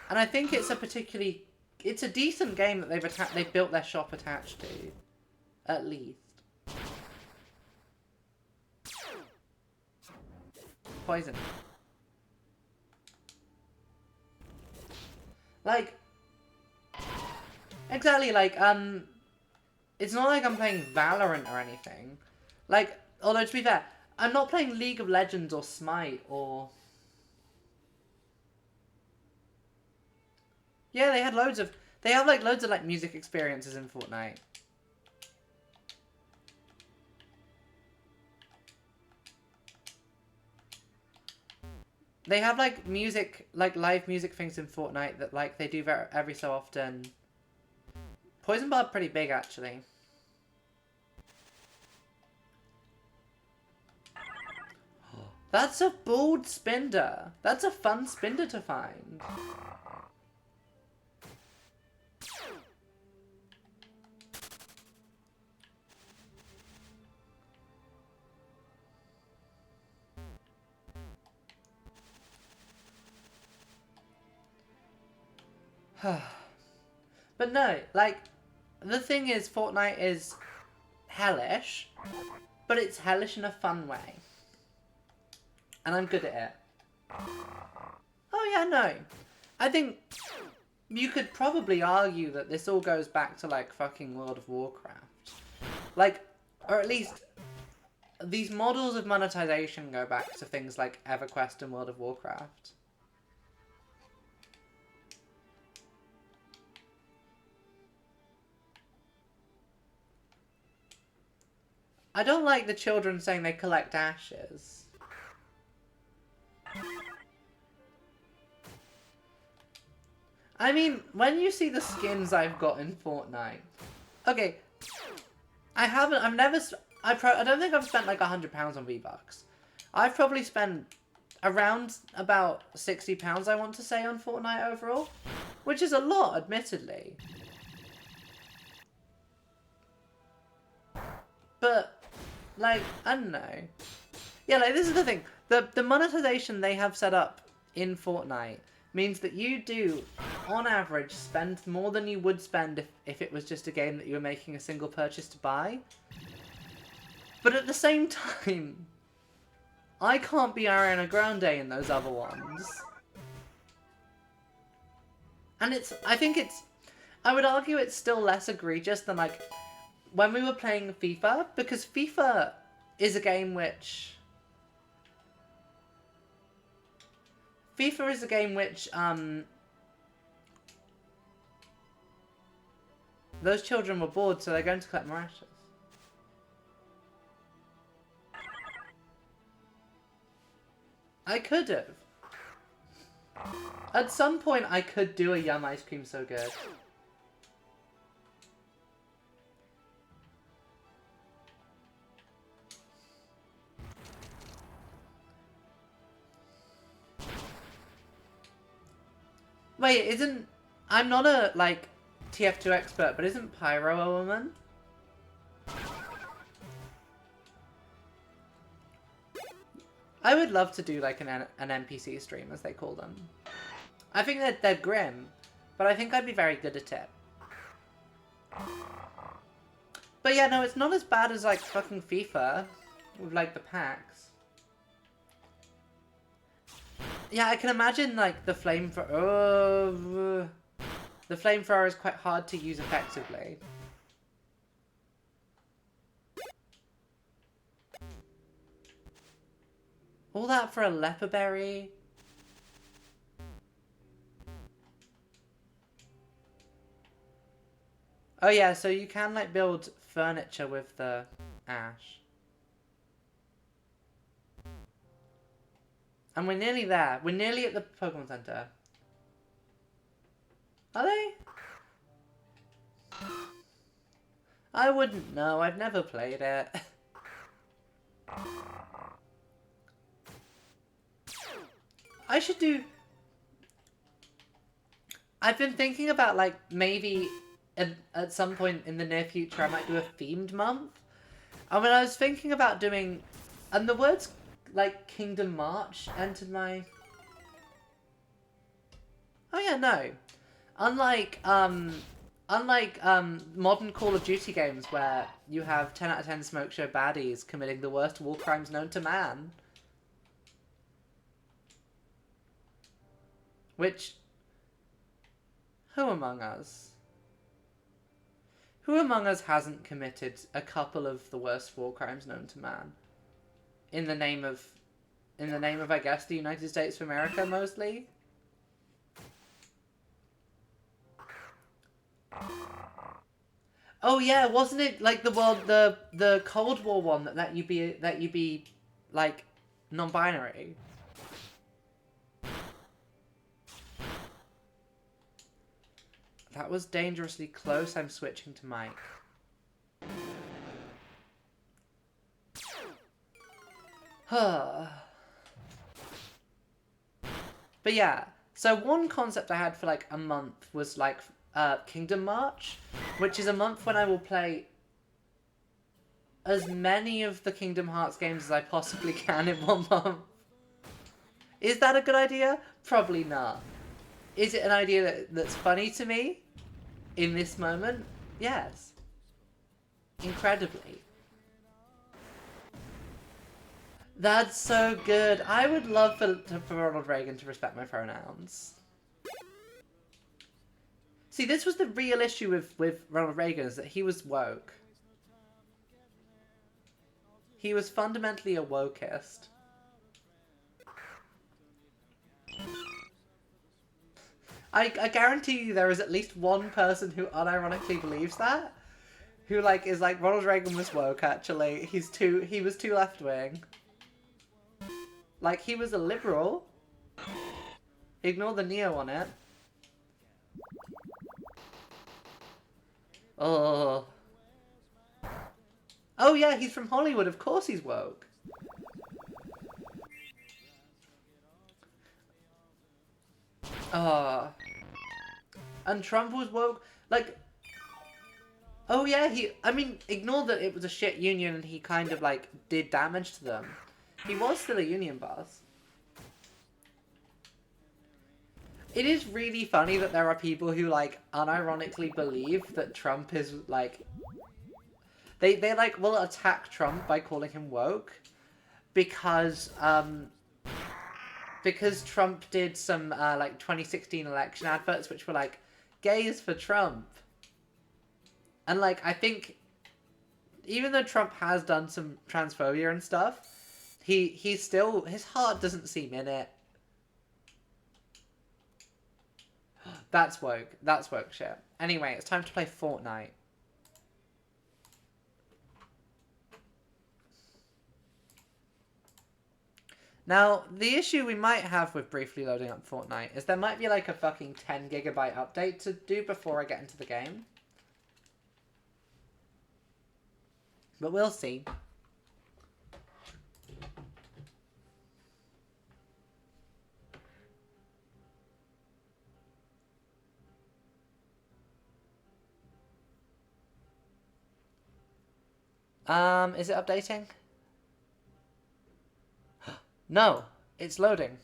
And I think it's it's a decent game that they've built their shop attached to. At least. Poison. Like, exactly, like, it's not like I'm playing Valorant or anything. Like, although to be fair, I'm not playing League of Legends or Smite or... Yeah, they have loads of like music experiences in Fortnite. They have like live music things in Fortnite that like they do every so often. Poison Barb pretty big actually. That's a bald Spinder. That's a fun Spinder to find. But no, like, the thing is, Fortnite is hellish, but it's hellish in a fun way. And I'm good at it. Oh yeah, no. I think you could probably argue that this all goes back to, like, fucking World of Warcraft. Like, or at least, these models of monetization go back to things like EverQuest and World of Warcraft. I don't like the children saying they collect ashes. I mean, when you see the skins I've got in Fortnite... Okay, I don't think I've spent like £100 on V-Bucks. I've probably spent around about £60, I want to say, on Fortnite overall. Which is a lot, admittedly. But, like, I don't know. Yeah, like, this is the thing. The monetization they have set up in Fortnite means that you do, on average, spend more than you would spend if it was just a game that you were making a single purchase to buy. But at the same time, I can't be Ariana Grande in those other ones. And I would argue it's still less egregious than, like, when we were playing FIFA, because FIFA is a game which... those children were bored, so they're going to collect more ashes. I could have. At some point, I could do a Yum Ice Cream So Good. Wait, I'm not a, like, TF2 expert, but isn't Pyro a woman? I would love to do, like, an NPC stream, as they call them. I think that they're grim, but I think I'd be very good at it. But yeah, no, it's not as bad as, like, fucking FIFA, with, like, the packs. Yeah, I can imagine, like, the flamethrower... the flamethrower is quite hard to use effectively. All that for a leper berry? Oh yeah, so you can, like, build furniture with the ash. And we're nearly there. We're nearly at the Pokemon Center. Are they? I wouldn't know. I've never played it. I should do... I've been thinking about, like, maybe at some point in the near future I might do a themed month. And when I was thinking about doing... And the words... like, Kingdom March entered my... Oh yeah, no. Unlike modern Call of Duty games where you have 10 out of 10 smoke show baddies committing the worst war crimes known to man. Which... Who among us? Who among us hasn't committed a couple of the worst war crimes known to man? In the name of, I guess, the United States of America, mostly? Oh yeah, wasn't it like the Cold War one that you be like non-binary? That was dangerously close. I'm switching to Mike. But yeah, so one concept I had for like a month was like Kingdom March, which is a month when I will play as many of the Kingdom Hearts games as I possibly can in one month. Is that a good idea? Probably not. Is it an idea that's funny to me in this moment? Yes. Incredibly. That's so good. I would love for Ronald Reagan to respect my pronouns. See, this was the real issue with Ronald Reagan, is that he was woke. He was fundamentally a wokeist. I guarantee you there is at least one person who unironically believes that. Who, like, is like, Ronald Reagan was woke, actually. He was too left-wing. Like, he was a liberal. Ignore the neo on it. Oh. Oh yeah, he's from Hollywood. Of course he's woke. Ah. And Trump was woke. Like, oh yeah, I mean, ignore that it was a shit union and he kind of, like, did damage to them. He was still a union boss. It is really funny that there are people who, like, unironically believe that Trump is, like... They like, will attack Trump by calling him woke. Because Trump did some, like, 2016 election adverts which were, like, gays for Trump. And, like, I think... Even though Trump has done some transphobia and stuff, he's still... His heart doesn't seem in it. That's woke. That's woke shit. Anyway, it's time to play Fortnite. Now, the issue we might have with briefly loading up Fortnite is there might be like a fucking 10 gigabyte update to do before I get into the game. But we'll see. Is it updating? No, it's loading.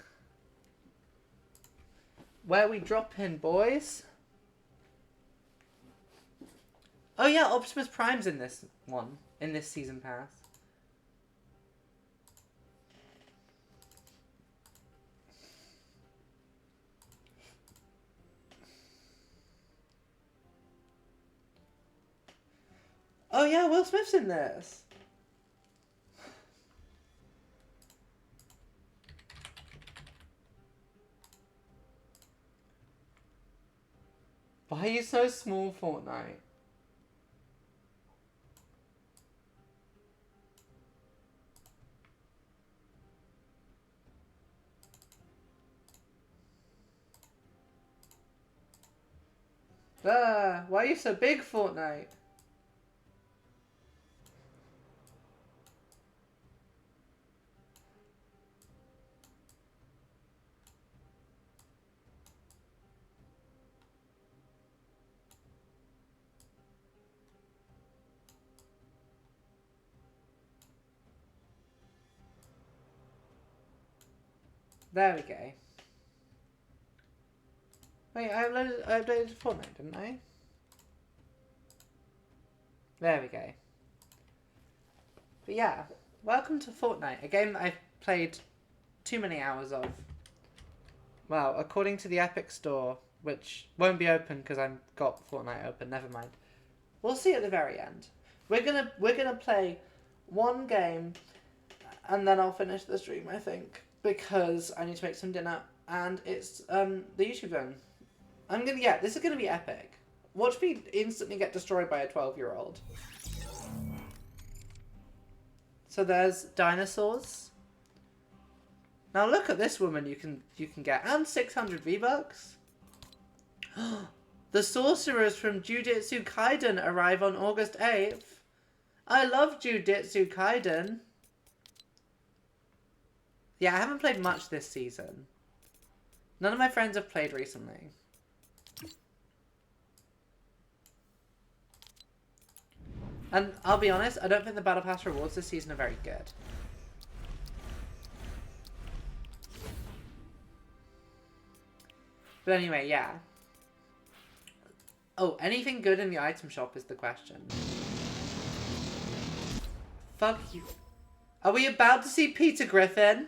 Where we drop in, boys? Oh yeah, Optimus Prime's in this one, in this season pass. Oh yeah, Will Smith's in this. Why are you so small, Fortnite? Why are you so big, Fortnite? There we go. Wait, I updated Fortnite, didn't I? There we go. But yeah, welcome to Fortnite, a game that I've played too many hours of. Well, according to the Epic Store, which won't be open because I've got Fortnite open, never mind. We'll see at the very end. We're gonna play one game and then I'll finish the stream, I think. Because I need to make some dinner, and it's the YouTube zone. This is gonna be epic. Watch me instantly get destroyed by a 12-year-old. So there's dinosaurs. Now look at this woman you can get, and 600 V-Bucks. The sorcerers from Jujutsu Kaisen arrive on August 8th. I love Jujutsu Kaisen. Yeah, I haven't played much this season. None of my friends have played recently. And I'll be honest, I don't think the Battle Pass rewards this season are very good. But anyway, yeah. Oh, anything good in the item shop is the question. Fuck you. Are we about to see Peter Griffin?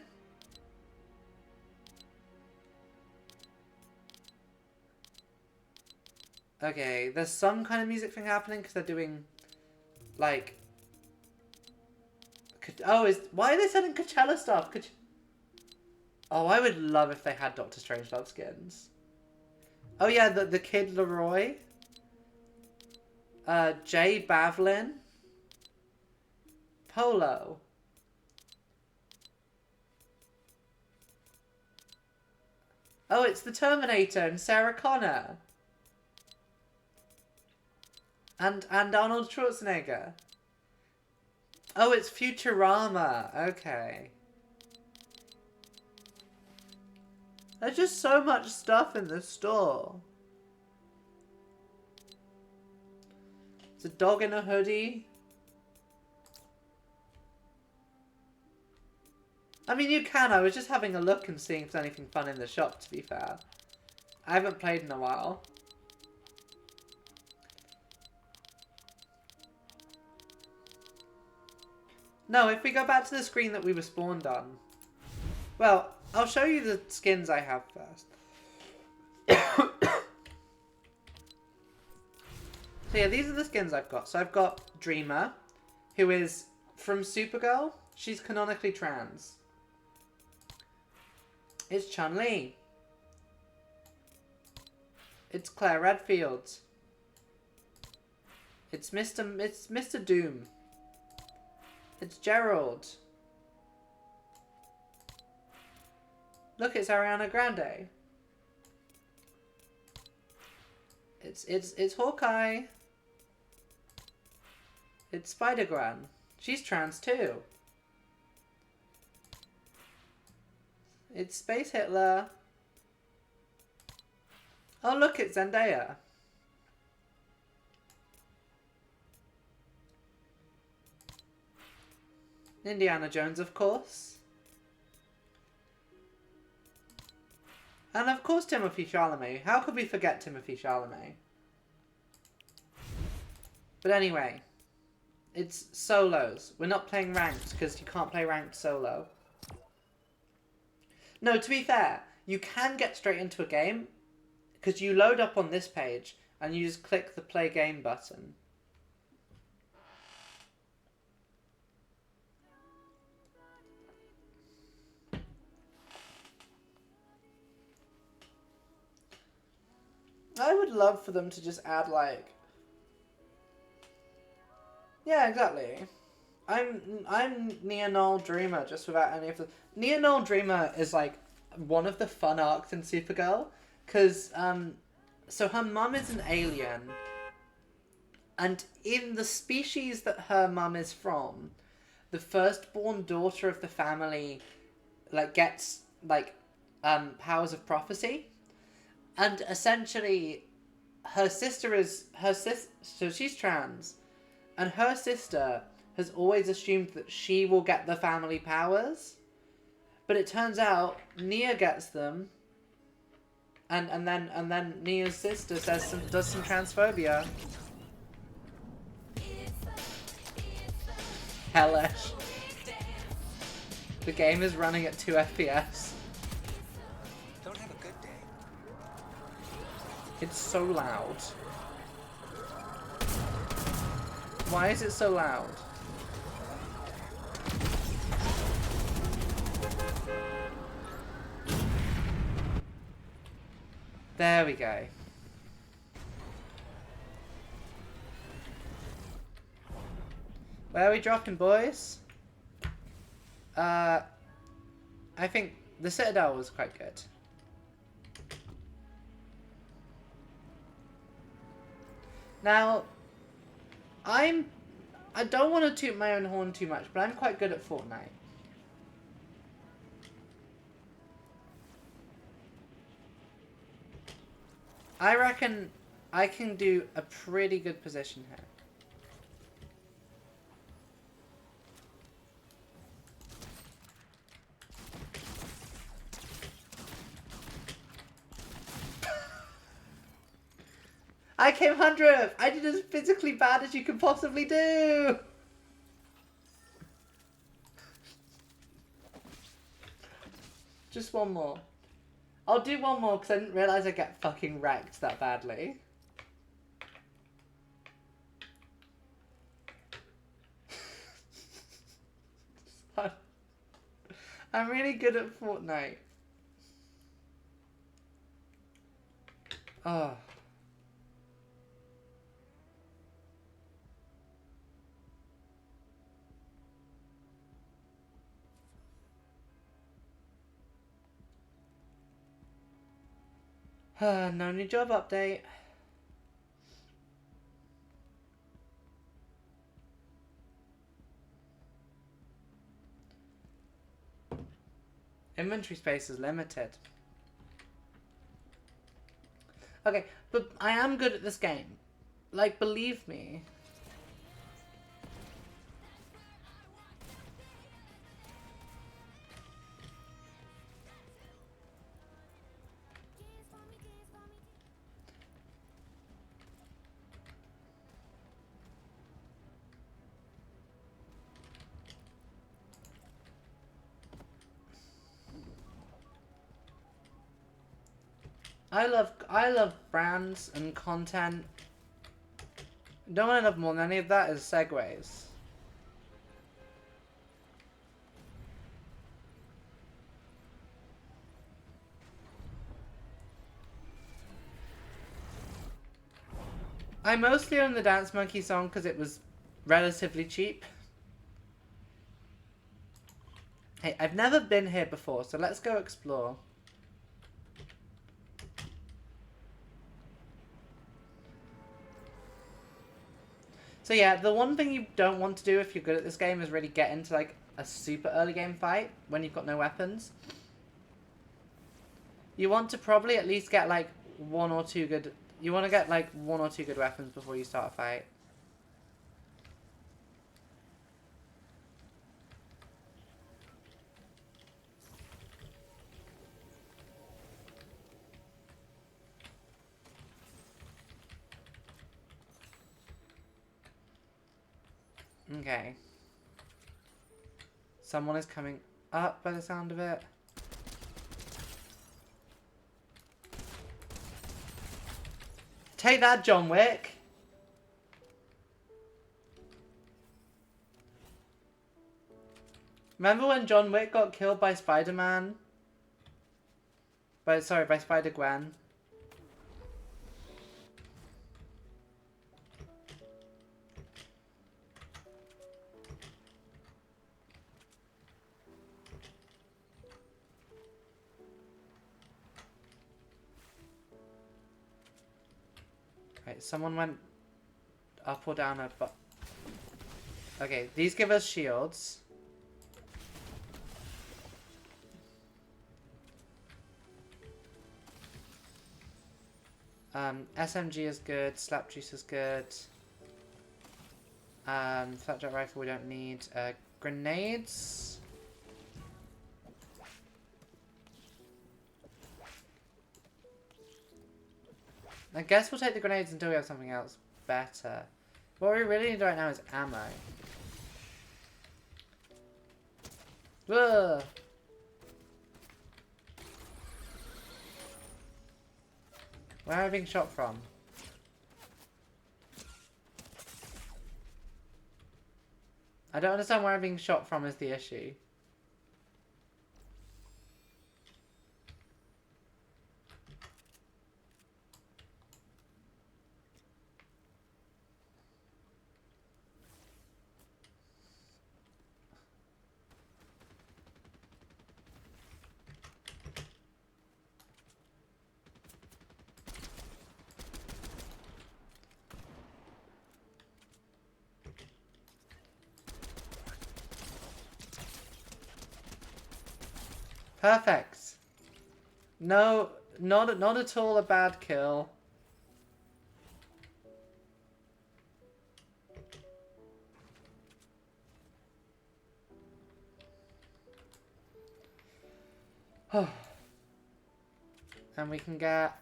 Okay, there's some kind of music thing happening because they're doing, like... Oh, why are they selling Coachella stuff? Oh, I would love if they had Doctor Strangelove skins. Oh yeah, the Kid Leroy. Jay Bavlin. Polo. Oh, it's the Terminator and Sarah Connor. And Arnold Schwarzenegger. Oh, it's Futurama. Okay. There's just so much stuff in the store. It's a dog in a hoodie. I mean, you can. I was just having a look and seeing if there's anything fun in the shop, to be fair. I haven't played in a while. No, if we go back to the screen that we were spawned on. Well, I'll show you the skins I have first. So yeah, these are the skins I've got. So I've got Dreamer, who is from Supergirl. She's canonically trans. It's Chun-Li. It's Claire Redfield. It's Mr. Doom. It's Gerald. Look, it's Ariana Grande. It's Hawkeye. It's Spider-Gwen. She's trans too. It's Space Hitler. Oh look, it's Zendaya. Indiana Jones, of course. And of course Timothée Chalamet. How could we forget Timothée Chalamet? But anyway, it's solos. We're not playing ranked because you can't play ranked solo. No, to be fair, you can get straight into a game because you load up on this page and you just click the play game button. I would love for them to just add, like... Yeah, exactly. I'm Neonol Dreamer, just without any of the... Neonol Dreamer is, like, one of the fun arcs in Supergirl. Because, so her mum is an alien. And in the species that her mum is from, the firstborn daughter of the family, like, gets, like, powers of prophecy. And essentially, her sister is... So she's trans. And her sister has always assumed that she will get the family powers. But it turns out Nia gets them. And then Nia's sister does some transphobia. Hellish. The game is running at 2 FPS. Don't have a good day. It's so loud. Why is it so loud? There we go. Where are we dropping, boys? I think the Citadel was quite good. Now, I don't want to toot my own horn too much, but I'm quite good at Fortnite. I reckon I can do a pretty good position here. I came 100th! I did as physically bad as you can possibly do! Just one more. I'll do one more because I didn't realise I get fucking wrecked that badly. I'm really good at Fortnite. Oh. No new job update. Inventory space is limited. Okay, but I am good at this game. Like, believe me. I love brands and content. Don't want to love more than any of that is segues. I mostly own the Dance Monkey song because it was relatively cheap. Hey, I've never been here before, so let's go explore. So yeah, the one thing you don't want to do if you're good at this game is really get into like a super early game fight when you've got no weapons. You want to probably at least get like one or two good weapons before you start a fight. Okay. Someone is coming up by the sound of it. Take that, John Wick! Remember when John Wick got killed by Spider-Man? By Spider-Gwen. Right, someone went up or down a but. Okay, these give us shields. SMG is good, slap juice is good. Flapjack rifle we don't need. Grenades. I guess we'll take the grenades until we have something else better. What we really need right now is ammo. Ugh. Where am I being shot from? I don't understand where I'm being shot from is the issue. Perfect. No, not at all a bad kill. And we can get...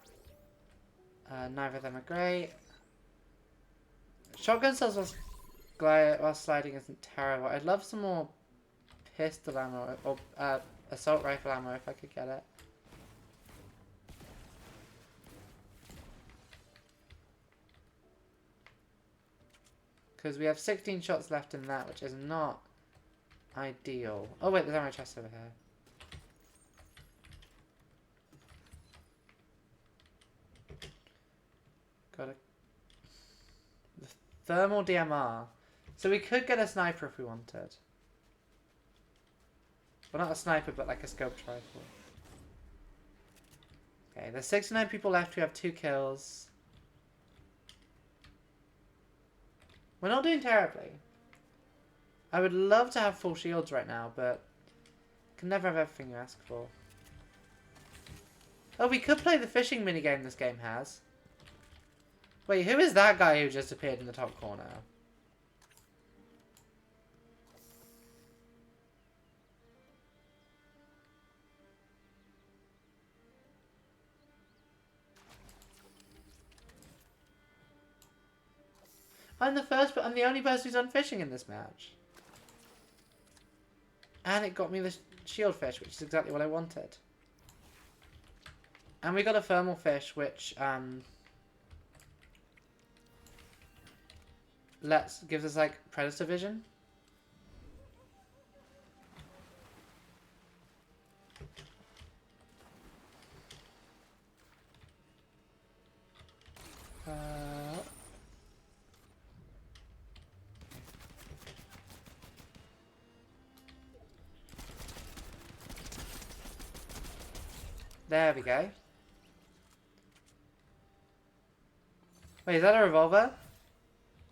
neither of them are great. Shotgun cells while sliding isn't terrible. I'd love some more pistol ammo or assault rifle ammo if I could get it. Because we have 16 shots left in that, which is not ideal. Oh wait, there's ammo chest over here. Got a the thermal DMR. So we could get a sniper if we wanted. Well, not a sniper, but like a scoped rifle. Okay, there's 69 people left. We have 2 kills. We're not doing terribly. I would love to have full shields right now, but I can never have everything you ask for. Oh, we could play the fishing minigame this game has. Wait, who is that guy who just appeared in the top corner? I'm the only person who's done fishing in this match. And it got me the shield fish, which is exactly what I wanted. And we got a thermal fish, which gives us like predator vision. There we go. Wait, is that a revolver?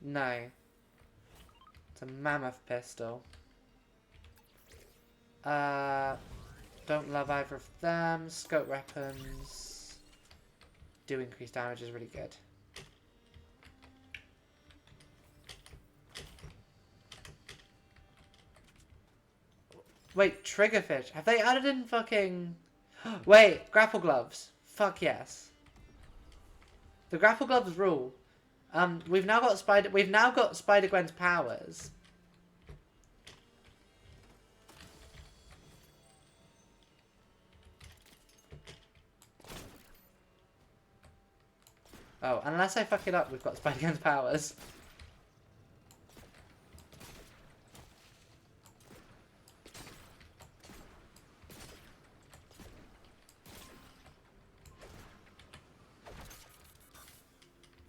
No. It's a mammoth pistol. Don't love either of them. Scope weapons do increase damage, is really good. Wait, triggerfish. Have they added in fucking... Wait, grapple gloves. Fuck yes. The grapple gloves rule. We've now got Spider-Gwen's powers. Oh, unless I fuck it up, we've got Spider-Gwen's powers.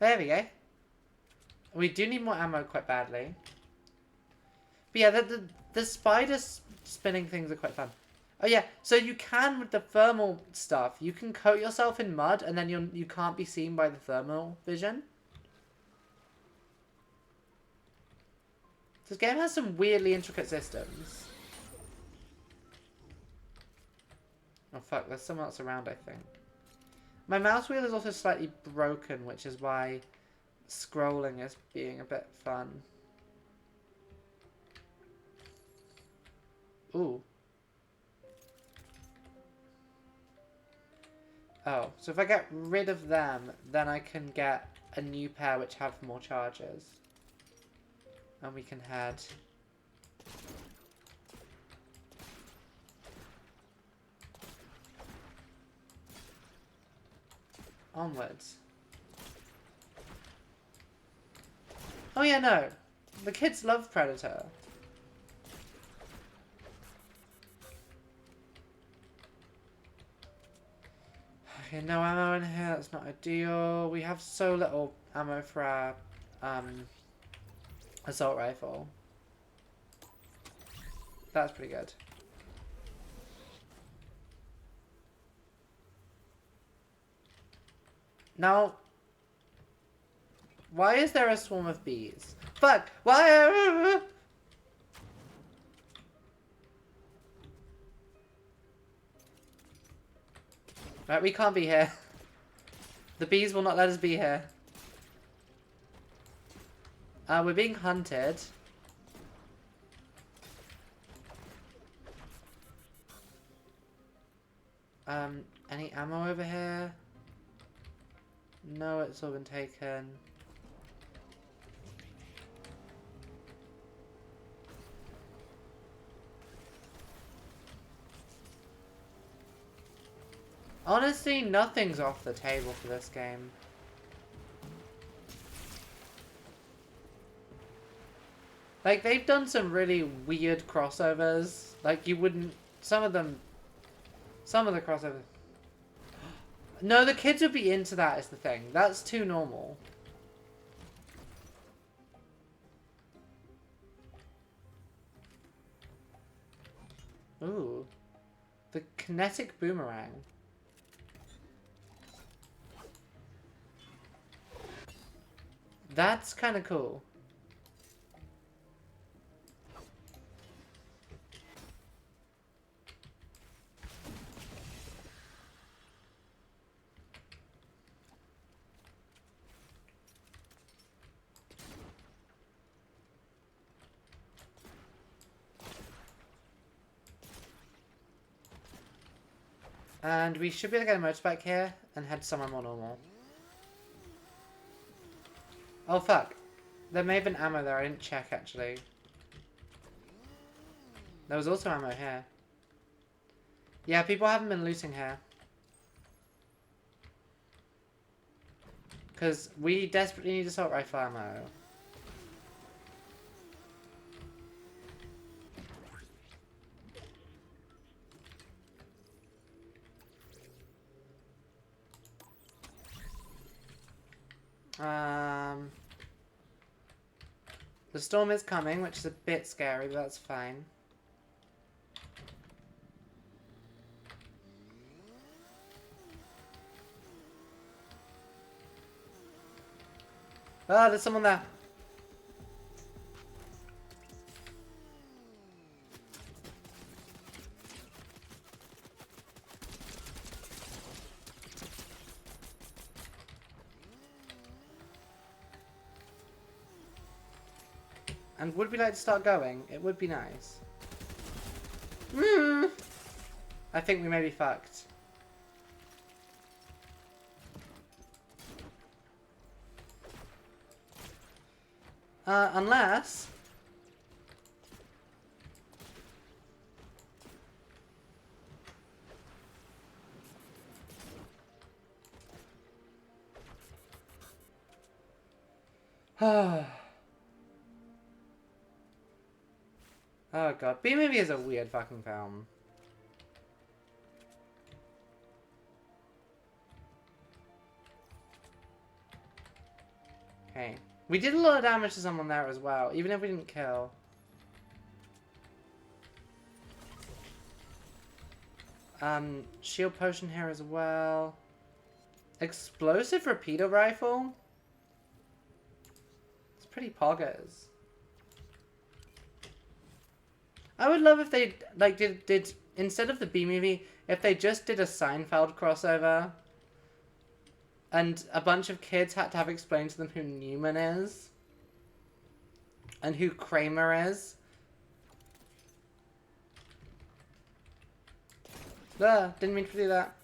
There we go. We do need more ammo quite badly. But yeah, the spider spinning things are quite fun. Oh yeah, so you can, with the thermal stuff, you can coat yourself in mud and then you can't be seen by the thermal vision. This game has some weirdly intricate systems. Oh fuck, there's someone else around, I think. My mouse wheel is also slightly broken, which is why scrolling is being a bit fun. Ooh. Oh, so if I get rid of them, then I can get a new pair which have more charges. And we can head... onwards. Oh yeah, no. The kids love Predator. Okay, no ammo in here. That's not ideal. We have so little ammo for our assault rifle. That's pretty good. Now, why is there a swarm of bees? Fuck! Why? Right, we can't be here. The bees will not let us be here. We're being hunted. Any ammo over here? No, it's all been taken. Honestly, nothing's off the table for this game. Like, they've done some really weird crossovers. Like, you wouldn't... Some of the crossovers... No, the kids would be into that is the thing. That's too normal. Ooh. The kinetic boomerang. That's kind of cool. And we should be able to get a motorbike here and head somewhere more normal. Oh fuck. There may have been ammo there, I didn't check actually. There was also ammo here. Yeah, people haven't been looting here. Because we desperately need assault rifle ammo. The storm is coming, which is a bit scary, but that's fine. Ah, there's someone there. And would we like to start going? It would be nice. I think we may be fucked. Unless... Oh god, B-movie is a weird fucking film. Okay. We did a lot of damage to someone there as well, even if we didn't kill. Shield potion here as well. Explosive repeater rifle? It's pretty poggers. I would love if they like did instead of the B movie, if they just did a Seinfeld crossover and a bunch of kids had to have explained to them who Newman is and who Kramer is. Didn't mean to do that.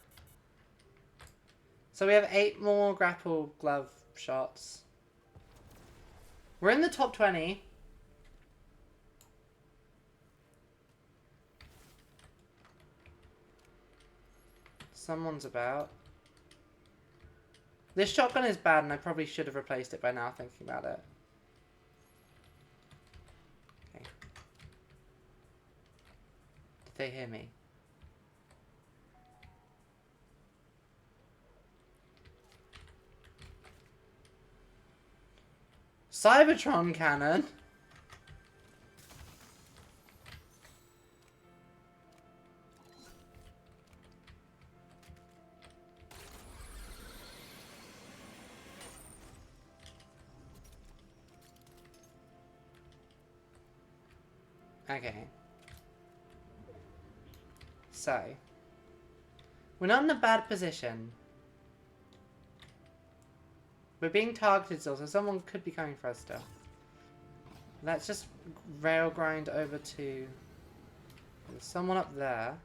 So we have 8 more grapple glove shots. We're in the top 20. Someone's about. This shotgun is bad and I probably should have replaced it by now thinking about it. Okay. Did they hear me? Cybertron cannon? Okay. So. We're not in a bad position. We're being targeted still, so someone could be coming for us still. Let's just rail grind over to... There's someone up there.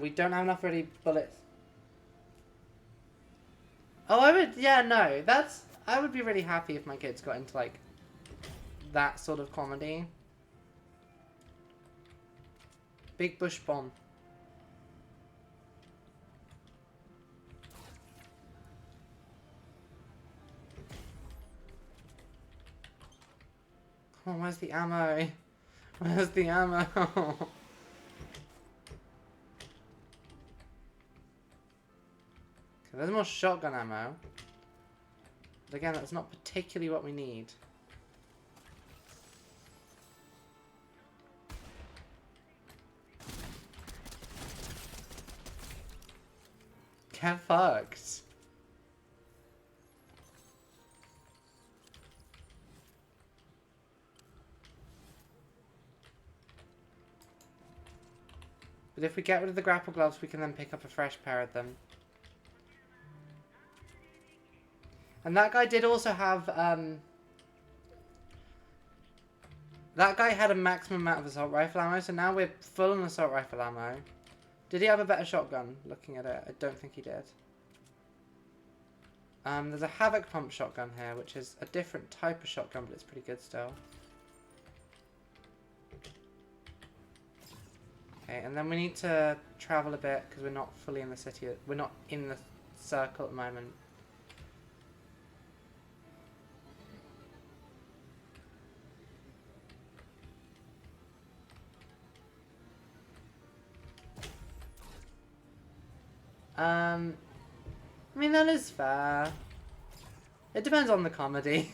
We don't have enough ready bullets. Oh, I would... Yeah, no. That's... I would be really happy if my kids got into, like, that sort of comedy. Big bush bomb. Come on, where's the ammo? Where's the ammo? There's more shotgun ammo. But again, that's not particularly what we need. Get fucked. But if we get rid of the grapple gloves, we can then pick up a fresh pair of them. And that guy did also have, that guy had a maximum amount of assault rifle ammo, so now we're full on assault rifle ammo. Did he have a better shotgun? Looking at it, I don't think he did. There's a Havoc Pump shotgun here, which is a different type of shotgun, but it's pretty good still. Okay, and then we need to travel a bit, because we're not fully in the city. We're not in the circle at the moment. I mean, that is fair. It depends on the comedy.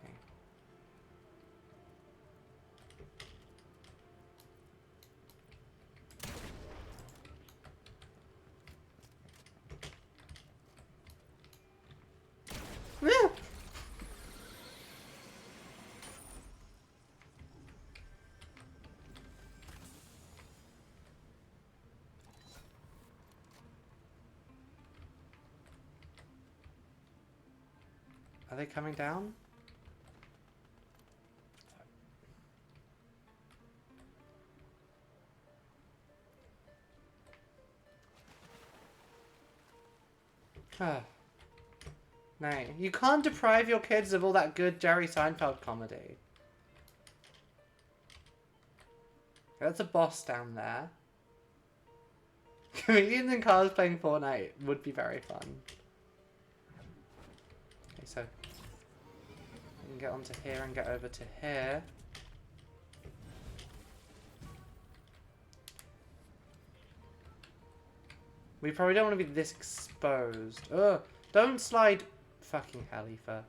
Okay. Are they coming down? No, you can't deprive your kids of all that good Jerry Seinfeld comedy. That's a boss down there. Comedians in cars playing Fortnite would be very fun. Okay, so we can get onto here and get over to here. We probably don't want to be this exposed. Ugh, don't slide. Fucking Khalifa.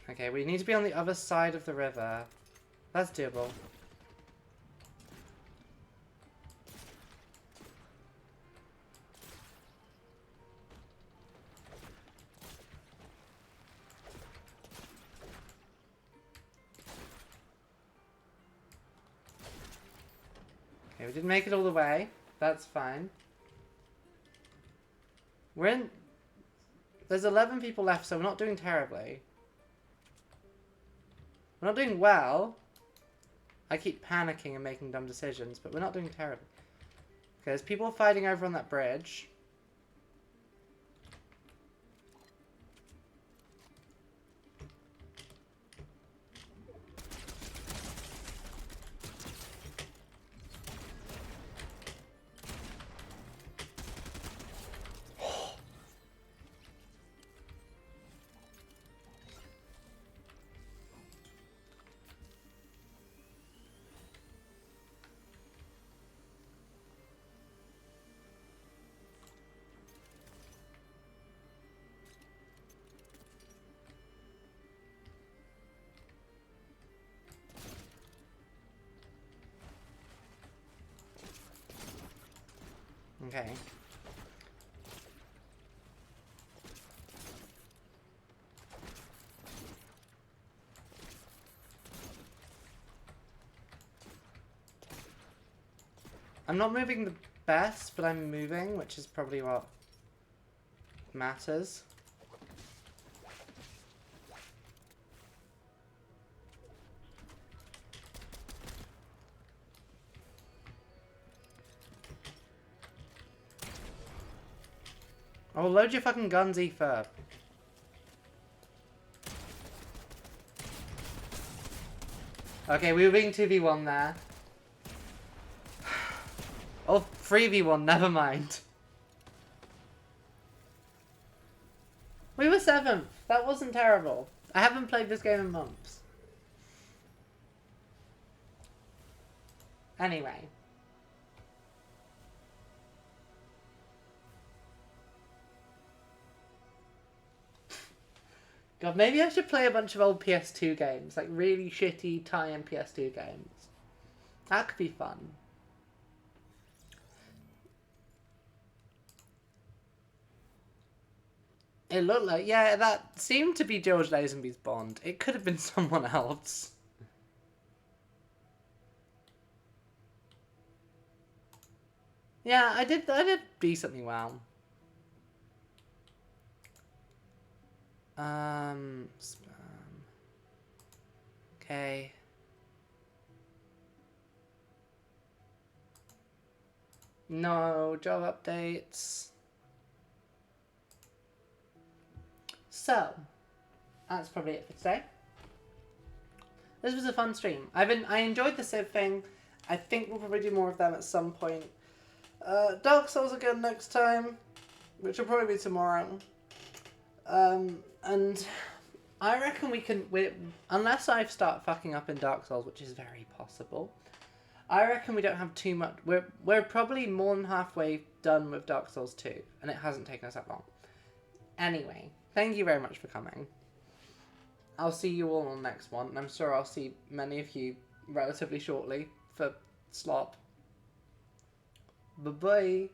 Okay, we need to be on the other side of the river. That's doable. Okay, we didn't make it all the way. That's fine. We're in... There's 11 people left, so we're not doing terribly. We're not doing well. I keep panicking and making dumb decisions, but we're not doing terribly. Okay, there's people fighting over on that bridge. Okay. I'm not moving the best, but I'm moving, which is probably what matters. Oh, load your fucking guns, Aoife. Okay, we were being 2v1 there. Oh, 3v1, never mind. 7th. That wasn't terrible. I haven't played this game in months. Anyway. God, maybe I should play a bunch of old PS2 games. Like really shitty tie-in PS2 games. That could be fun. It looked like, yeah, that seemed to be George Lazenby's Bond. It could have been someone else. Yeah, I did decently well. Spam. Okay. No job updates. So, that's probably it for today. This was a fun stream. I enjoyed the Civ thing. I think we'll probably do more of them at some point. Dark Souls again next time, which will probably be tomorrow. And I reckon we can, unless I start fucking up in Dark Souls, which is very possible. I reckon we don't have too much. We're probably more than halfway done with Dark Souls 2, and it hasn't taken us that long. Anyway, thank you very much for coming. I'll see you all on the next one, and I'm sure I'll see many of you relatively shortly for Slop. Bye-bye.